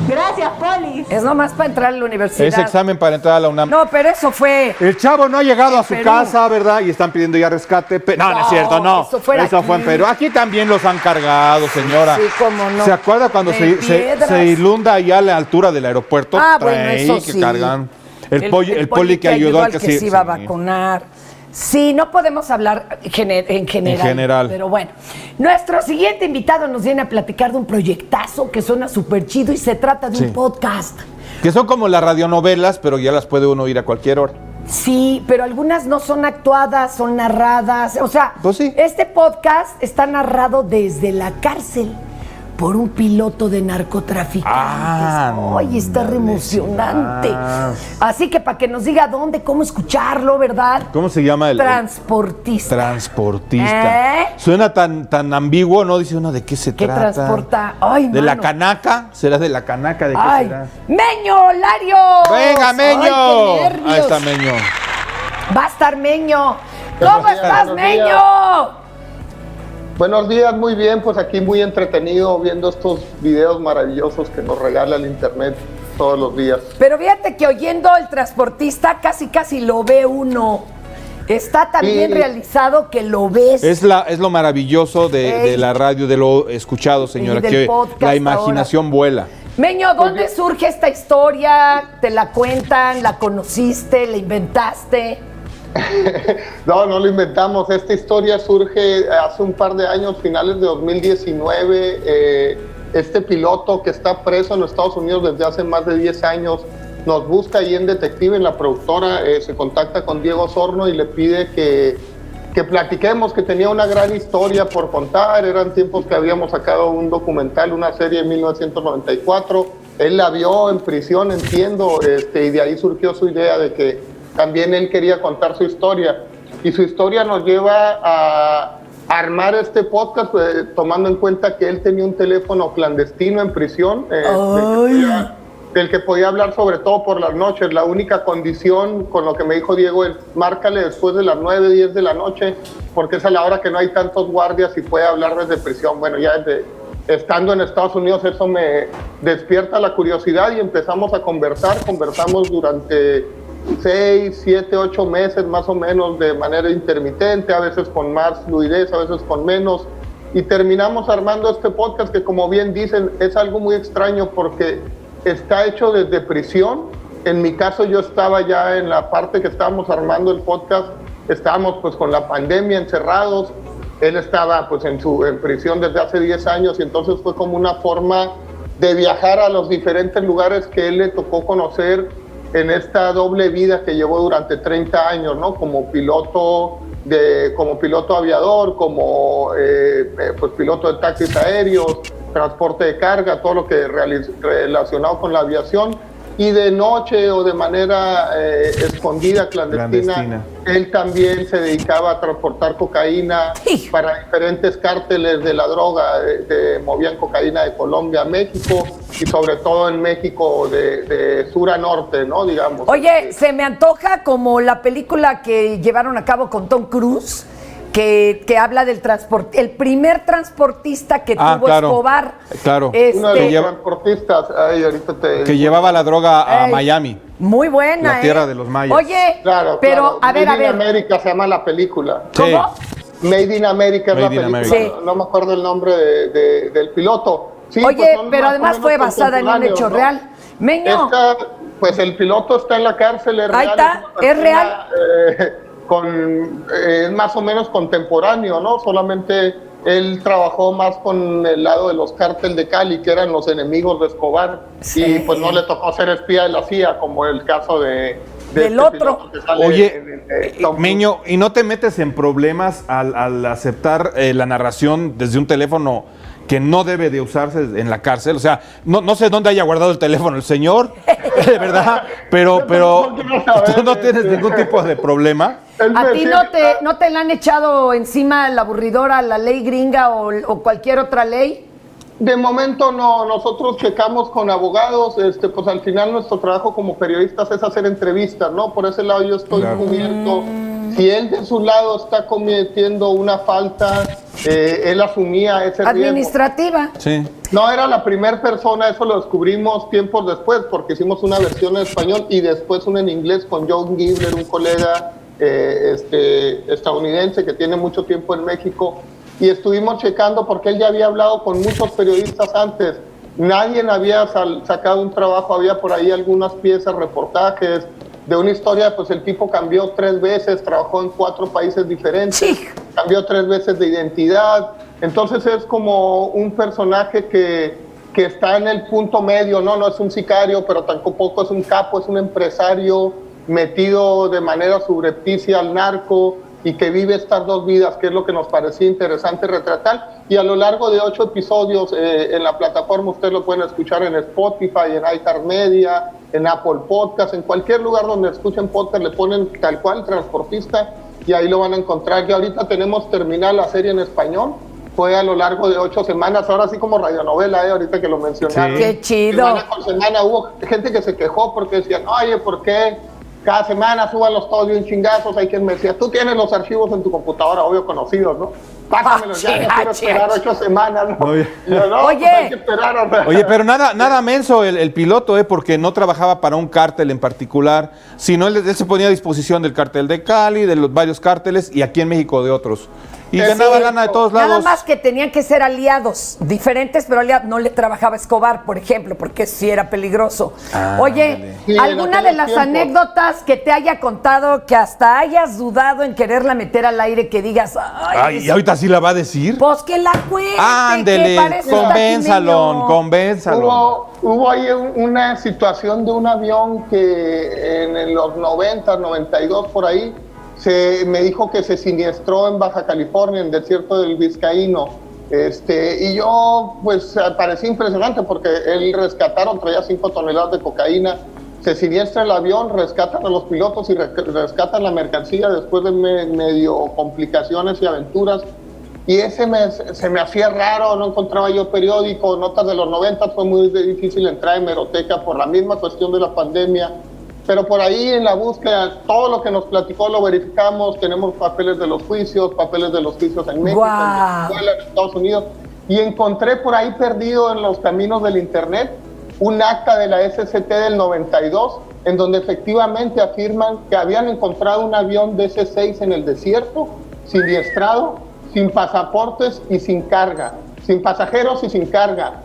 S19: Gracias, Poli.
S2: Es nomás para entrar a la universidad.
S1: Es examen para entrar a la UNAM.
S2: No, pero eso fue...
S1: El chavo no ha llegado a su
S2: Perú.
S1: Casa, ¿verdad? Y están pidiendo ya rescate. No es cierto, no.
S2: Eso fue
S1: en Perú. Aquí también los han cargado, señora.
S2: Sí, cómo no.
S1: ¿Se acuerda cuando se inunda allá a la altura del aeropuerto?
S2: Bueno, eso
S1: que
S2: sí.
S1: cargan. El poli que ayudó al que
S2: se iba a vacunar. Sí, no podemos hablar en general. Pero bueno, nuestro siguiente invitado nos viene a platicar de un proyectazo que suena súper chido y se trata de un podcast.
S1: Que son como las radionovelas, pero ya las puede uno ir a cualquier hora.
S2: Sí, pero algunas no son actuadas, son narradas. O sea,
S1: pues sí.
S2: Este podcast está narrado desde la cárcel por un piloto de narcotraficantes. ¡Ay, está re emocionante! Así que para que nos diga dónde, cómo escucharlo, ¿verdad?
S1: ¿Cómo se llama el
S2: transportista?
S1: Transportista. Suena tan ambiguo, ¿no? Dice uno, ¿de qué se trata?
S2: ¿Qué transporta? Ay,
S1: ¿De la canaca? ¿Será de la canaca? ¿De qué será?
S2: ¡Meño, Lario!
S1: ¡Venga, Meño!
S2: Ay, qué nervios.
S1: Ahí está Meño.
S2: Va a estar Meño. ¿Cómo estás, Meño?
S3: Buenos días, muy bien, pues aquí muy entretenido viendo estos videos maravillosos que nos regala el internet todos los días.
S2: Pero fíjate que oyendo el transportista casi lo ve uno. Está tan bien realizado que lo ves.
S1: Es lo maravilloso de la radio, de lo escuchado, señora, que la imaginación vuela.
S2: Meño, ¿dónde surge esta historia? ¿Te la cuentan? ¿La conociste? ¿La inventaste?
S3: No lo inventamos. Esta historia surge hace un par de años, finales de 2019. Este piloto que está preso en los Estados Unidos desde hace más de 10 años nos busca ahí en Detective, en la productora, se contacta con Diego Osorno y le pide que platiquemos, que tenía una gran historia por contar. Eran tiempos que habíamos sacado un documental, una serie en 1994. Él la vio en prisión, entiendo, y de ahí surgió su idea de que también él quería contar su historia. Y su historia nos lleva a armar este podcast, tomando en cuenta que él tenía un teléfono clandestino en prisión, del que podía hablar sobre todo por las noches. La única condición, con lo que me dijo Diego, es márcale después de las 9, 10 de la noche, porque es a la hora que no hay tantos guardias y puede hablar desde prisión. Bueno, ya estando en Estados Unidos eso me despierta la curiosidad y empezamos a conversamos durante 6, 7, 8 meses más o menos de manera intermitente, a veces con más fluidez, a veces con menos, y terminamos armando este podcast que, como bien dicen, es algo muy extraño porque está hecho desde prisión. En mi caso yo estaba ya en la parte que estábamos armando el podcast, estábamos pues con la pandemia encerrados, él estaba pues en prisión desde hace 10 años y entonces fue como una forma de viajar a los diferentes lugares que él le tocó conocer en esta doble vida que llevó durante 30 años, ¿no? Como piloto aviador, como pues piloto de taxis aéreos, transporte de carga, todo lo que relacionado con la aviación. Y de noche o de manera escondida, clandestina, él también se dedicaba a transportar cocaína para diferentes cárteles de la droga. Movían cocaína de Colombia a México y sobre todo en México de sur a norte, ¿no? Digamos.
S2: Oye, se me antoja como la película que llevaron a cabo con Tom Cruise, que habla del transporte, el primer transportista que tuvo Escobar.
S1: Claro.
S3: Uno de los transportistas,
S1: que llevaba la droga a Miami.
S2: Muy buena,
S1: la tierra de los mayas.
S2: Oye,
S3: claro,
S2: pero a ver.
S3: Made in America se llama la película.
S2: ¿Cómo?
S3: Made in America es la película.
S2: Sí.
S3: No me acuerdo el nombre del piloto. Sí,
S2: oye,
S3: pues
S2: pero además fue basada en un hecho real. Meño.
S3: Pues el piloto está en la cárcel, es real.
S2: Ahí está, es real.
S3: Es más o menos contemporáneo, ¿no? Solamente él trabajó más con el lado de los cárteles de Cali, que eran los enemigos de Escobar, y pues no le tocó ser espía de la CIA, como el caso del otro.
S1: Oye, Meño, ¿y no te metes en problemas al aceptar la narración desde un teléfono que no debe de usarse en la cárcel? O sea, no sé dónde haya guardado el teléfono el señor, de verdad, pero tú no tienes ningún tipo de problema.
S2: ¿A ti no te la han echado encima la aburridora, la ley gringa o cualquier otra ley?
S3: De momento no, nosotros checamos con abogados, pues al final nuestro trabajo como periodistas es hacer entrevistas, ¿no? Por ese lado yo estoy cubierto. Si él de su lado está cometiendo una falta, él asumía ese riesgo.
S2: Administrativa.
S1: Sí.
S3: No era la primera persona, eso lo descubrimos tiempos después, porque hicimos una versión en español y después una en inglés con John Gibler, un colega estadounidense que tiene mucho tiempo en México, y estuvimos checando porque él ya había hablado con muchos periodistas antes. Nadie había sacado un trabajo, había por ahí algunas piezas, reportajes de una historia, pues el tipo cambió 3 veces, trabajó en 4 países diferentes, cambió 3 veces de identidad. Entonces es como un personaje que que está en el punto medio, no es un sicario, pero tampoco es un capo, es un empresario metido de manera subrepticia al narco y que vive estas dos vidas, que es lo que nos parecía interesante retratar. Y a lo largo de 8 episodios en la plataforma, ustedes lo pueden escuchar en Spotify, en iHeartMedia, en Apple Podcast, en cualquier lugar donde escuchen podcast, le ponen tal cual Transportista y ahí lo van a encontrar. Y ahorita tenemos terminada la serie en español. Fue a lo largo de 8 semanas, ahora sí como radionovela, ahorita que lo mencionaron.
S2: Sí. ¡Qué chido!
S3: Semana con semana hubo gente que se quejó porque decían, oye, ¿por qué cada semana súbalos todos bien chingazos? Hay quien me decía, tú tienes los archivos en tu computadora, obvio conocidos, ¿no? Pásamelos ya, no quiero esperar 8 semanas, ¿no?
S1: Oye,
S3: yo, no,
S2: Oye.
S3: pues hay que esperar, o sea.
S1: Oye, pero nada menso el piloto, porque no trabajaba para un cártel en particular, sino él se ponía a disposición del cártel de Cali, de los varios cárteles y aquí en México de otros. Y ganaba lana de todos lados.
S2: Nada más que tenían que ser aliados, diferentes, pero aliados. No le trabajaba a Escobar, por ejemplo, porque sí era peligroso. Oye,
S3: Sí,
S2: ¿alguna
S3: en
S2: de
S3: aquellos
S2: las
S3: tiempos.
S2: anécdotas que te haya contado que hasta hayas dudado en quererla meter al aire, que digas,
S1: Ay, ¿y ahorita sí la va a decir?
S2: pues que la cuente, que
S1: Ándele,
S2: parece
S1: convénzalo.
S3: Hubo ahí una situación de un avión que en los 90, 92 por ahí, me dijo que se siniestró en Baja California, en el desierto del Vizcaíno. Y yo, pues, parecía impresionante porque él rescataron, traía 5 toneladas de cocaína, se siniestra el avión, rescatan a los pilotos y rescatan la mercancía después de medio complicaciones y aventuras. Y se me hacía raro, no encontraba yo periódico, notas de los 90, fue muy difícil entrar en hemeroteca por la misma cuestión de la pandemia. Pero por ahí en la búsqueda, todo lo que nos platicó lo verificamos, tenemos papeles de los juicios en México,
S2: Wow.
S3: en Venezuela, en Estados Unidos, y encontré por ahí perdido en los caminos del internet un acta de la SCT del 92, en donde efectivamente afirman que habían encontrado un avión DC-6 en el desierto, siniestrado, sin pasaportes y sin carga, sin pasajeros y sin carga.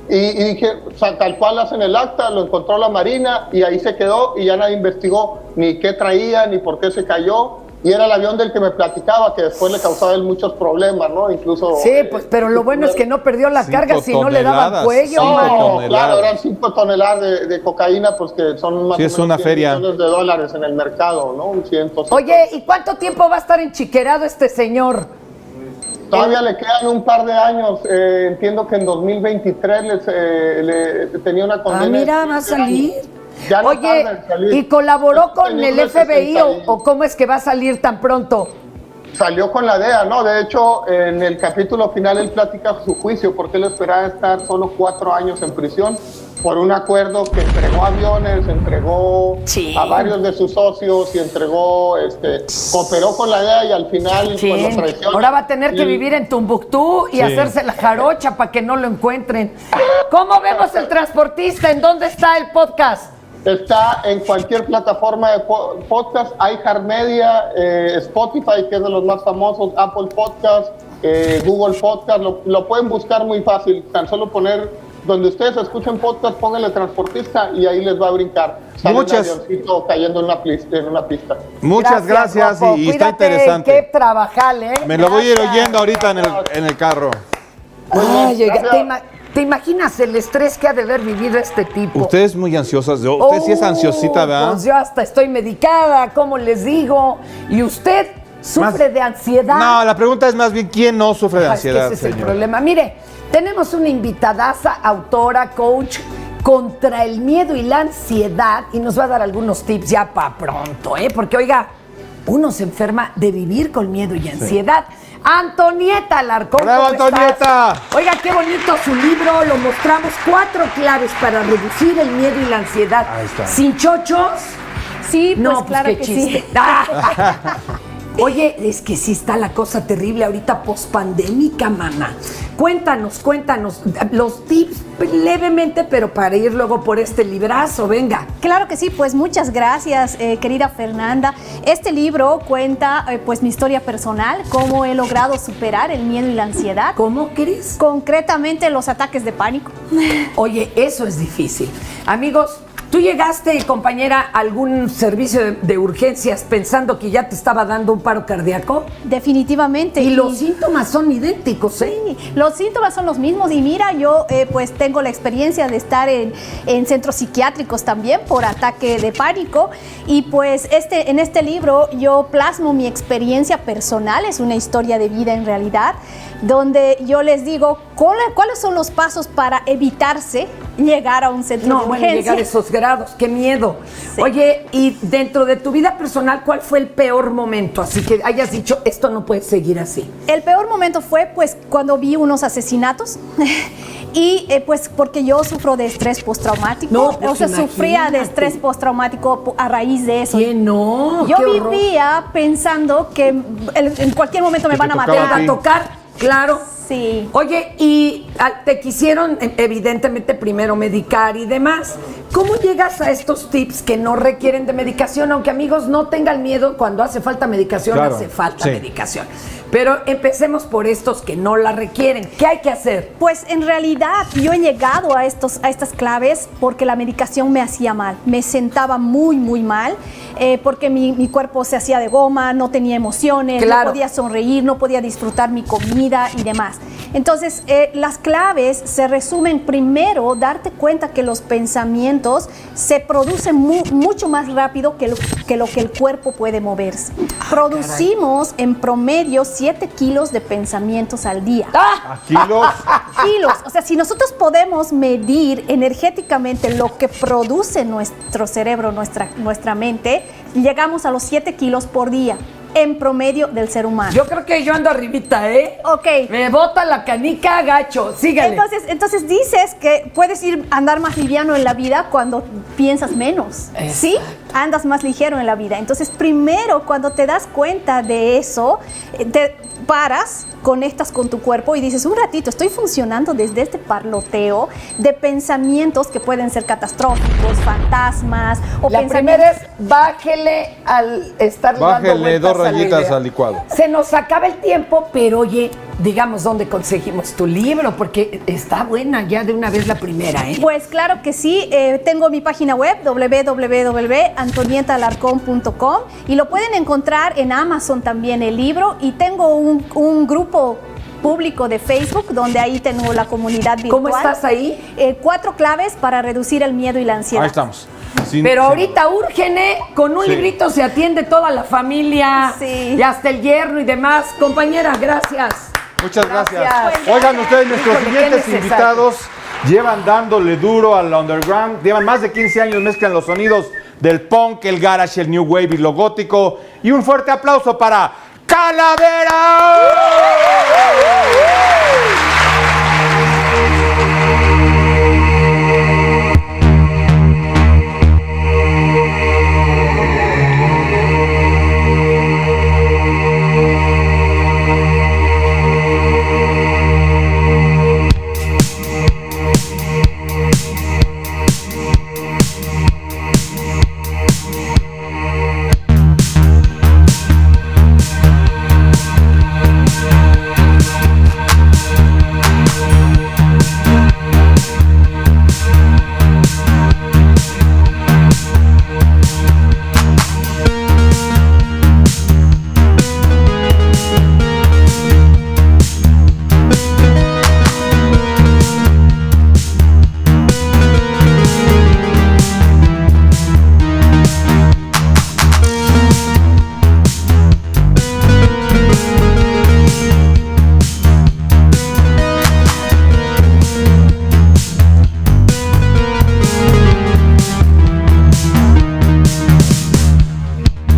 S3: Y dije, o sea, tal cual hacen el acta, lo encontró la Marina y ahí se quedó y ya nadie investigó ni qué traía ni por qué se cayó. Y era el avión del que me platicaba, que después le causaba él muchos problemas, ¿no? Incluso...
S2: Sí, pues, pero lo bueno es que no perdió la carga, si no le daban cuello.
S3: No, claro, eran 5 toneladas de cocaína, pues que son más
S1: Sí,
S3: o
S1: es
S3: menos
S1: una
S3: 100
S1: feria.
S3: millones de dólares en el mercado, ¿no? 100.
S2: Oye, ¿y cuánto tiempo va a estar enchiquerado este señor?
S3: Todavía le quedan un par de años. Entiendo que en 2023 le tenía una condena.
S2: Ah, mira, va a salir.
S3: Ya no
S2: Oye,
S3: tarda en salir.
S2: ¿y colaboró con
S3: Tenía
S2: el
S3: unos
S2: FBI
S3: 60
S2: o cómo es que va a salir tan pronto?
S3: Salió con la DEA, ¿no? De hecho, en el capítulo final él platica su juicio, porque él esperaba estar solo 4 años en prisión por un acuerdo que entregó aviones, entregó a varios de sus socios y entregó, cooperó con la DEA y al final pues, lo traicionó.
S2: Ahora va a tener que vivir en Tumbuctú y
S3: Sí.
S2: hacerse la jarocha para que no lo encuentren. ¿Cómo vemos el transportista? ¿En dónde está el podcast?
S3: Está en cualquier plataforma de podcast, iHeartMedia, Spotify, que es de los más famosos, Apple Podcast, Google Podcast, lo pueden buscar muy fácil, tan solo poner, donde ustedes escuchen podcast, pónganle Transportista y ahí les va a brincar. Sale un avioncito cayendo en una pista.
S1: Muchas gracias
S2: guapo.
S1: y está
S2: Cuídate,
S1: interesante.
S2: Qué trabajal, ¿eh?
S1: Me lo voy a ir oyendo ahorita en el carro.
S2: Ay, oiga, ¿te imaginas el estrés que ha de haber vivido este tipo?
S1: Usted es muy ansiosa. Usted sí es ansiosita, ¿verdad?
S2: Pues yo hasta estoy medicada, ¿cómo les digo? ¿Y usted sufre de ansiedad?
S1: No, la pregunta es más bien quién no sufre de
S2: Ah, es que
S1: ansiedad,
S2: ese es el
S1: señor.
S2: problema. Mire, tenemos una invitadaza, autora, coach contra el miedo y la ansiedad y nos va a dar algunos tips ya para pronto, ¿eh? Porque, oiga, uno se enferma de vivir con miedo y ansiedad. Antonieta Alarcón.
S1: ¡Bravo,
S2: ¿cómo
S1: Antonieta!
S2: estás? Oiga, qué bonito su libro, lo mostramos. 4 claves para reducir el miedo y la ansiedad.
S1: Ahí está.
S2: ¿Sin chochos?
S5: Sí, pues
S2: No,
S5: claro
S2: qué
S5: que
S2: chiste.
S5: sí.
S2: Oye, es que sí está la cosa terrible ahorita pospandémica, mana. Cuéntanos los tips levemente, pero para ir luego por este librazo, venga.
S5: Claro que sí, pues muchas gracias, querida Fernanda. Este libro cuenta pues mi historia personal, cómo he logrado superar el miedo y la ansiedad.
S2: ¿Cómo crees?
S5: Concretamente los ataques de pánico.
S2: Oye, eso es difícil. Amigos, ¿Tú llegaste, compañera, a algún servicio de urgencias pensando que ya te estaba dando un paro cardíaco?
S5: Definitivamente.
S2: Y los síntomas son idénticos, ¿eh?
S5: Sí, los síntomas son los mismos. Y mira, yo pues tengo la experiencia de estar en centros psiquiátricos también por ataque de pánico. Y pues en este libro yo plasmo mi experiencia personal, es una historia de vida en realidad, donde yo les digo cuáles son los pasos para evitarse llegar a un centro de urgencia.
S2: Llegar a esos grados, qué miedo.
S5: Sí.
S2: Oye, y dentro de tu vida personal, ¿cuál fue el peor momento? Así que hayas dicho, esto no puede seguir así.
S5: El peor momento fue pues cuando vi unos asesinatos y pues porque yo sufro de estrés postraumático.
S2: No, pues
S5: o sea, sufría de estrés postraumático a raíz de eso.
S2: ¿Qué no?
S5: Yo
S2: Qué horror.
S5: vivía pensando que en cualquier momento me van a matar.
S2: A tocar. Claro.
S5: Sí.
S2: Oye, y te quisieron evidentemente primero medicar y demás. ¿Cómo llegas a estos tips que no requieren de medicación? Aunque amigos, no tengan miedo, cuando hace falta medicación,
S1: Claro,
S2: hace falta
S1: sí.
S2: medicación. Pero empecemos por estos que no la requieren. ¿Qué hay que hacer?
S5: Pues en realidad yo he llegado a estas claves porque la medicación me hacía mal. Me sentaba muy, muy mal porque mi cuerpo se hacía de goma, no tenía emociones,
S2: Claro.
S5: no podía sonreír, no podía disfrutar mi comida y demás. Entonces, las claves se resumen primero, darte cuenta que los pensamientos se producen mucho más rápido que lo que el cuerpo puede moverse. Producimos en promedio 7 kilos de pensamientos al día.
S1: ¿Kilos?
S5: Kilos. O sea, si nosotros podemos medir energéticamente lo que produce nuestro cerebro, nuestra mente, llegamos a los 7 kilos por día en promedio del ser humano.
S2: Yo creo que yo ando arribita, ¿eh?
S5: Ok.
S2: Me bota la canica gacho. Sígale.
S5: Entonces dices que puedes andar más liviano en la vida cuando piensas menos. ¿Sí? Andas más ligero en la vida. Entonces, primero, cuando te das cuenta de eso, te paras, conectas con tu cuerpo y dices, un ratito, estoy funcionando desde este parloteo de pensamientos que pueden ser catastróficos, fantasmas o
S2: La
S5: pensamientos.
S2: primera es bájele al estar dando
S1: Bájele
S2: vueltas
S1: 2
S2: a la
S1: rayitas
S2: idea.
S1: al licuado.
S2: Se nos acaba el tiempo, pero oye, digamos dónde conseguimos tu libro, porque está buena ya de una vez la primera, ¿eh?
S5: Pues claro que sí, tengo mi página web www.antonietaalarcón.com y lo pueden encontrar en Amazon también el libro, y tengo un grupo público de Facebook donde ahí tengo la comunidad virtual.
S2: ¿Cómo estás ahí?
S5: 4 claves para reducir el miedo y la ansiedad.
S1: Ahí estamos.
S2: Pero ahorita úrgene, con un librito se atiende toda la familia, y hasta el yerno y demás. Compañera, gracias.
S1: Muchas gracias.
S2: Gracias.
S1: Oigan ustedes, nuestros
S2: Híjole, qué
S1: siguientes
S2: necesario.
S1: invitados llevan dándole duro al underground. Llevan más de 15 años, mezclan los sonidos del punk, el garage, el new wave y lo gótico. Y un fuerte aplauso para Calavera.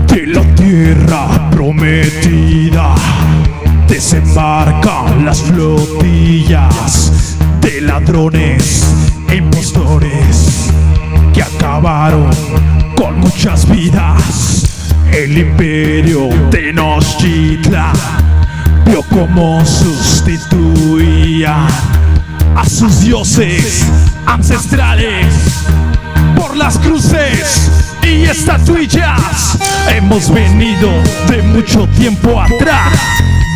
S20: De la tierra prometida desembarcan las flotillas de ladrones e impostores que acabaron con muchas vidas. El imperio Tenochtitlan vio cómo sustituían a sus dioses ancestrales por las cruces y estatuillas. Hemos venido de mucho tiempo atrás,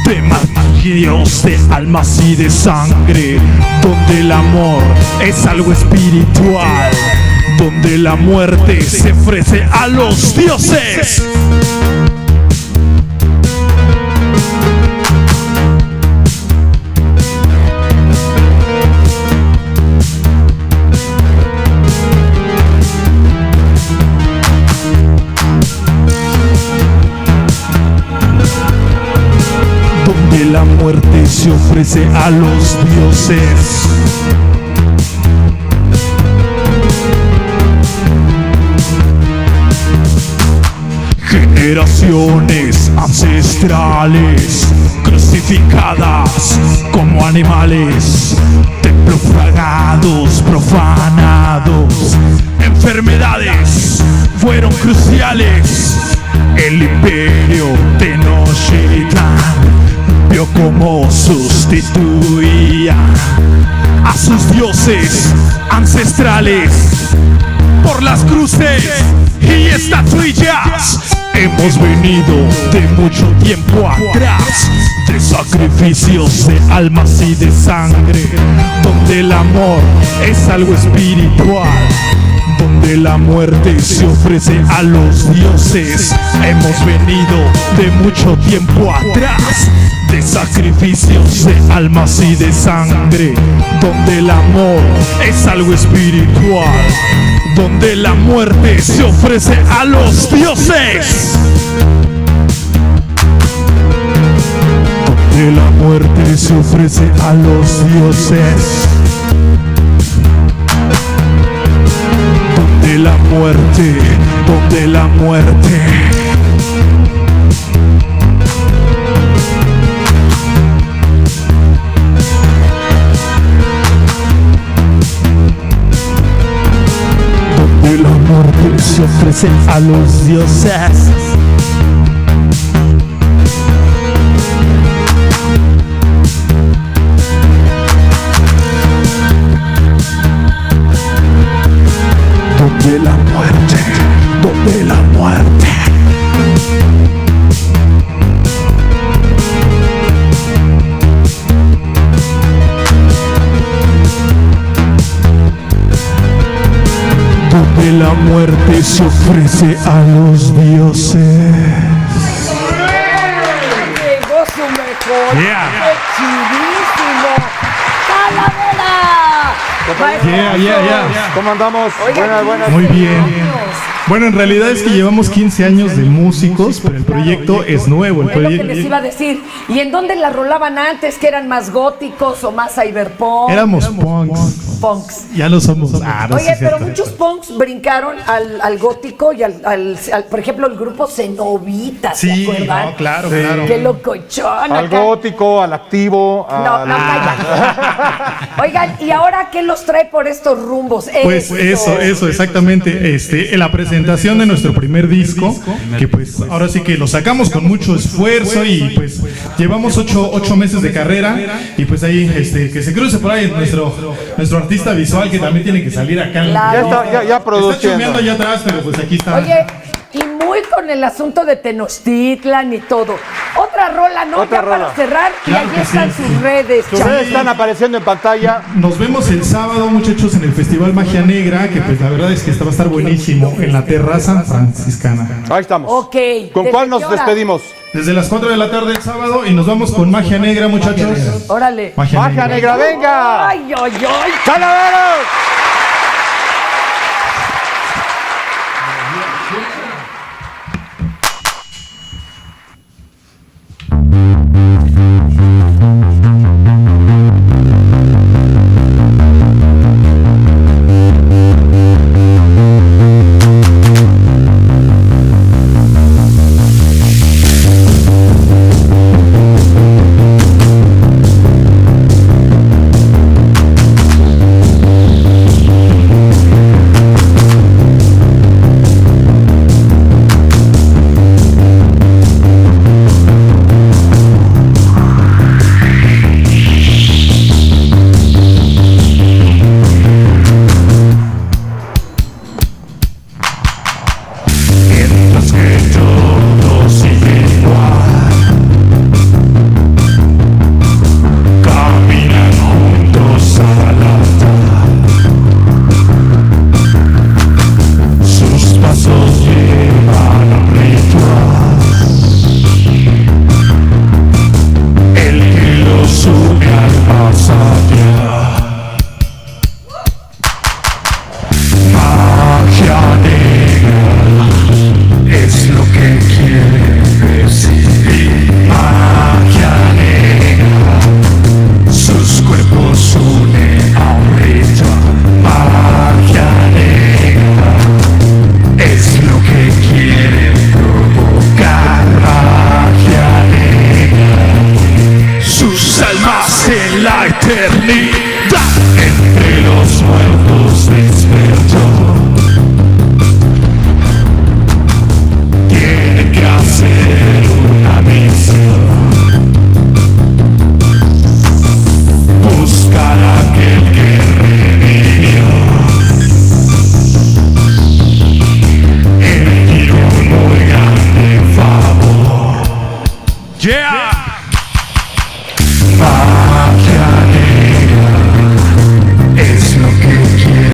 S20: de martirios de almas y de sangre, donde el amor es algo espiritual, donde la muerte se ofrece a los dioses. Donde la muerte se ofrece a los dioses. Generaciones ancestrales crucificadas como animales, templos fragados, profanados, enfermedades fueron cruciales. El imperio Tenochtitlan vio cómo sustituía a sus dioses ancestrales por las cruces y estatuillas. Hemos venido de mucho tiempo atrás, de sacrificios de almas y de sangre, donde el amor es algo espiritual, donde la muerte se ofrece a los dioses. Hemos venido de mucho tiempo atrás, de sacrificios de almas y de sangre, donde el amor es algo espiritual, donde la muerte se ofrece a los dioses. Donde la muerte se ofrece a los dioses. Donde la muerte, donde la muerte. Donde la muerte se ofrece a los dioses. Donde la muerte, donde la muerte. Donde la muerte se ofrece a los dioses.
S2: Llegó su mejor.
S20: Yeah.
S2: ¡Qué chidísimo! ¡Calavera!
S20: Yeah.
S1: ¿Cómo andamos?
S2: Oigan,
S1: Buenas.
S20: Muy bien. Bueno, en realidad es que llevamos 15 años de músicos, pero el proyecto es nuevo.
S2: Es lo que les iba a decir. ¿Y en dónde la rolaban antes? ¿Que eran más góticos o más cyberpunk?
S20: Éramos punks. Ya lo somos. No,
S2: Oye,
S20: sí es
S2: pero
S20: cierto.
S2: muchos punks brincaron al gótico y al, por ejemplo, el grupo Cenovita, ¿se
S20: Sí,
S2: acuerdan?
S20: no, claro.
S2: Qué locochón.
S1: Al
S2: acá.
S1: gótico, al activo.
S2: No, calla. Oigan, ¿y ahora qué los trae por estos rumbos?
S20: Pues eso, exactamente. En la presentación de nuestro primer disco, que pues ahora sí que lo sacamos con mucho esfuerzo y pues llevamos 8 meses de carrera y pues ahí que se cruce por ahí nuestro artista visual que también tiene que salir acá.
S2: Claro.
S1: Ya produciendo.
S20: Está chumeando allá atrás, pero pues aquí está.
S2: Oye, y muy con el asunto de Tenochtitlan y todo. Otra rola, ¿no?
S1: Otra
S2: ya
S1: rola.
S2: para cerrar,
S20: Claro
S2: y
S20: que
S2: ahí están
S20: sí.
S2: sus redes.
S1: Ustedes están apareciendo en pantalla.
S20: Nos vemos el sábado, muchachos, en el Festival Magia Negra, que pues la verdad es que va a estar buenísimo, en la terraza franciscana.
S1: Ahí estamos.
S2: Ok.
S1: ¿Con cuál nos despedimos?
S20: Desde las 4 de la tarde el sábado y nos vamos con Magia Negra, muchachos.
S2: Órale.
S1: Magia Negra, venga.
S2: Ay, ay, ay.
S1: ¡Calaveros!
S20: de la eternidad entre los muertos.